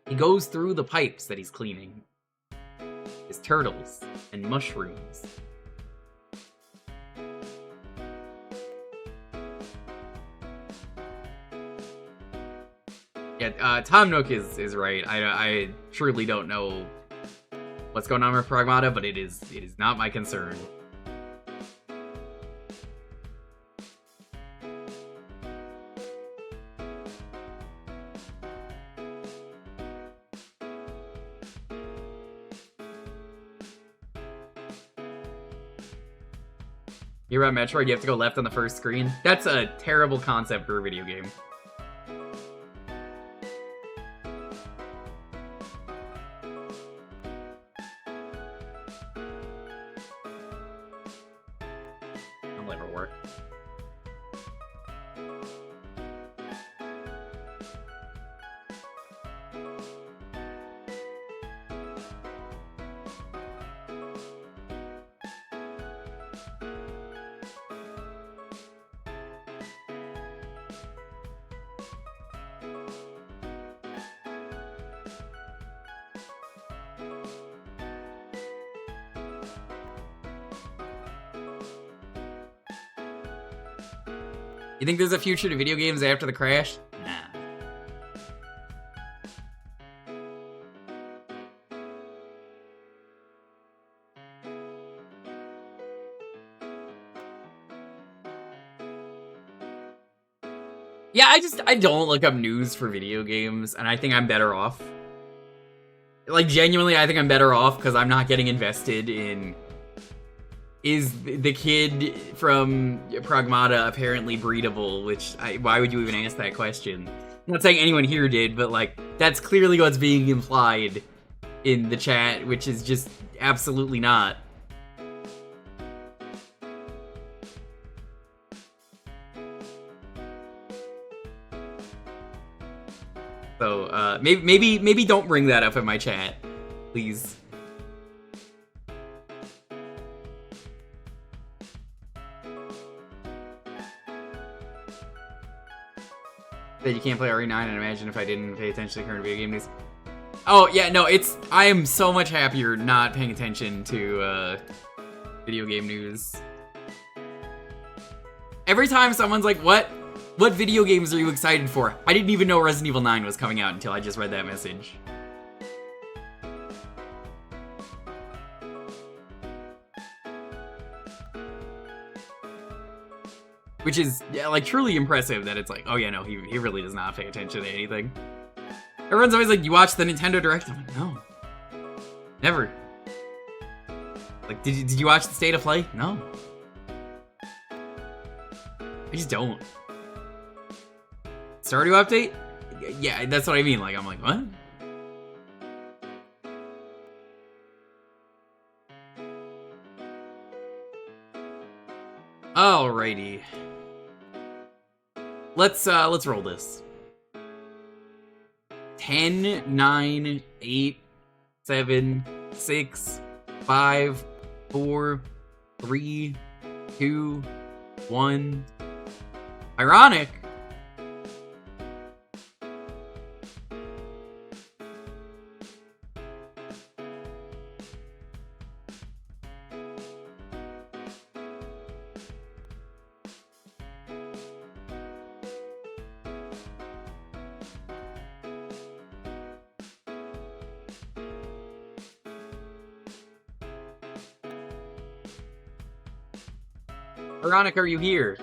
He goes through the pipes that he's cleaning. His turtles and mushrooms. Yeah, Tom Nook is right. I truly don't know what's going on with Pragmata, but it is not my concern. You're on Metroid, you have to go left on the first screen. That's a terrible concept for a video game. It'll never work. You think there's a future to video games after the crash? Nah. Yeah, I don't look up news for video games, and I think I'm better off. Like, genuinely, I think I'm better off because I'm not getting invested in... Is the kid from Pragmata apparently breedable? Which, why would you even ask that question? I'm not saying anyone here did, but, like, that's clearly what's being implied in the chat, which is just absolutely not. So, maybe don't bring that up in my chat, please. That you can't play RE9, and imagine if I didn't pay attention to current video game news. Oh, yeah, no, I am so much happier not paying attention to, video game news. Every time someone's like, what video games are you excited for? I didn't even know Resident Evil 9 was coming out until I just read that message. Which is, yeah, like, truly impressive that it's like, oh yeah, no, he really does not pay attention to anything. Everyone's always like, you watch the Nintendo Direct? I'm like, no. Never. Like, did you watch the State of Play? No. I just don't. Stardew update? Yeah, that's what I mean. Like, I'm like, what? Alrighty. Let's roll this. 10, 9, 8, 7, 6, 5, 4, 3, 2, 1. Ironic. Ironic, are you here?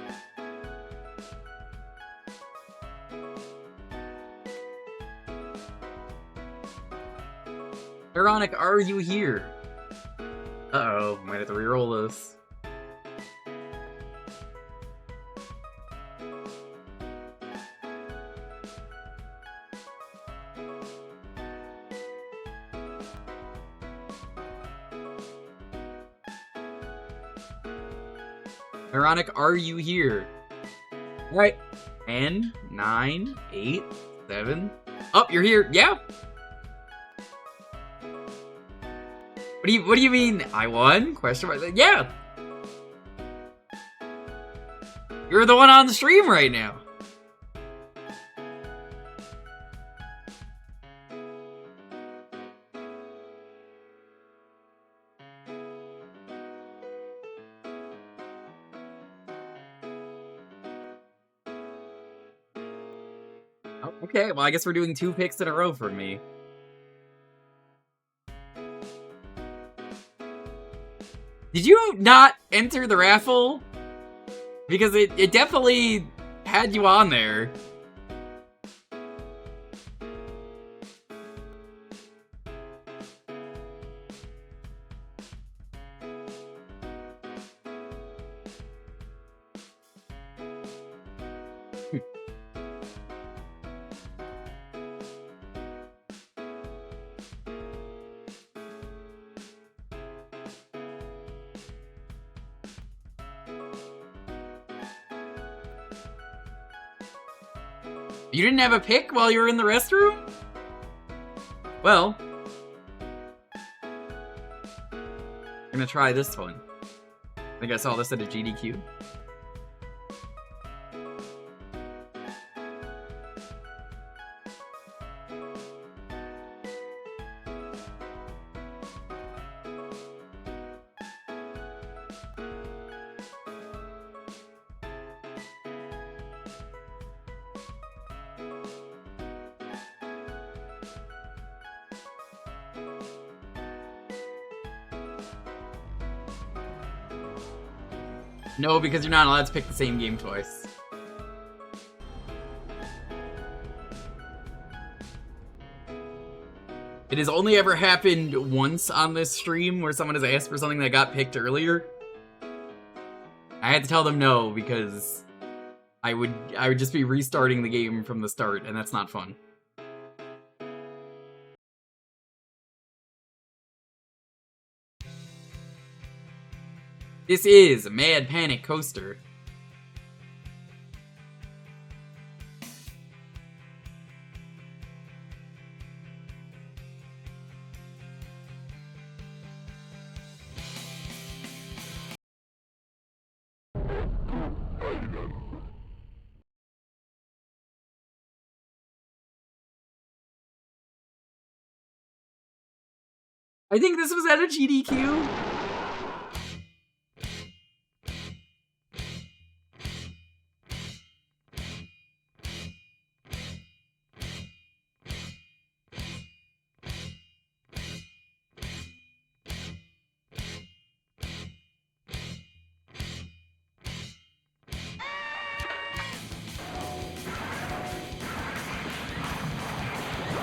Ironic, are you here? Uh-oh, might have to reroll this. Ironic, are you here? Right. 10, 9, 8, 7. Oh, you're here. Yeah. What do you mean? I won? Question mark. Yeah. You're the one on the stream right now. Okay, well, I guess we're doing 2 picks in a row for me. Did you not enter the raffle? Because it definitely had you on there. You didn't have a pick while you were in the restroom? Well, I'm gonna try this one. I think I saw this at a GDQ. No, because you're not allowed to pick the same game twice. It has only ever happened once on this stream where someone has asked for something that got picked earlier. I had to tell them no because I would just be restarting the game from the start, and that's not fun. This is a Mad Panic Coaster. I think this was at a GDQ.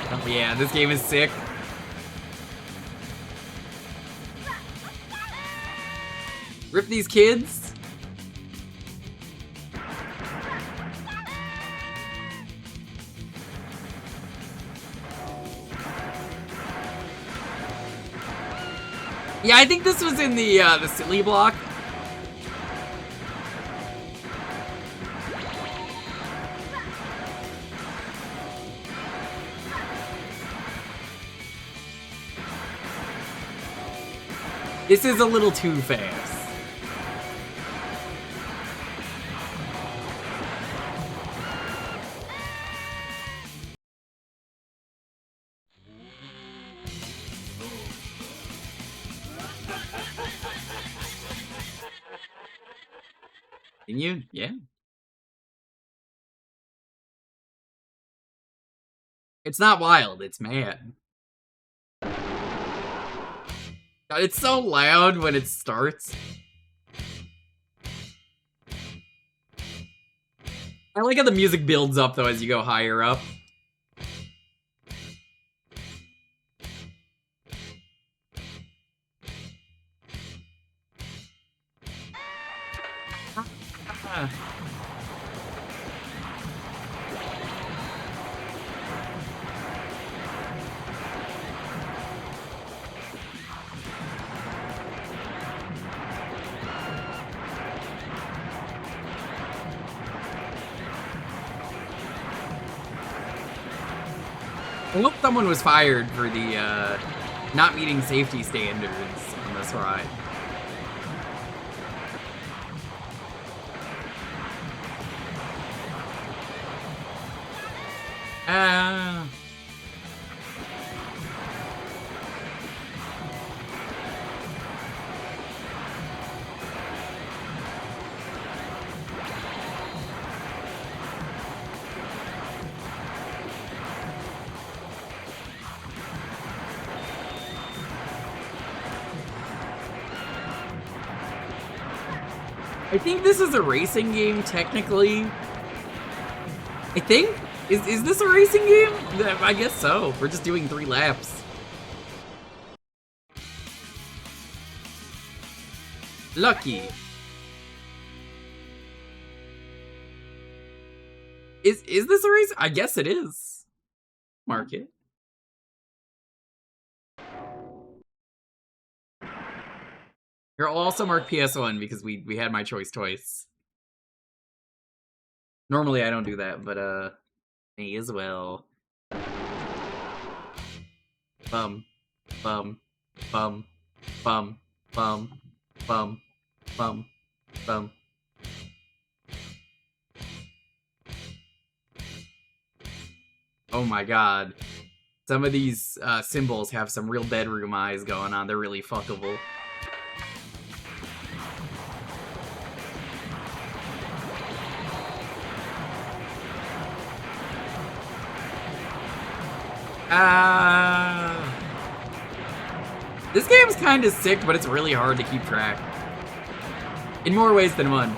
Oh yeah, this game is sick. Rip these kids. Yeah, I think this was in the silly block. This is a little too fast. Can you? Yeah. It's not wild, it's mad. God, it's so loud when it starts. I like how the music builds up, though, as you go higher up. I hope someone was fired for the, not meeting safety standards on this ride. I think this is a racing game, technically. I think? Is this a racing game? I guess so. We're just doing 3 laps. Lucky. Is this a race? I guess it is. Mark it. Here, I'll also mark PS1 because we had my choice twice. Normally I don't do that, but May as well. Bum, bum, bum, bum, bum, bum, bum, bum. Oh my god. Some of these symbols have some real bedroom eyes going on. They're really fuckable. This game's kind of sick, but it's really hard to keep track. In more ways than one.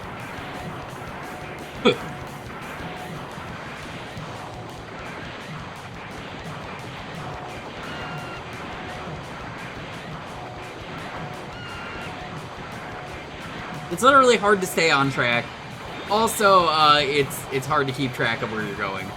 It's literally hard to stay on track. Also, it's hard to keep track of where you're going.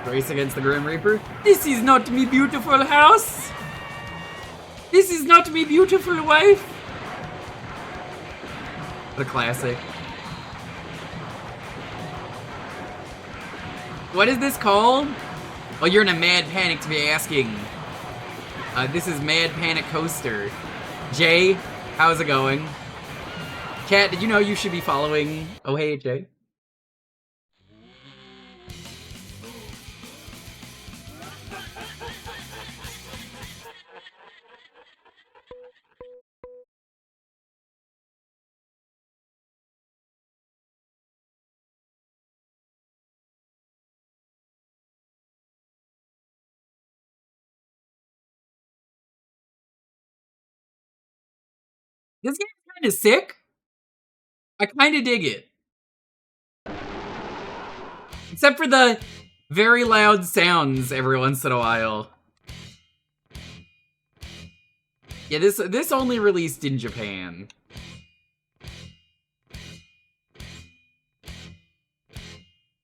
Race against the Grim Reaper. This is not me beautiful house. This is not me beautiful wife. What a classic. What is this called? Oh, you're in a mad panic to be asking. This is Mad Panic Coaster. Jay, how's it going? Kat, did you know you should be following... Oh, hey, Jay. This game's kind of sick. I kind of dig it. Except for the very loud sounds every once in a while. Yeah, this only released in Japan.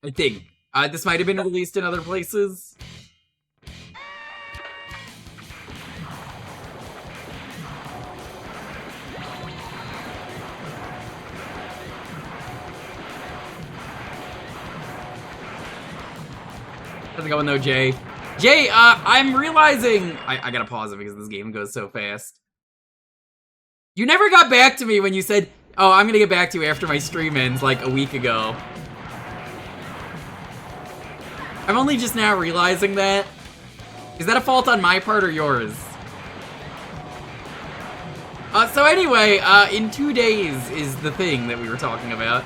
I think. This might have been released in other places. How's it going though, Jay? Jay, I'm realizing... I gotta pause it because this game goes so fast. You never got back to me when you said, oh, I'm gonna get back to you after my stream ends, like a week ago. I'm only just now realizing that. Is that a fault on my part or yours? So anyway, in 2 days is the thing that we were talking about.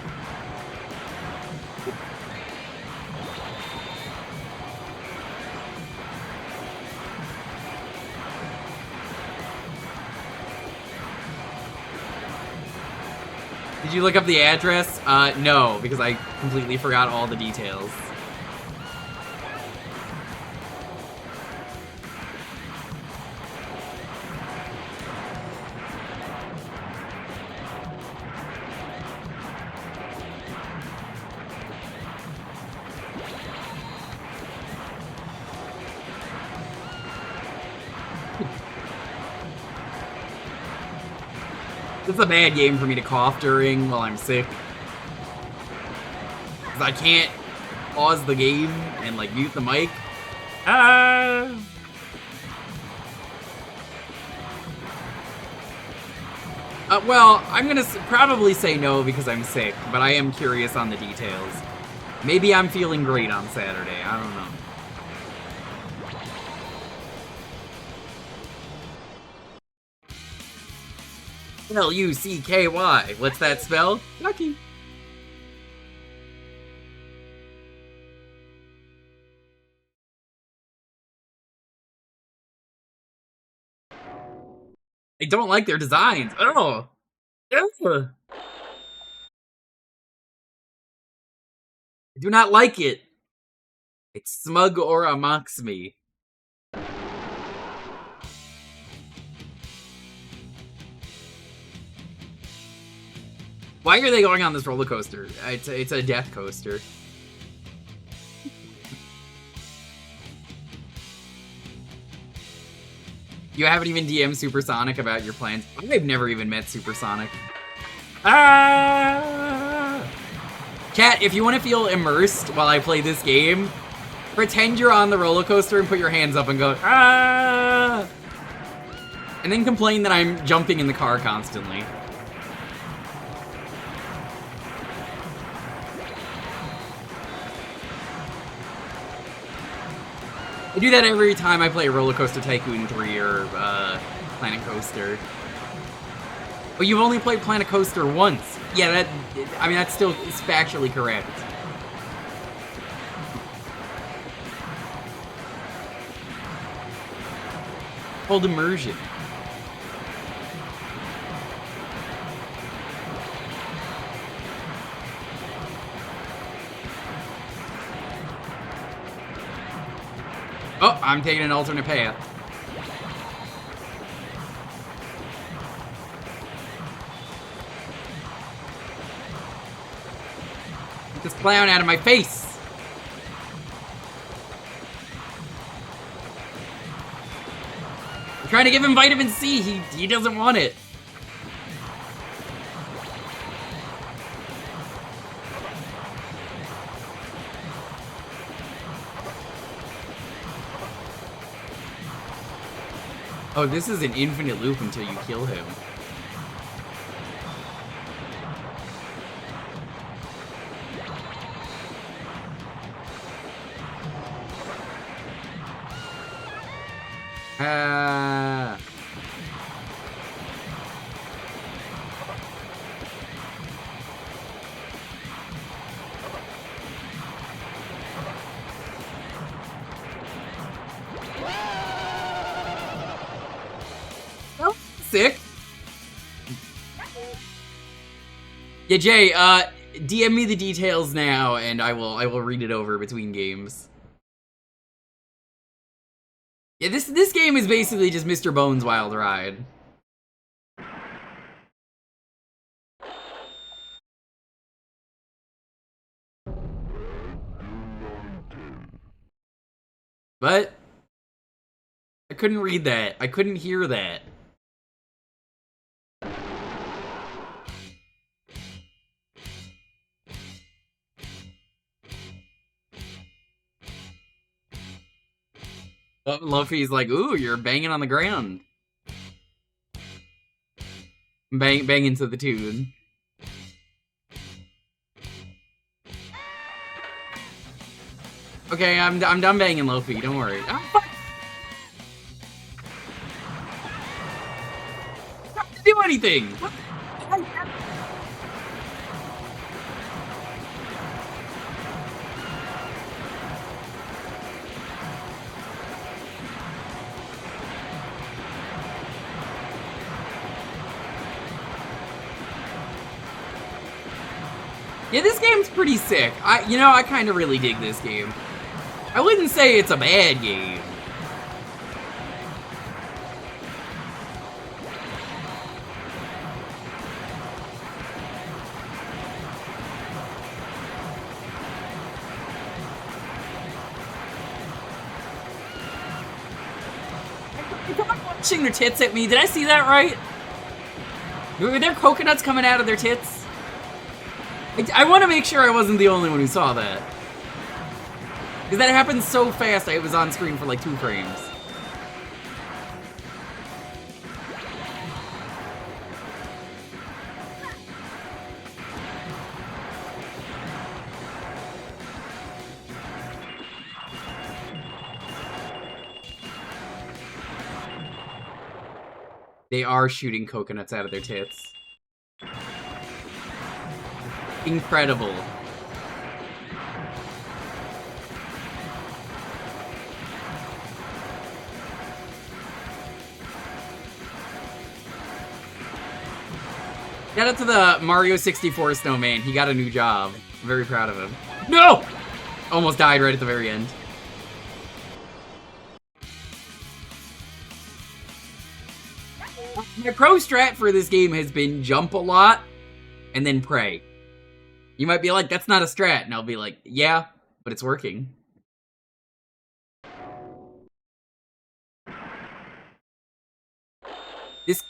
Did you look up the address? No, because I completely forgot all the details. This is a bad game for me to cough during while I'm sick. Because I can't pause the game and, like, mute the mic. Well, I'm gonna probably say no because I'm sick, but I am curious on the details. Maybe I'm feeling great on Saturday, I don't know. L-U-C-K-Y. What's that spell? Lucky. I don't like their designs. Oh. Ugh. I do not like it. It's smug aura mocks me. Why are they going on this roller coaster? It's a death coaster. You haven't even DM'd Supersonic about your plans. I've never even met Supersonic. Ah! Chat, if you want to feel immersed while I play this game, pretend you're on the roller coaster and put your hands up and go, ah! And then complain that I'm jumping in the car constantly. I do that every time I play Roller Coaster Tycoon 3 or Planet Coaster. But you've only played Planet Coaster once. Yeah, that's still factually correct. Called immersion. Oh, I'm taking an alternate path. Get this clown out of my face! I'm trying to give him vitamin C, he doesn't want it. Oh, this is an infinite loop until you kill him. Sick. Yeah, Jay, DM me the details now, and I will read it over between games. Yeah, this game is basically just Mr. Bones' Wild Ride. But I couldn't read that. I couldn't hear that. Luffy's like, ooh, you're banging on the ground. Banging to the tune. Okay, I'm done banging Luffy, don't worry. Oh, fuck! Not to do anything! What? Yeah, this game's pretty sick. I kind of really dig this game. I wouldn't say it's a bad game. They're punching their tits at me. Did I see that right? Were there coconuts coming out of their tits? I want to make sure I wasn't the only one who saw that. Because that happened so fast, I was on screen for like 2 frames. They are shooting coconuts out of their tits. Incredible. Shout out to the Mario 64 snowman. He got a new job. I'm very proud of him. No! Almost died right at the very end. My pro strat for this game has been jump a lot and then pray. You might be like, that's not a strat, and I'll be like, yeah, but it's working.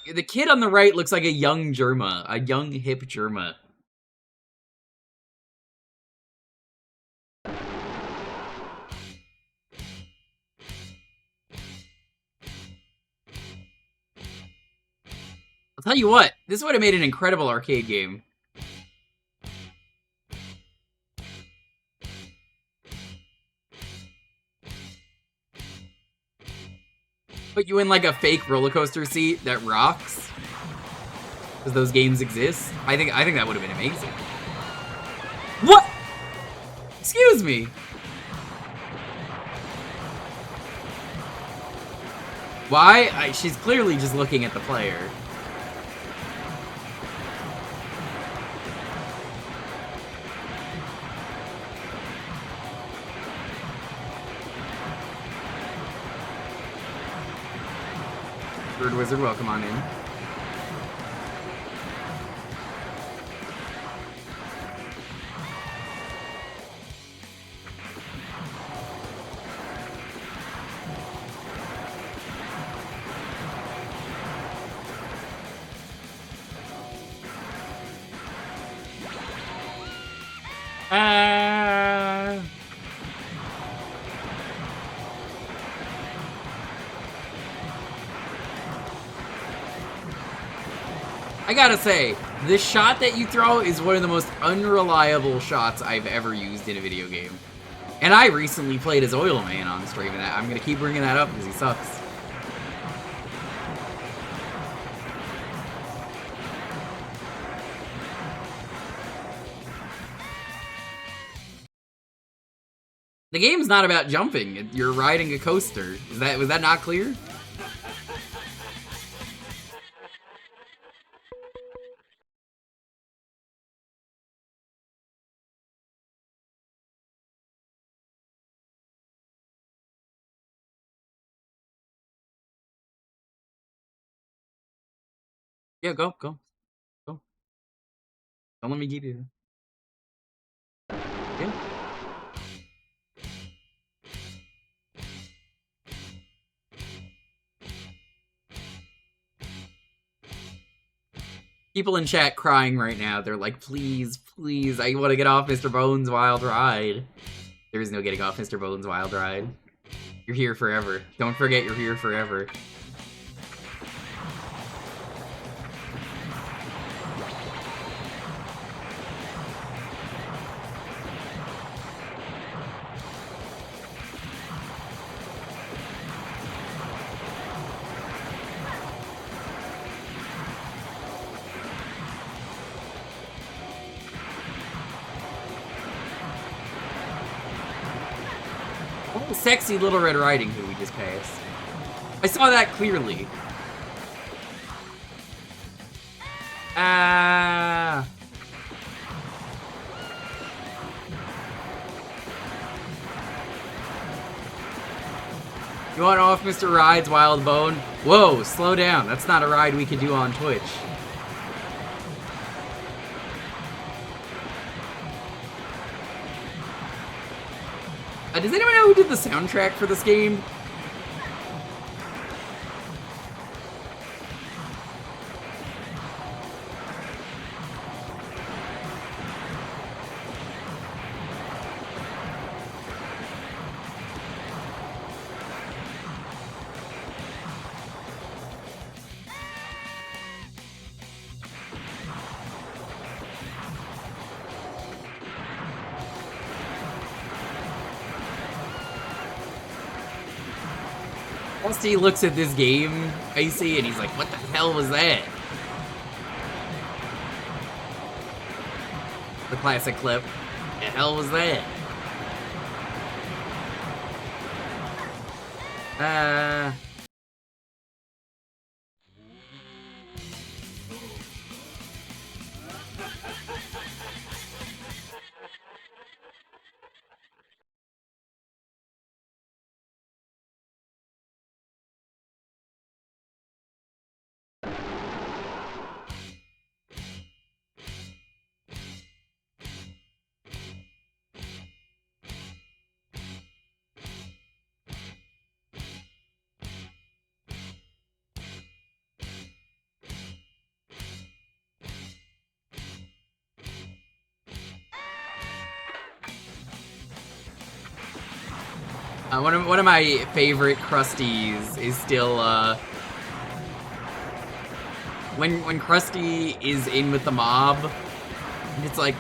The kid on the right looks like a young Germa, a young hip Germa. I'll tell you what, this would have made an incredible arcade game. Put you in like a fake roller coaster seat that rocks, because those games exist. I think that would have been amazing. What? Excuse me. Why? She's clearly just looking at the player. Bird Wizard, welcome on in. I gotta say, the shot that you throw is one of the most unreliable shots I've ever used in a video game. And I recently played as Oil Man on stream, and I'm gonna keep bringing that up because he sucks. The game's not about jumping. You're riding a coaster. Was that not clear? Yeah, go. Don't let me get you. Yeah. People in chat crying right now. They're like, please, please, I want to get off Mr. Bones' Wild Ride. There is no getting off Mr. Bones' Wild Ride. You're here forever. Don't forget you're here forever. Oh, sexy Little Red Riding Hood we just passed. I saw that clearly. Ah. You want off Mr. Ride's Wild Bone? Whoa, slow down. That's not a ride we could do on Twitch. Does anyone know who did the soundtrack for this game? He looks at this game, Icy, and he's like, what the hell was that? The classic clip. What the hell was that? One of my favorite Krusties is still when Krusty is in with the mob, and it's like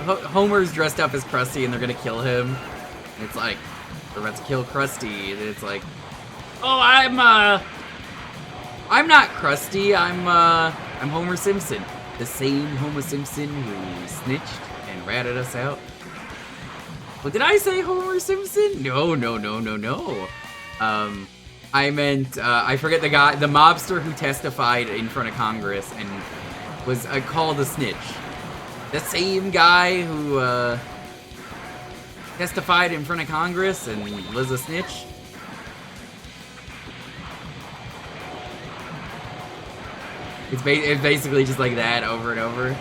Homer's dressed up as Krusty and they're gonna kill him. And it's like they're about to kill Krusty, and it's like, oh, I'm not Krusty. I'm Homer Simpson, the same Homer Simpson who snitched and ratted us out. Well, did I say Homer Simpson? No. I meant, I forget the guy, the mobster who testified in front of Congress and was called a snitch. The same guy who, testified in front of Congress and was a snitch. It's basically just like that over and over.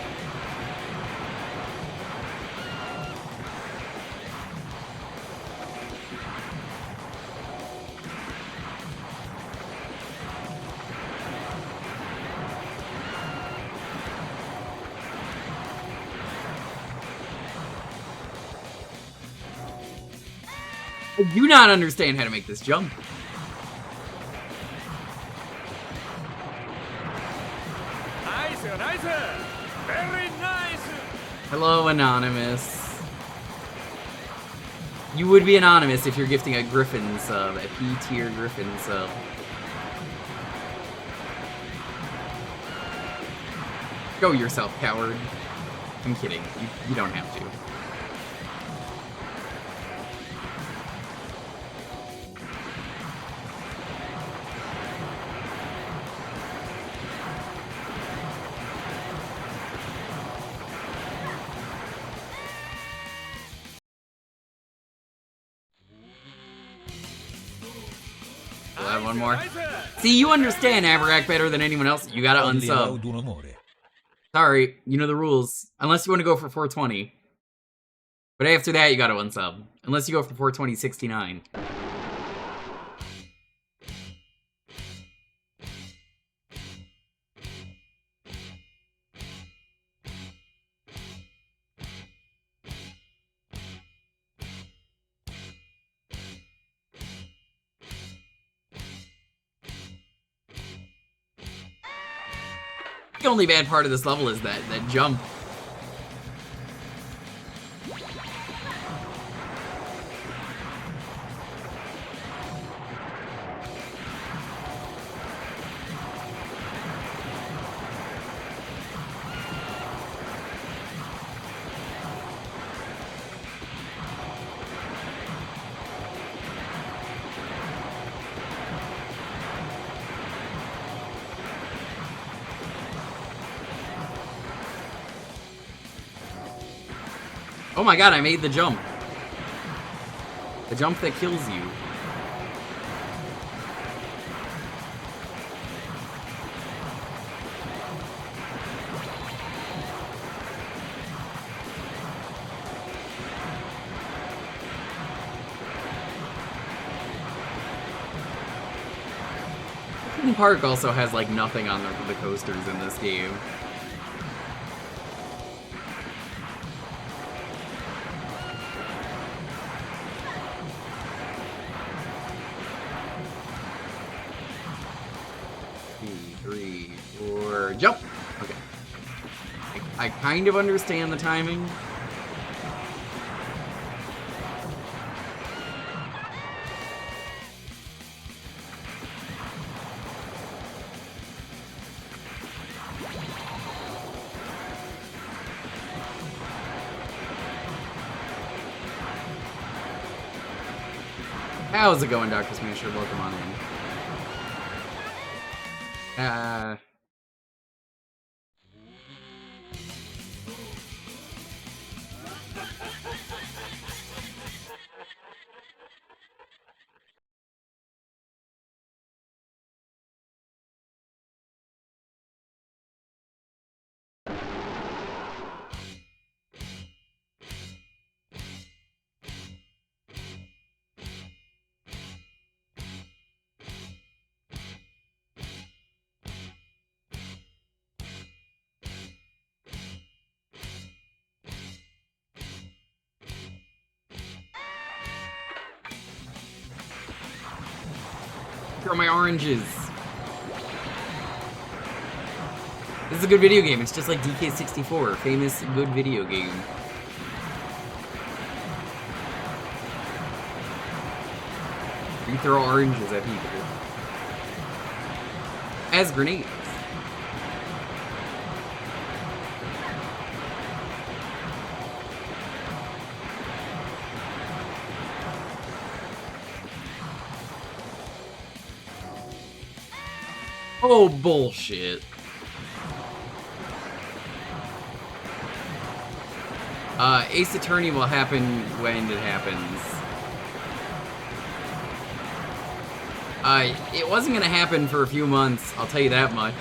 I do not understand how to make this jump. Nice, very nice. Hello, Anonymous. You would be anonymous if you're gifting a Griffin sub, a P-tier Griffin sub. Go yourself, coward. I'm kidding. You don't have to. We'll have one more. See, you understand Averack better than anyone else. You gotta unsub. Sorry, you know the rules. Unless you want to go for 420. But after that, you gotta unsub. Unless you go for 420.69. The only bad part of this level is that jump. Oh my god, I made the jump. The jump that kills you. Park also has like nothing on the coasters in this game. Jump! Okay. I kind of understand the timing. How's it going, Dr. Smasher? Welcome on in. Throw my oranges. This is a good video game. It's just like DK64, famous good video game. You throw oranges at people. As grenades. Oh, bullshit. Ace Attorney will happen when it happens. It wasn't gonna happen for a few months, I'll tell you that much.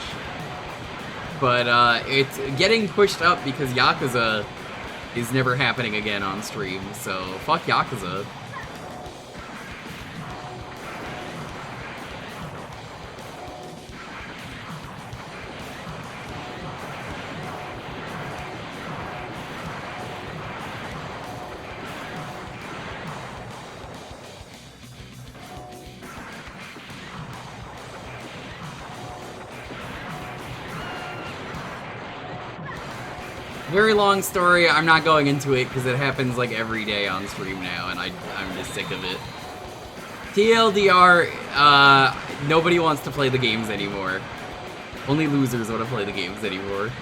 But, it's getting pushed up because Yakuza is never happening again on stream, so fuck Yakuza. Very long story, I'm not going into it because it happens like every day on stream now and I'm just sick of it. TLDR, nobody wants to play the games anymore. Only losers want to play the games anymore.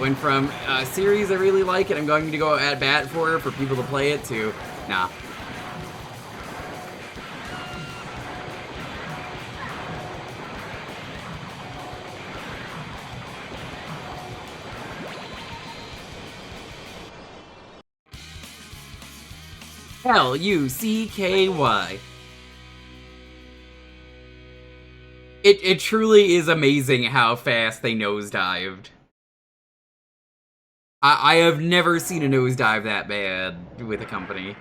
Went from a series I really like and I'm going to go at bat for people to play it to, nah. Lucky. It truly is amazing how fast they nosedived. I have never seen a nosedive that bad with a company.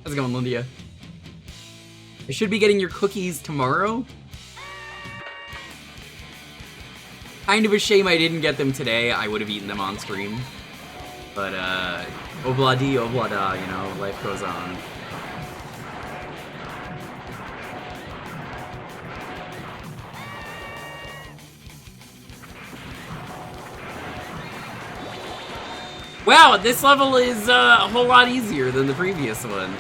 How's it going, Lindia? I should be getting your cookies tomorrow? Kind of a shame I didn't get them today. I would have eaten them on stream. But, obla-di, obla-da, you know, life goes on. Wow, this level is a whole lot easier than the previous one.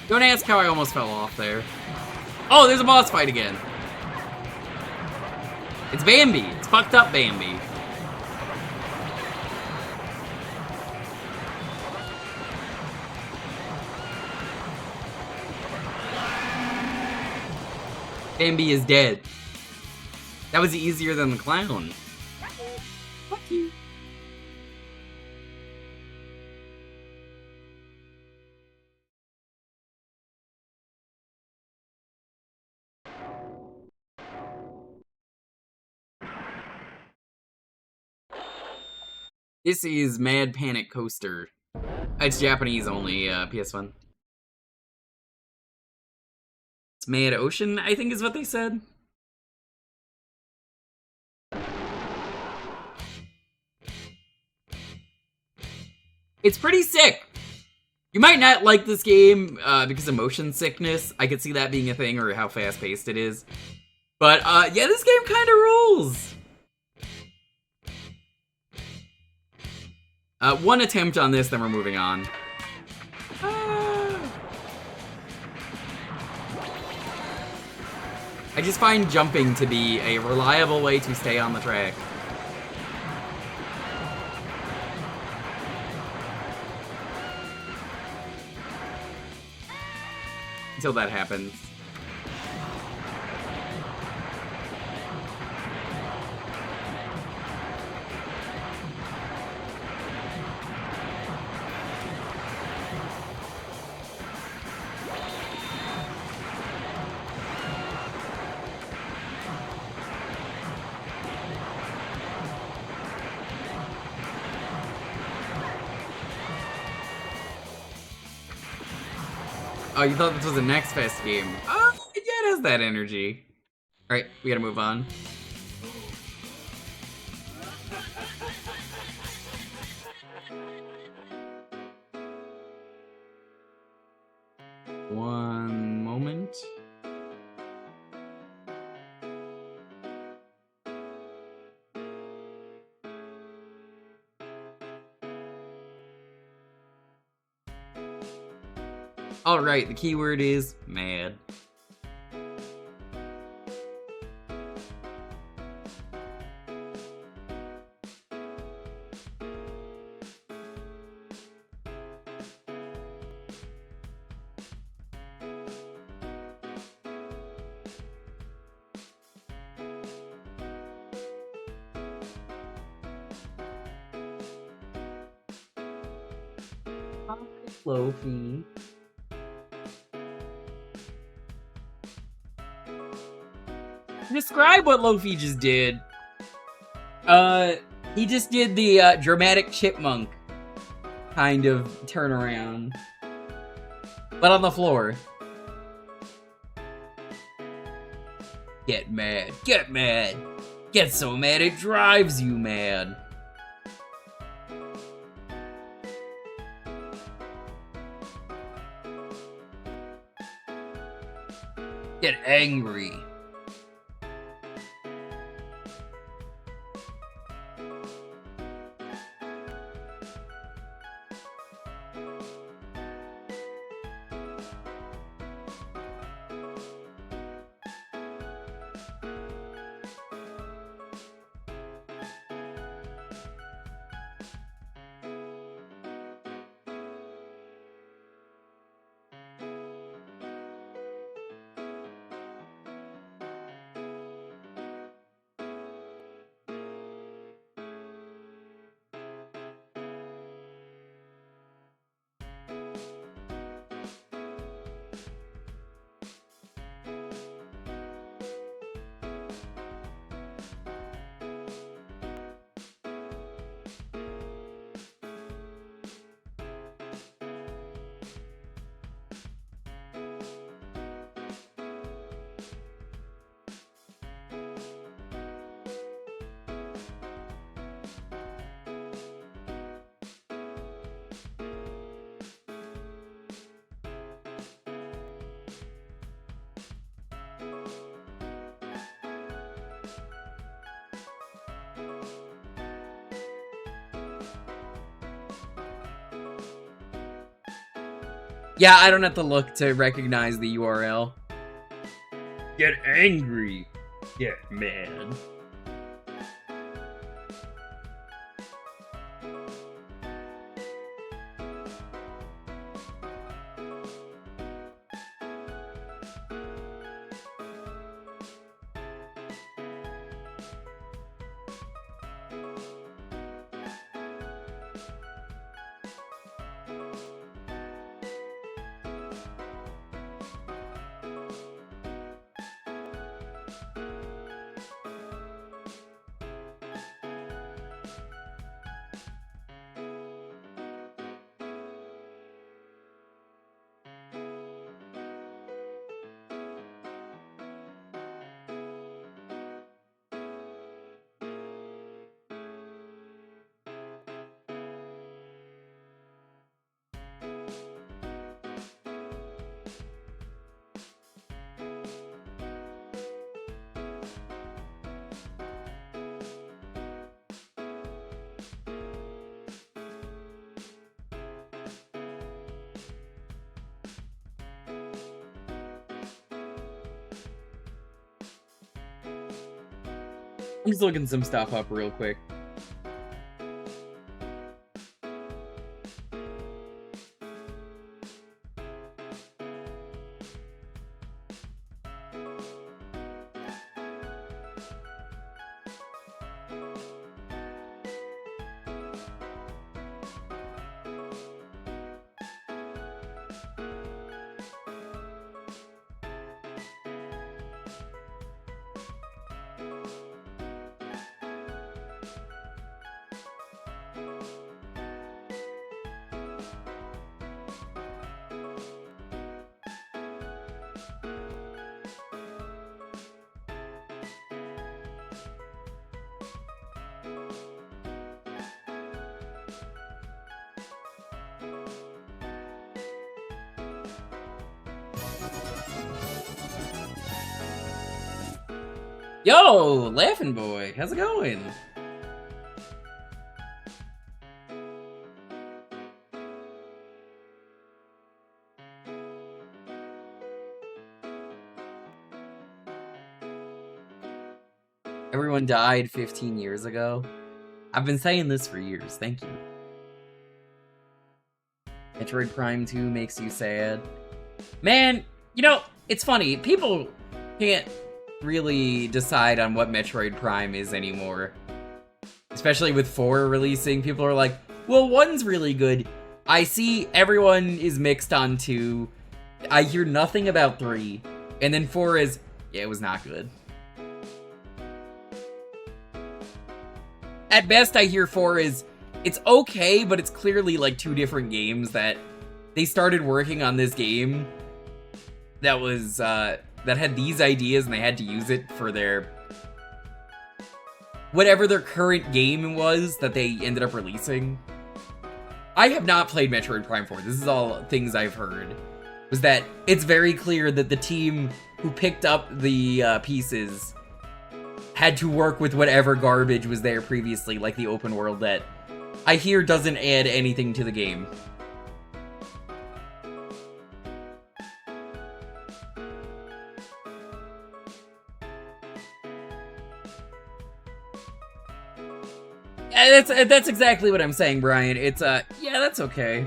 Don't ask how I almost fell off there. Oh, there's a boss fight again. It's Bambi. It's fucked up Bambi. Bambi is dead. That was easier than the clown. Fuck you. This is Mad Panic Coaster. It's Japanese only, PS1. It's Mad Ocean, I think is what they said. It's pretty sick. You might not like this game because of motion sickness. I could see that being a thing, or how fast-paced it is. But, yeah, this game kind of rules. One attempt on this, then we're moving on. I just find jumping to be a reliable way to stay on the track. Until that happens. Oh, you thought this was a Next Fest game? Oh, yeah, it has that energy. Alright, we gotta move on. One moment. Alright, the keyword is mad. Lofi. Describe what Lofi just did. He just did the dramatic chipmunk kind of turnaround, but on the floor. Get mad, get mad, get so mad it drives you mad. Get angry. Yeah, I don't have to look to recognize the URL. Get angry. Get mad. I'm just looking some stuff up real quick. Yo, Laughing Boy, how's it going? Everyone died 15 years ago. I've been saying this for years, thank you. Metroid Prime 2 makes you sad. Man, you know, it's funny, people can't really decide on what Metroid Prime is anymore. Especially with 4 releasing, people are like, well, 1's really good. I see everyone is mixed on 2. I hear nothing about 3. And then 4 is, yeah, it was not good. At best, I hear 4 is, it's okay, but it's clearly like 2 different games that they started working on this game that was, that had these ideas and they had to use it for their, whatever their current game was that they ended up releasing. I have not played Metroid Prime 4, this is all things I've heard, was that it's very clear that the team who picked up the pieces had to work with whatever garbage was there previously, like the open world that I hear doesn't add anything to the game. That's exactly what I'm saying, Brian. It's, yeah, that's okay.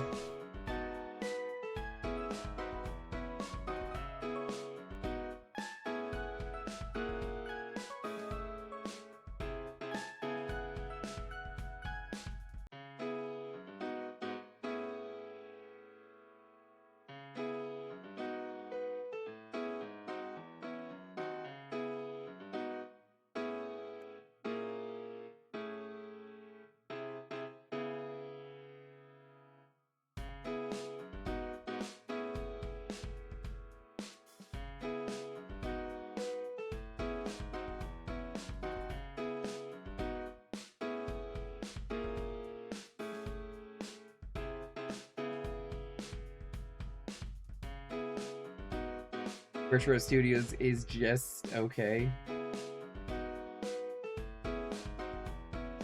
Retro Studios is just okay.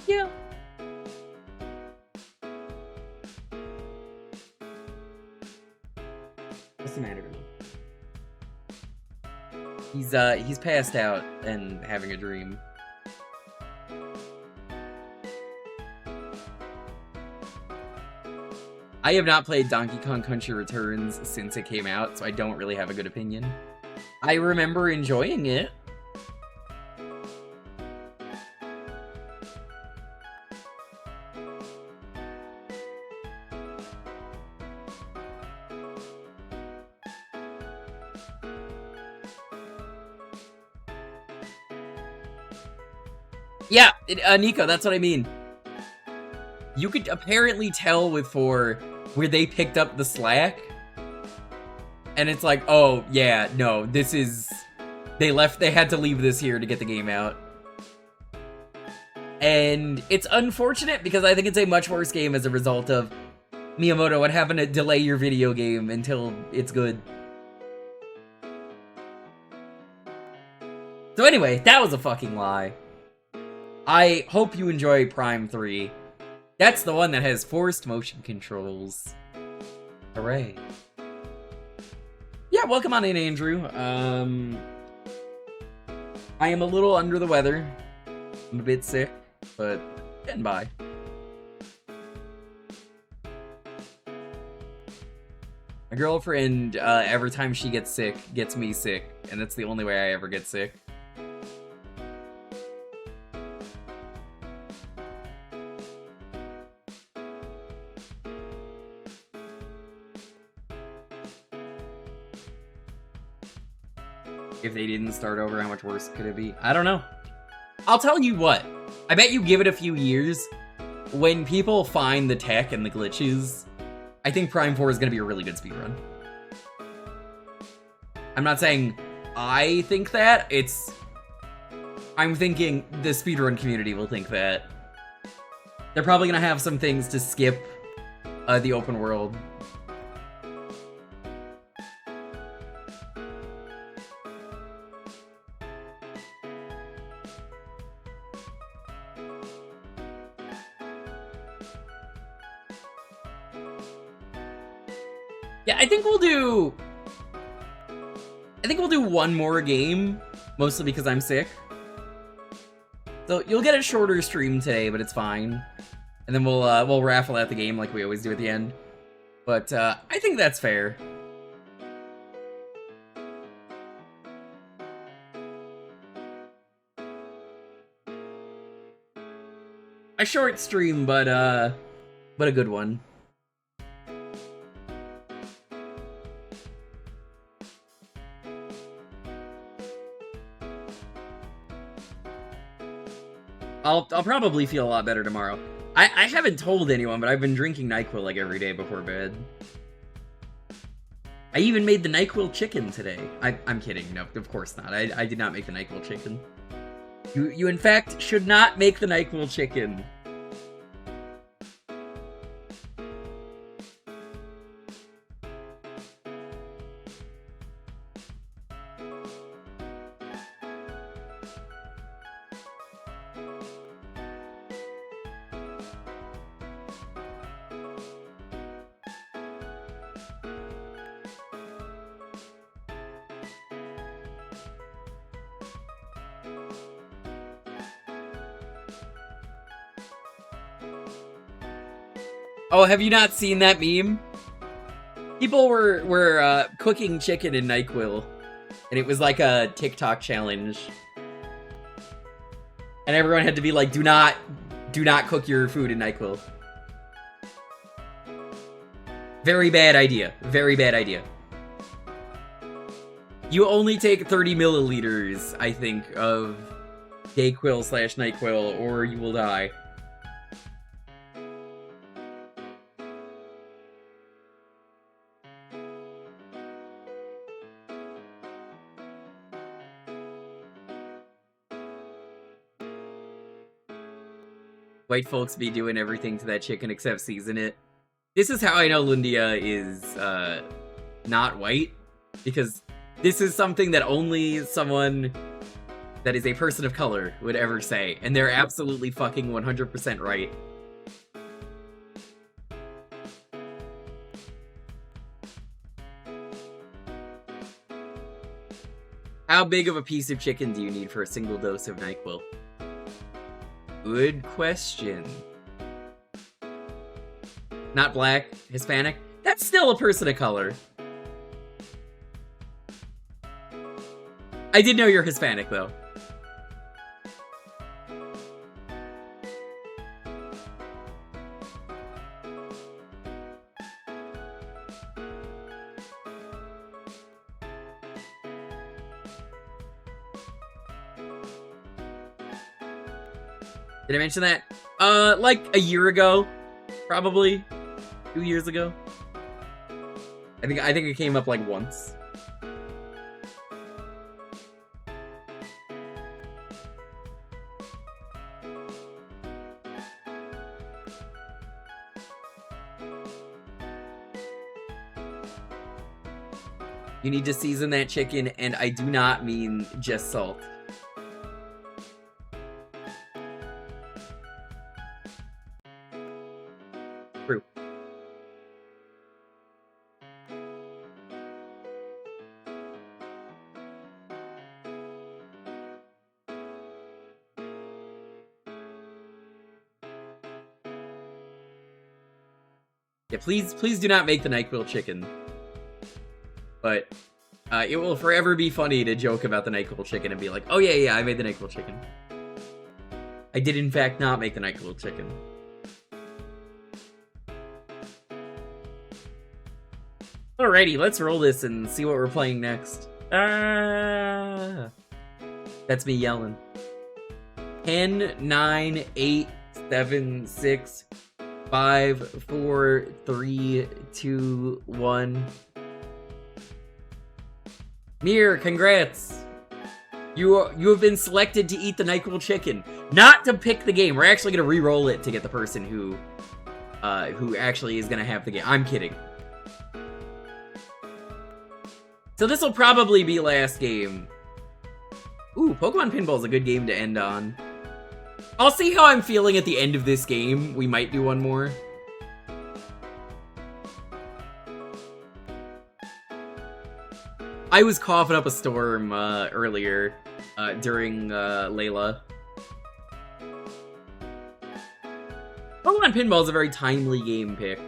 Yeah. What's the matter? He's passed out and having a dream. I have not played Donkey Kong Country Returns since it came out, so I don't really have a good opinion. I remember enjoying it. Yeah, Nico, that's what I mean. You could apparently tell with 4 where they picked up the slack. And it's like, oh, yeah, no, this is... They had to leave this here to get the game out. And it's unfortunate because I think it's a much worse game as a result of Miyamoto and having to delay your video game until it's good. So anyway, that was a fucking lie. I hope you enjoy Prime 3. That's the one that has forced motion controls. Hooray. Yeah, welcome on in, Andrew. I am a little under the weather. I'm a bit sick, but getting by. My girlfriend, every time she gets sick, gets me sick, and that's the only way I ever get sick. If they didn't start over, how much worse could it be? I don't know. I'll tell you what. I bet you give it a few years, when people find the tech and the glitches, I think Prime 4 is going to be a really good speedrun. I'm not saying I think that, I'm thinking the speedrun community will think that. They're probably going to have some things to skip the open world. Yeah, I think we'll do one more game, mostly because I'm sick. So you'll get a shorter stream today, but it's fine. And then we'll raffle out the game like we always do at the end. But I think that's fair. A short stream, but a good one. I'll probably feel a lot better tomorrow. I haven't told anyone, but I've been drinking NyQuil like every day before bed. I even made the NyQuil chicken today. I'm kidding. No, of course not. I did not make the NyQuil chicken. You in fact should not make the NyQuil chicken. Oh, have you not seen that meme? People were cooking chicken in NyQuil, and it was like a TikTok challenge. And everyone had to be like, do not cook your food in NyQuil. Very bad idea. Very bad idea. You only take 30 milliliters, I think, of Dayquil/NyQuil, or you will die. White folks be doing everything to that chicken except season it. This is how I know Lundia is, not white. Because this is something that only someone that is a person of color would ever say. And they're absolutely fucking 100% right. How big of a piece of chicken do you need for a single dose of NyQuil? Good question. Not black, Hispanic? That's still a person of color. I did know you're Hispanic, though. Did I mention that? Like a year ago, probably 2 years ago. I think it came up like once. You need to season that chicken, and I do not mean just salt. True. Yeah, please do not make the NyQuil chicken. But it will forever be funny to joke about the NyQuil chicken and be like, oh yeah, I made the NyQuil chicken. I did in fact not make the NyQuil chicken. Alrighty, let's roll this and see what we're playing next. That's me yelling. 10, 9, 8, 7, 6, 5, 4, 3, 2, 1. Mir, congrats! You have been selected to eat the NyQuil chicken. Not to pick the game. We're actually gonna re-roll it to get the person who actually is gonna have the game. I'm kidding. So this will probably be last game. Ooh, Pokemon Pinball is a good game to end on. I'll see how I'm feeling at the end of this game. We might do one more. I was coughing up a storm earlier during Layla. Pokemon Pinball is a very timely game pick.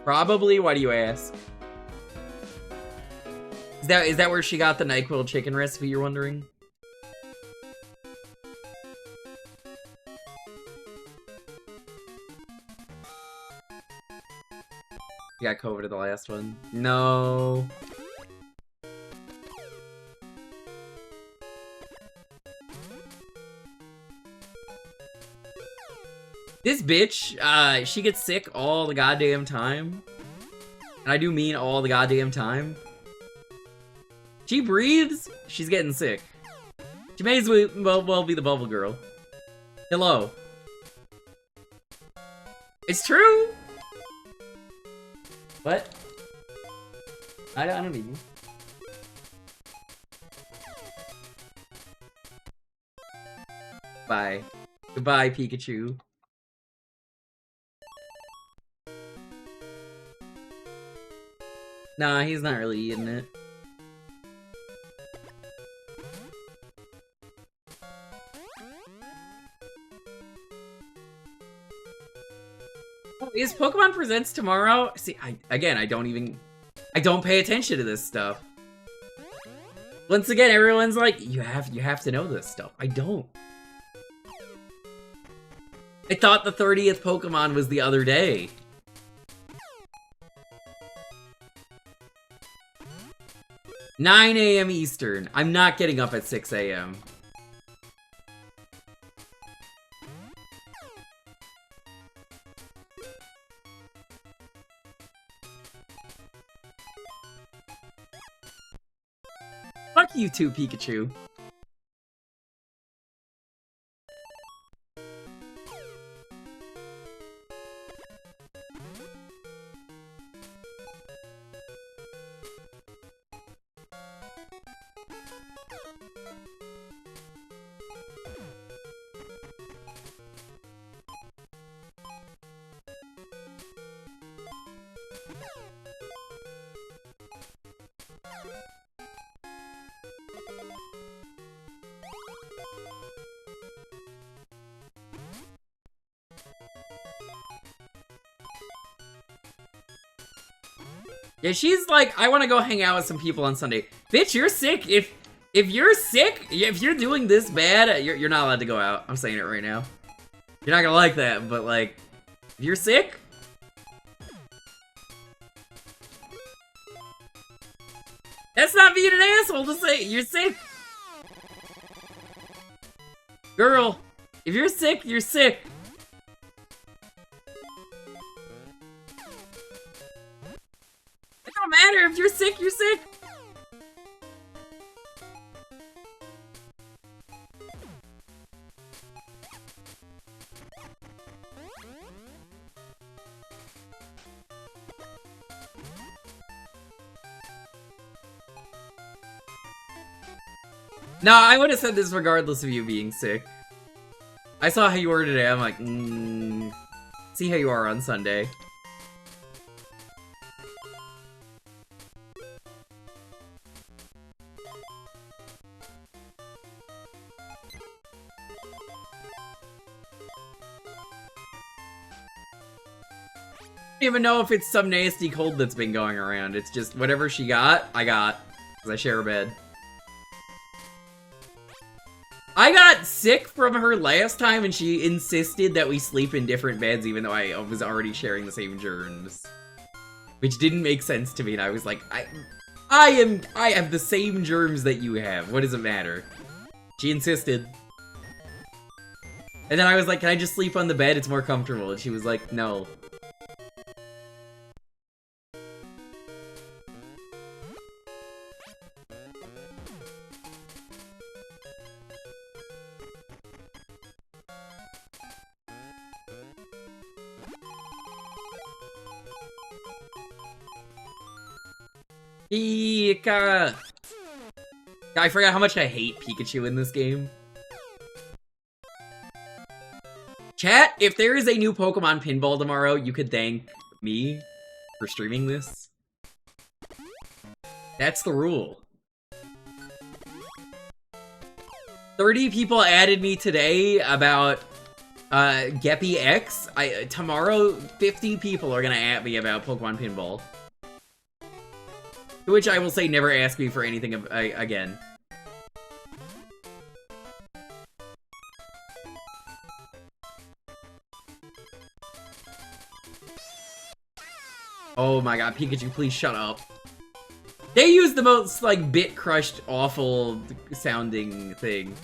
Probably. Why do you ask? Is that where she got the NyQuil chicken recipe, you're wondering? You got COVID at the last one? No. This bitch, she gets sick all the goddamn time. And I do mean all the goddamn time. She breathes, she's getting sick. She may as well be the bubble girl. Hello. It's true! What? I don't need you. Bye. Goodbye, Pikachu. Nah, he's not really eating it. Oh, is Pokemon Presents tomorrow? See, I don't pay attention to this stuff. Once again, everyone's like, you have to know this stuff. I don't. I thought the 30th Pokemon was the other day. $9 a.m. Eastern. I'm not getting up at 6 a.m. Fuck you too, Pikachu. Yeah, she's like, I want to go hang out with some people on Sunday. Bitch, you're sick. If you're sick, if you're doing this bad, you're not allowed to go out. I'm saying it right now. You're not gonna like that, but like, if you're sick, that's not being an asshole to say you're sick. Girl, if you're sick, you're sick. It don't matter. If you're sick, you're sick. No, I would have said this regardless of you being sick. I saw how you ordered it, I'm like, see how you are on Sunday. I don't even know if it's some nasty cold that's been going around. It's just whatever she got, I got. Because I share a bed. I got sick from her last time and she insisted that we sleep in different beds even though I was already sharing the same germs. Which didn't make sense to me and I was like, I have the same germs that you have. What does it matter? She insisted. And then I was like, can I just sleep on the bed? It's more comfortable. And she was like, no. Pika! I forgot how much I hate Pikachu in this game. Chat, if there is a new Pokemon Pinball tomorrow, you could thank me for streaming this. That's the rule. 30 people added me today about Geppy X. Tomorrow, 50 people are gonna at me about Pokemon Pinball. To which I will say, never ask me for anything again. Oh my god, Pikachu, please shut up. They use the most, like, bit-crushed, awful sounding thing.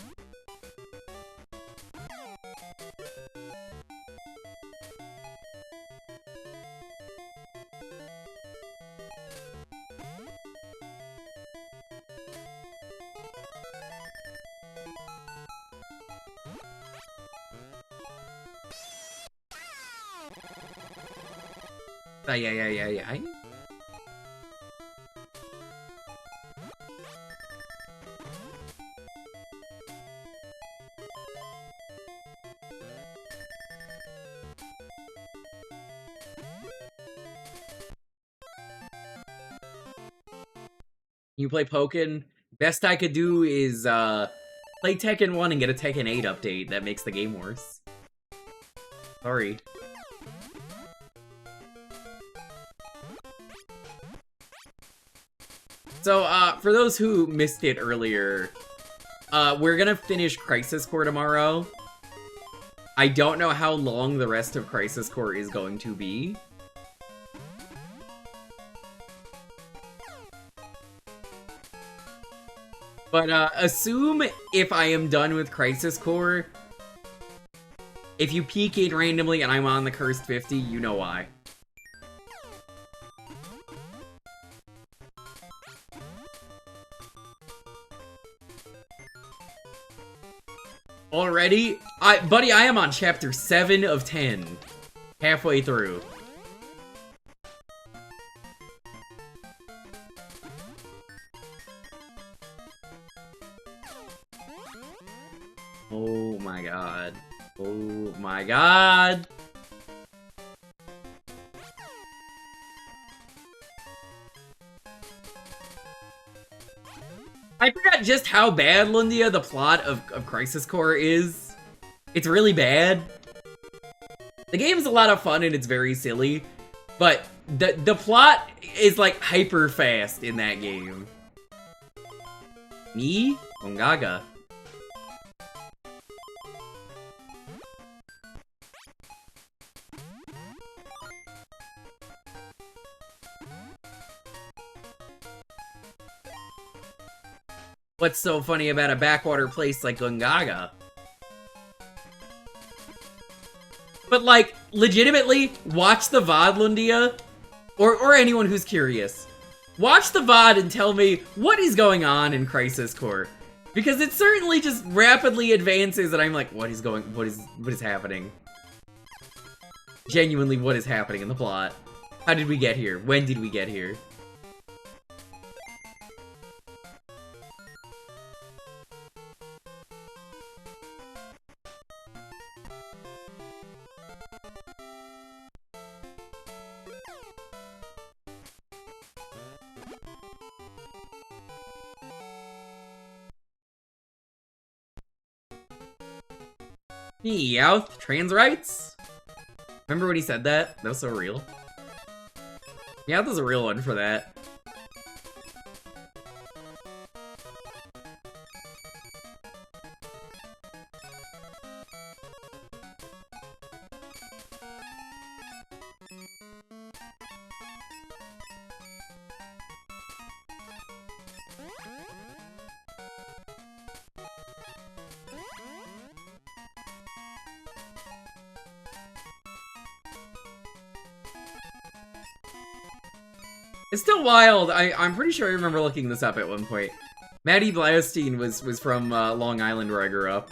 Yeah. You play Pokken? Best I could do is, play Tekken 1 and get a Tekken 8 update that makes the game worse. Sorry. So, for those who missed it earlier, we're gonna finish Crisis Core tomorrow. I don't know how long the rest of Crisis Core is going to be. But, assume if I am done with Crisis Core, if you peek in randomly and I'm on the Cursed 50, you know why. Already? Buddy, I am on chapter 7 of 10. Halfway through. Oh my god. Oh my god. I forgot just how bad, Lundia, the plot of Crisis Core is. It's really bad. The game's a lot of fun and it's very silly, but the plot is like hyper fast in that game. Me? Gongaga. What's so funny about a backwater place like Gongaga? But, like, legitimately, watch the VOD, Lundia. Or anyone who's curious. Watch the VOD and tell me what is going on in Crisis Core. Because it certainly just rapidly advances and I'm like, what is happening? Genuinely, what is happening in the plot? How did we get here? When did we get here? Meowth, trans rights? Remember when he said that? That was so real. Meowth is a real one for that. It's still wild. I'm pretty sure I remember looking this up at one point. Maddie Blaustein was from Long Island where I grew up.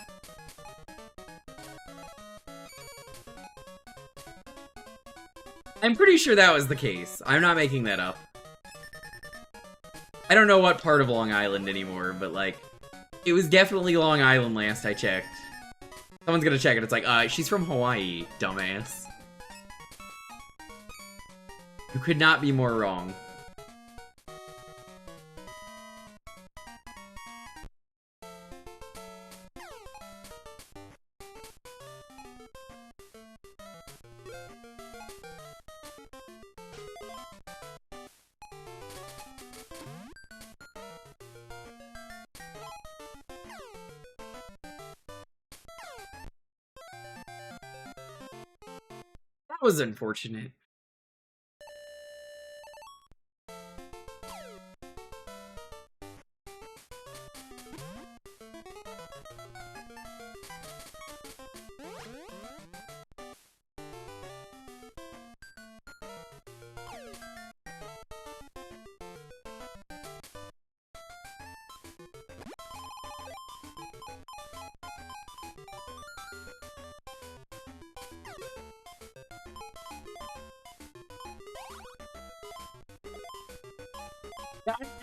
I'm pretty sure that was the case. I'm not making that up. I don't know what part of Long Island anymore, but like, it was definitely Long Island last I checked. Someone's gonna check it. It's like, she's from Hawaii, dumbass. You could not be more wrong. That was unfortunate.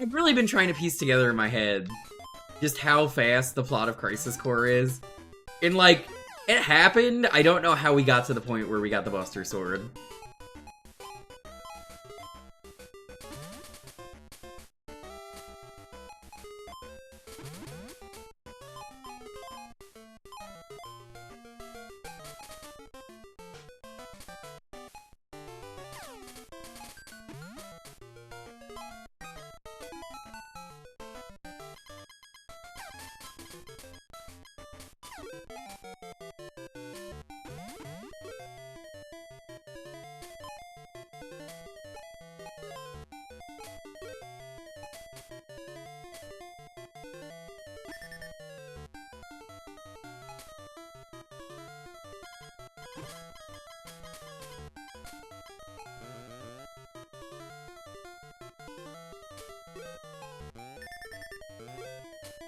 I've really been trying to piece together in my head just how fast the plot of Crisis Core is. And like, it happened, I don't know how we got to the point where we got the Buster Sword.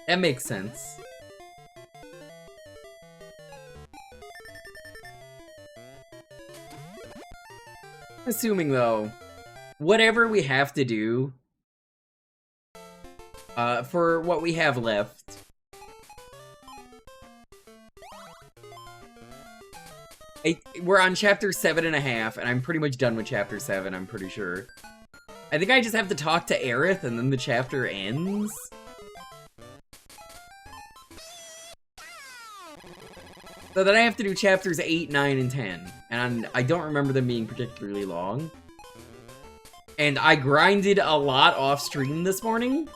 That makes sense. Assuming, though, whatever we have to do for what we have left, we're on chapter 7.5, and I'm pretty much done with chapter 7, I'm pretty sure. I think I just have to talk to Aerith, and then the chapter ends? So then I have to do chapters 8, 9, and 10. And I don't remember them being particularly long. And I grinded a lot off stream this morning.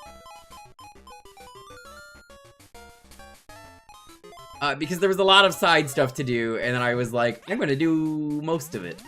Because there was a lot of side stuff to do, and then I was like, I'm gonna do most of it.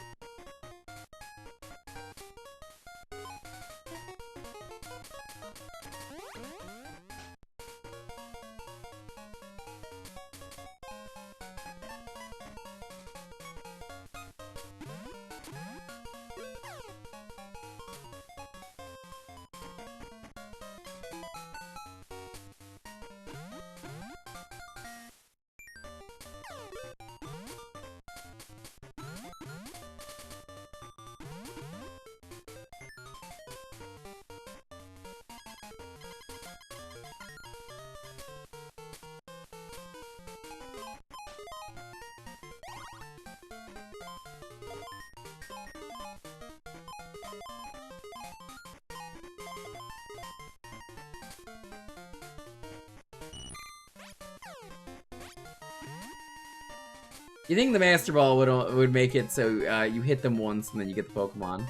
You think the Master Ball would make it so you hit them once and then you get the Pokemon?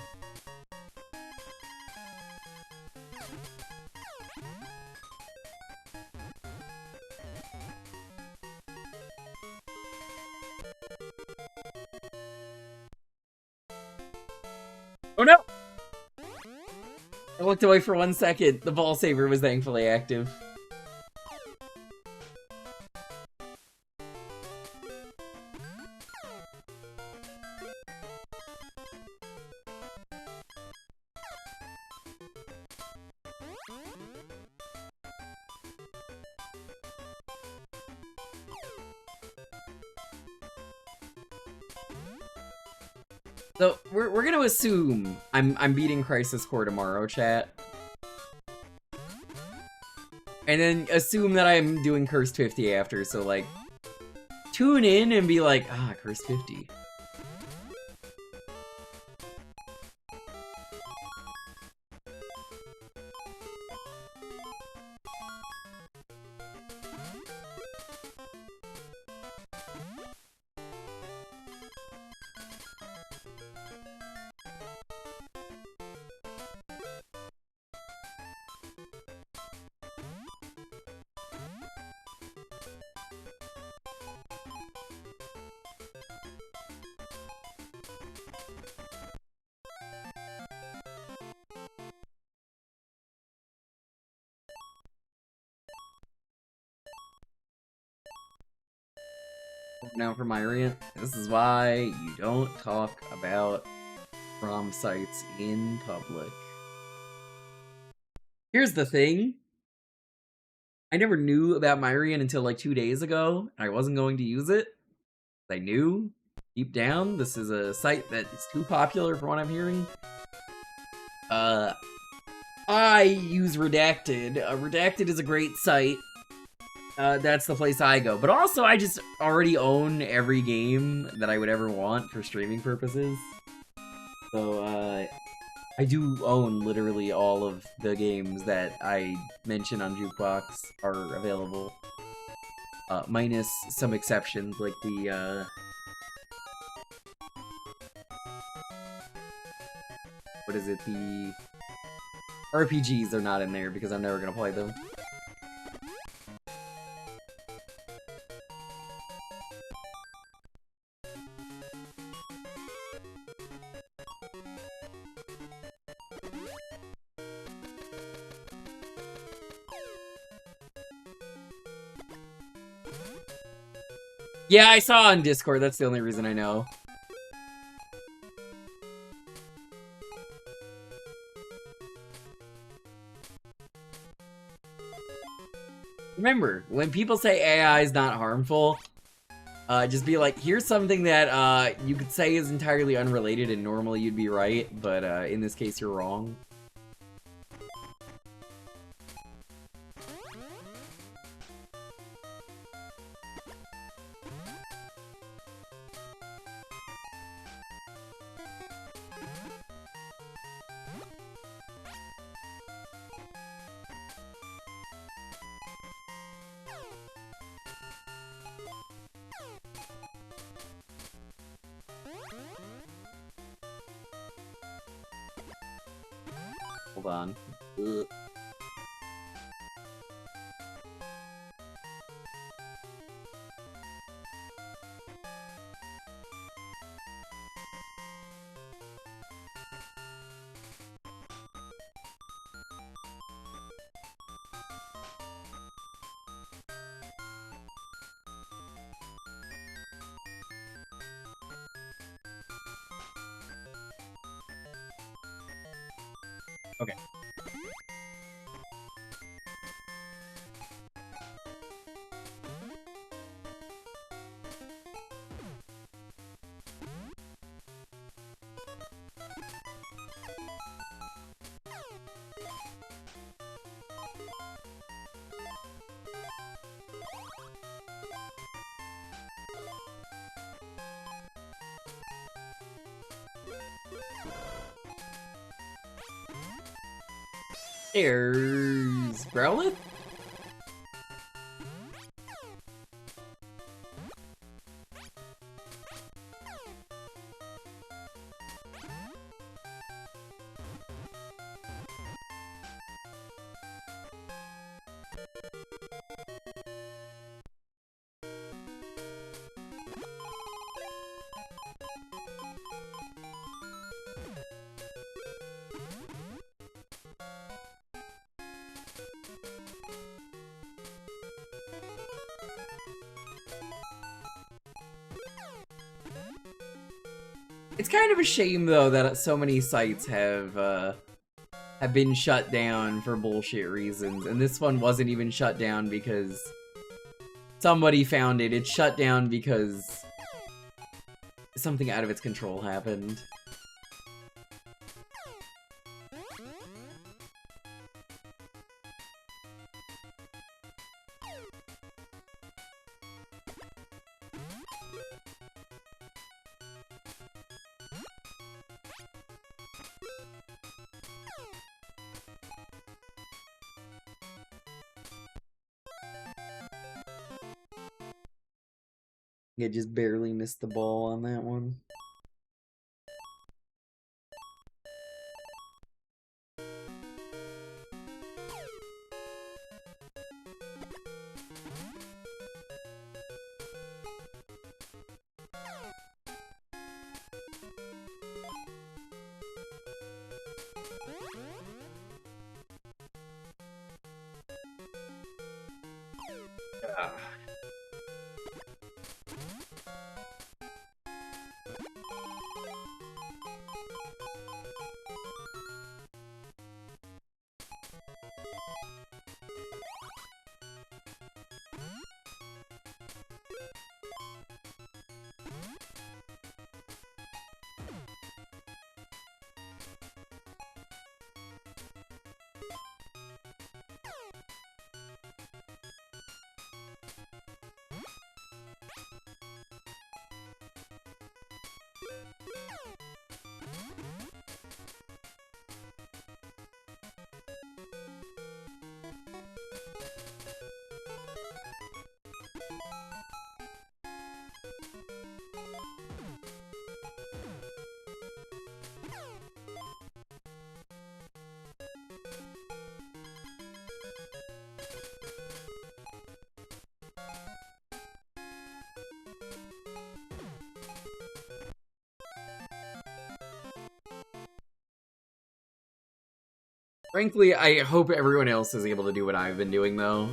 Oh no! I looked away for 1 second. The ball saver was thankfully active. So, we're gonna assume I'm beating Crisis Core tomorrow, chat. And then assume that I'm doing Cursed 50 after, so like, tune in and be like, ah, Cursed 50. Now for my rant, this is why you don't talk about ROM sites in public. Here's the thing. I never knew about Myrian until like 2 days ago, and I wasn't going to use it. I knew, deep down, this is a site that is too popular for what I'm hearing. I use Redacted. Redacted is a great site. That's the place I go. But also, I just already own every game that I would ever want for streaming purposes. So, I do own literally all of the games that I mention on Jewkbox are available. Minus some exceptions, like the, what is it? The RPGs are not in there because I'm never gonna play them. Yeah, I saw on Discord, that's the only reason I know. Remember, when people say AI is not harmful, just be like, here's something that you could say is entirely unrelated and normally you'd be right, but in this case you're wrong. Hold on. Ugh. Okay. There's Growlithe? It's kind of a shame, though, that so many sites have been shut down for bullshit reasons, and this one wasn't even shut down because somebody found it. It's shut down because something out of its control happened. I just barely missed the ball on that one. Frankly, I hope everyone else is able to do what I've been doing, though.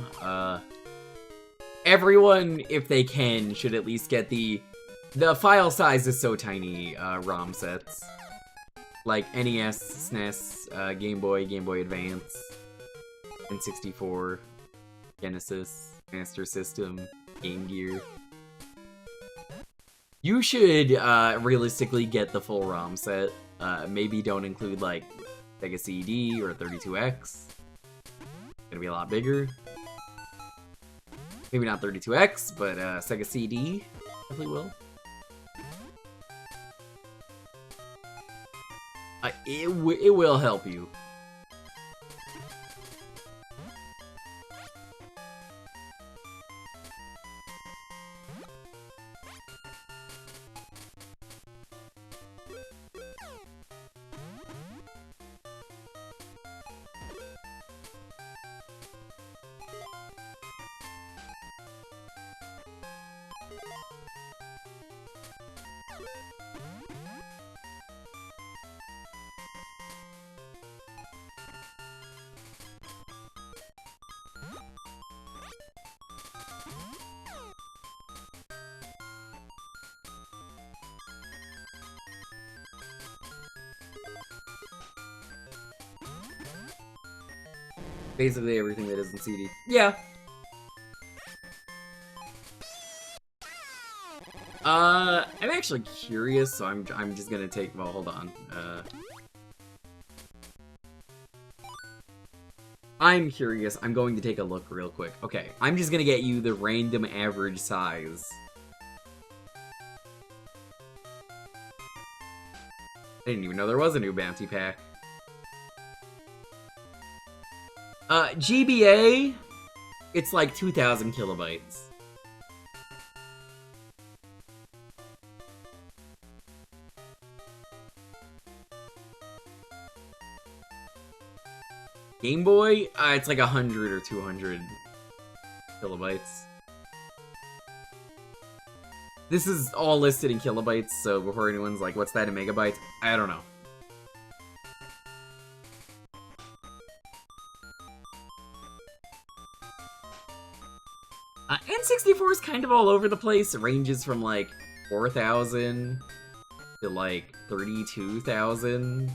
Everyone, if they can, should at least get the file size is so tiny, ROM sets. Like NES, SNES, Game Boy, Game Boy Advance, N64, Genesis, Master System, Game Gear. You should, realistically get the full ROM set. Maybe don't include, like, Sega CD or 32X. Gonna be a lot bigger. Maybe not 32X, but Sega CD definitely will. It will help you. Basically everything that isn't CD. Yeah. I'm actually curious, so I'm just gonna take. Well, hold on. I'm curious. I'm going to take a look real quick. Okay, I'm just gonna get you the random average size. I didn't even know there was a new bounty pack. GBA, it's like 2,000 kilobytes. Game Boy, it's like 100 or 200 kilobytes. This is all listed in kilobytes, so before anyone's like, what's that in megabytes? I don't know. N64 is kind of all over the place. It ranges from like 4,000 to like 32,000.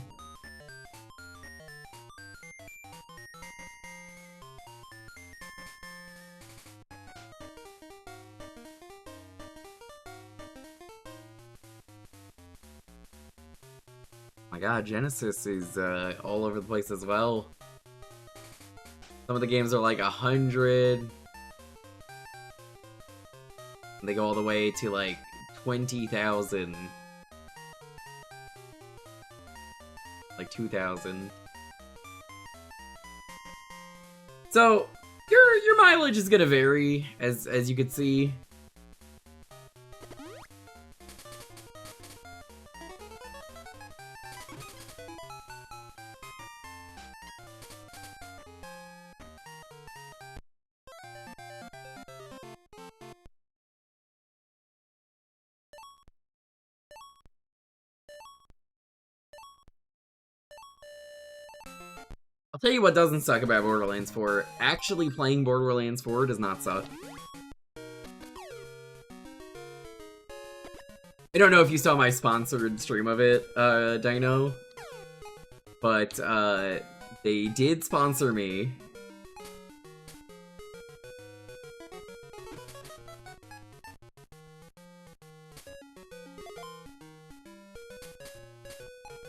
My god, Genesis is all over the place as well. Some of the games are like 100. They go all the way to like 20,000. Like 2,000. So your mileage is gonna vary, as you can see. I'll tell you what doesn't suck about Borderlands 4. Actually playing Borderlands 4 does not suck. I don't know if you saw my sponsored stream of it, Dino. But, they did sponsor me.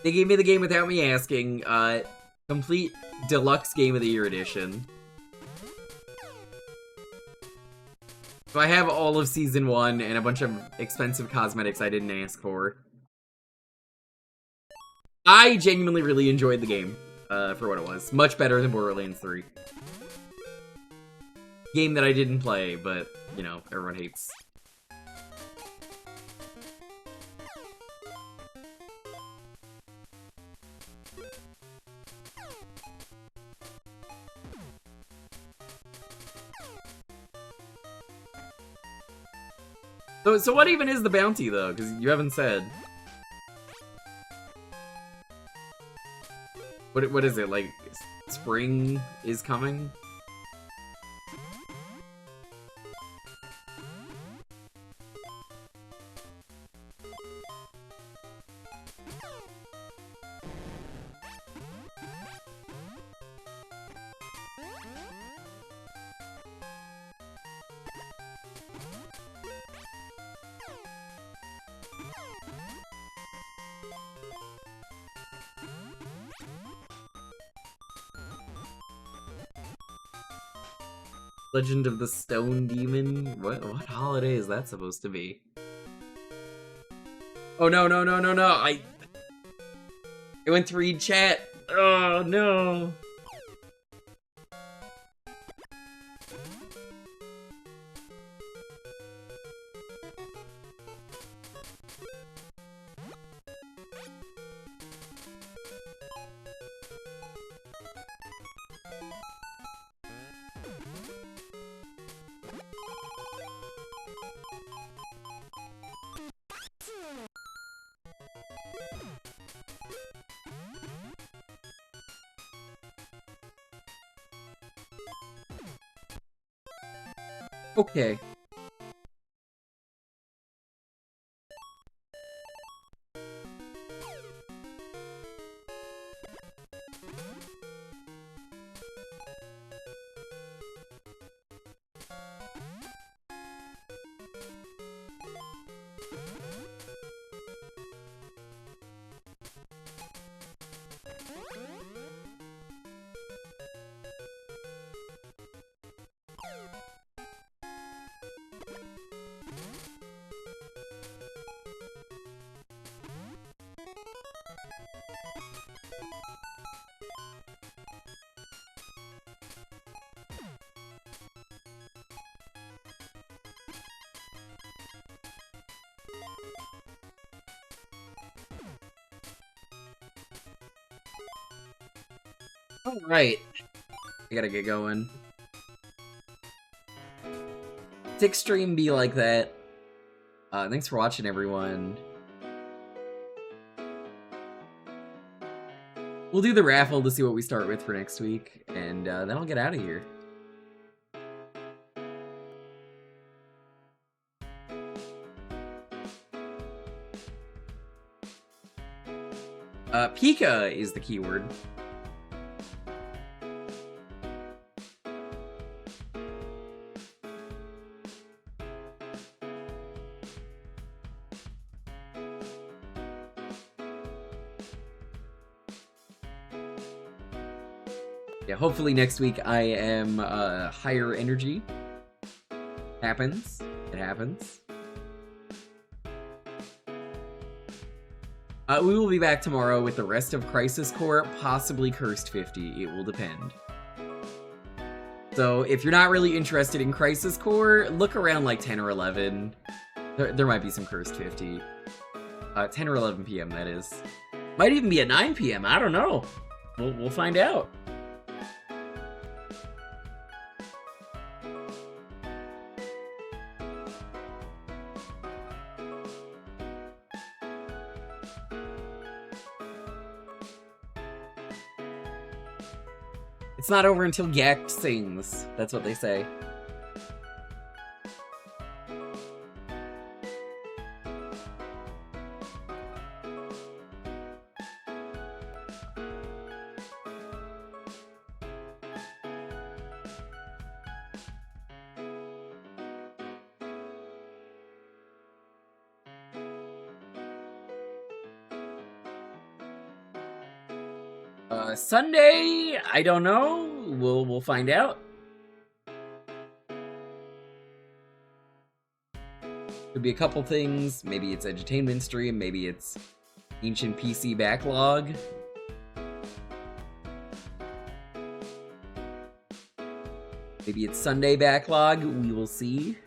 They gave me the game without me asking, complete Deluxe Game of the Year edition. So I have all of Season 1 and a bunch of expensive cosmetics I didn't ask for. I genuinely really enjoyed the game, for what it was. Much better than Borderlands 3. Game that I didn't play, but, you know, everyone hates. So what even is the bounty, though? Because you haven't said. What is it, like, spring is coming? Legend of the Stone Demon? What holiday is that supposed to be? Oh no, no, no, no, no! I went to read chat! Oh no! Okay. Alright. I gotta get going. Tick stream be like that. Thanks for watching, everyone. We'll do the raffle to see what we start with for next week, and then I'll get out of here. Pika is the keyword. Yeah, hopefully next week I am higher energy. Happens. It happens. We will be back tomorrow with the rest of Crisis Core, possibly Cursed 50. It will depend. So if you're not really interested in Crisis Core, look around like 10 or 11. There might be some Cursed 50. 10 or 11 p.m. that is. Might even be at 9 p.m. I don't know. We'll find out. It's not over until Yak sings. That's what they say. Sunday, I don't know. We'll find out. Could be a couple things. Maybe it's edutainment stream. Maybe it's ancient PC backlog. Maybe it's Sunday backlog. We will see.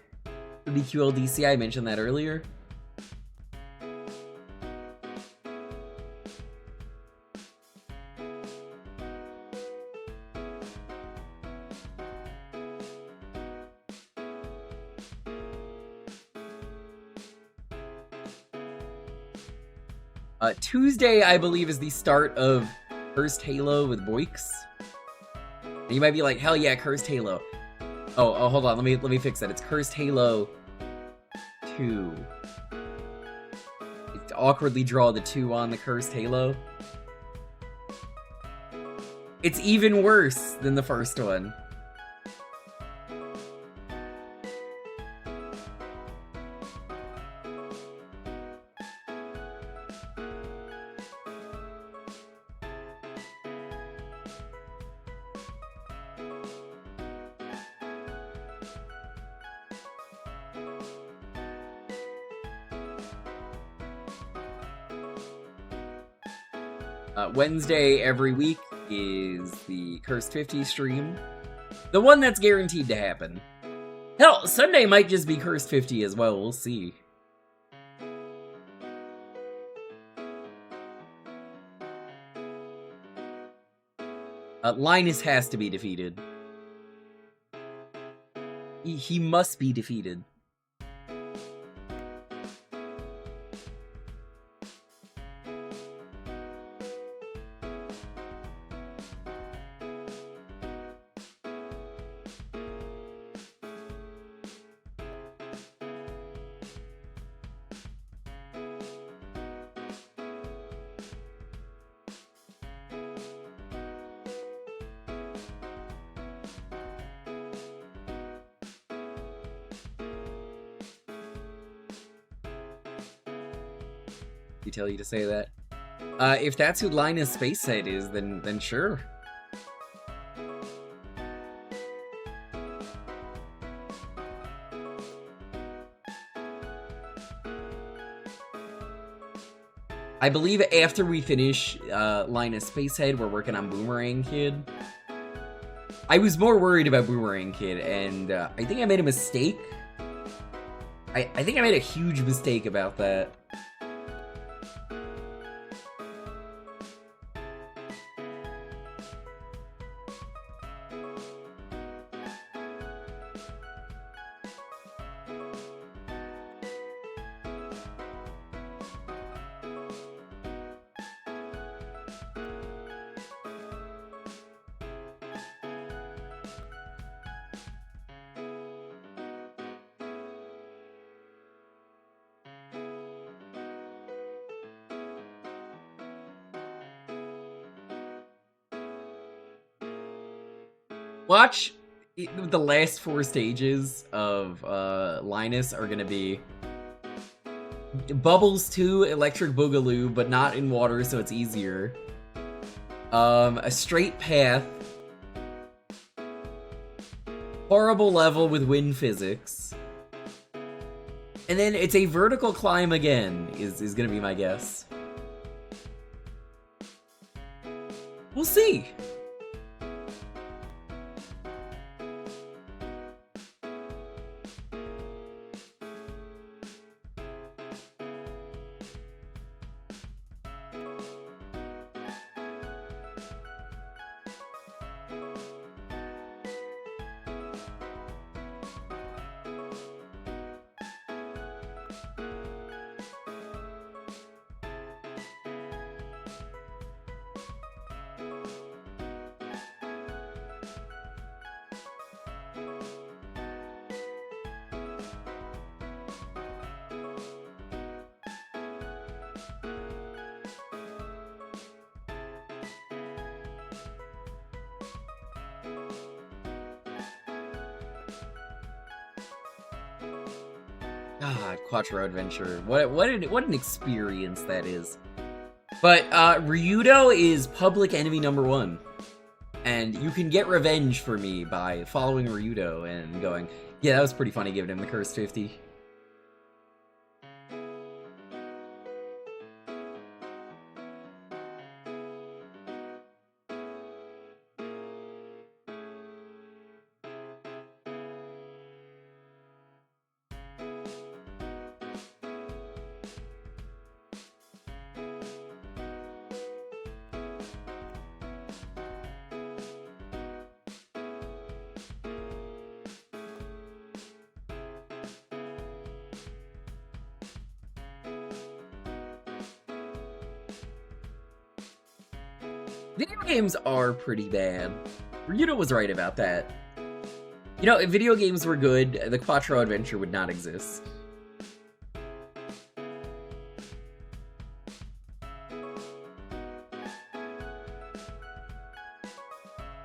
Could be QLDC. I mentioned that earlier. Tuesday, I believe, is the start of Cursed Halo with Boix. And you might be like, hell yeah, Cursed Halo. Oh, hold on, let me fix that. It's Cursed Halo 2. You awkwardly draw the 2 on the Cursed Halo. It's even worse than the first one. Wednesday every week is the Cursed 50 stream. The one that's guaranteed to happen. Hell, Sunday might just be Cursed 50 as well, we'll see. Linus has to be defeated. He must be defeated. Tell you to say that. If that's who Linus Spacehead is, then sure. I believe after we finish Linus Spacehead, we're working on Boomerang Kid. I was more worried about Boomerang Kid, and I think I made a mistake. I think I made a huge mistake about that. Watch the last 4 stages of Linus are gonna be Bubbles 2, Electric Boogaloo, but not in water, so it's easier. A straight path. Horrible level with wind physics. And then it's a vertical climb again, is gonna be my guess. We'll see. God, Quattro Adventure. What an experience that is. But Ryudo is public enemy #1. And you can get revenge for me by following Ryudo and going, yeah, that was pretty funny giving him the cursed 50. Video games are pretty bad. Ryudo was right about that. You know, if video games were good, the Quattro Adventure would not exist.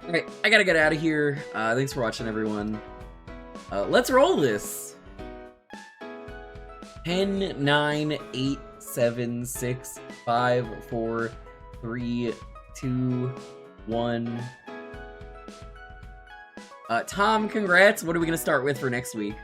Alright, I gotta get out of here. Thanks for watching, everyone. Let's roll this. 10, 9, 8, 7, 6, 5, 4, 3, 2, 1. Tom, congrats. What are we gonna start with for next week?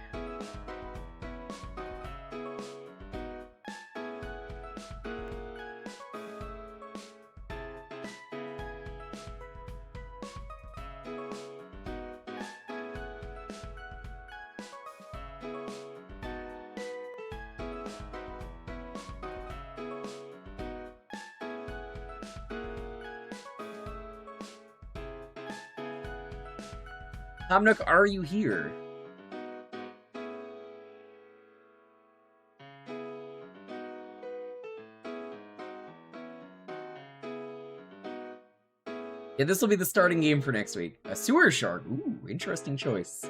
Tom Nook, are you here? Yeah, this will be the starting game for next week. A sewer shark. Ooh, interesting choice.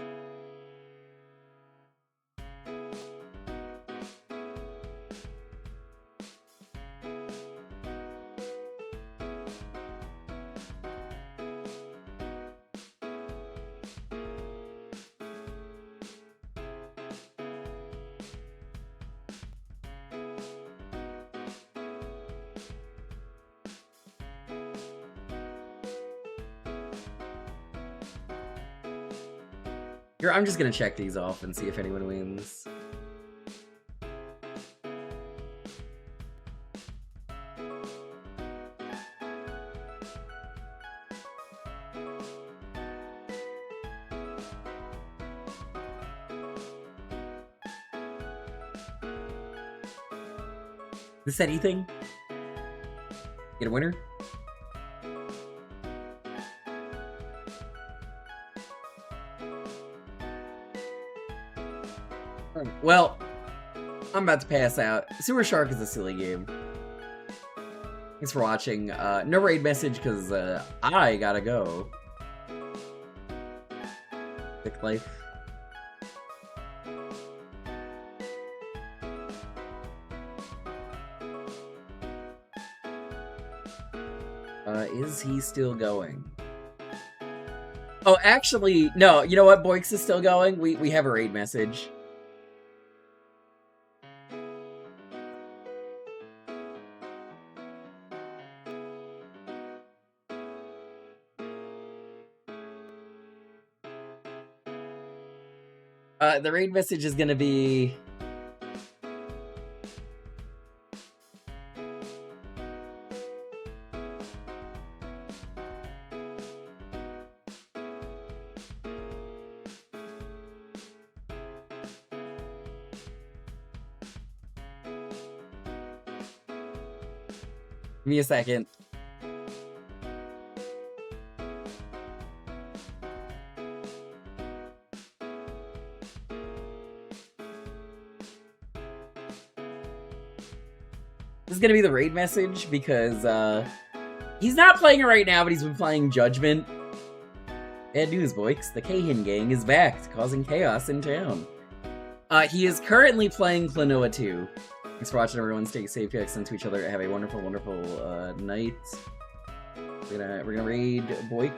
Here, I'm just gonna check these off and see if anyone wins. This anything? Get a winner? Well, I'm about to pass out. Sewer Shark is a silly game. Thanks for watching. No raid message because I gotta go. Thick life. Is he still going? Oh, actually, no. You know what? Boix is still going. We have a raid message. The raid message is gonna be... Give me a second. This is gonna be the raid message because he's not playing it right now, but he's been playing Judgment. Bad news, Boix. The Kahin gang is back, causing chaos in town. He is currently playing Klonoa 2. Thanks for watching, everyone. Stay safe, get sent to each other. Have a wonderful, wonderful night. We're gonna raid Boix.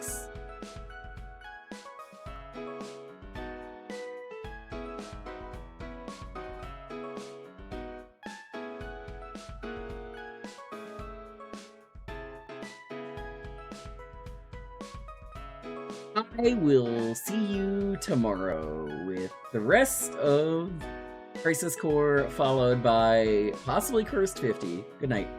I will see you tomorrow with the rest of Crisis Core, followed by possibly Cursed 50. Good night.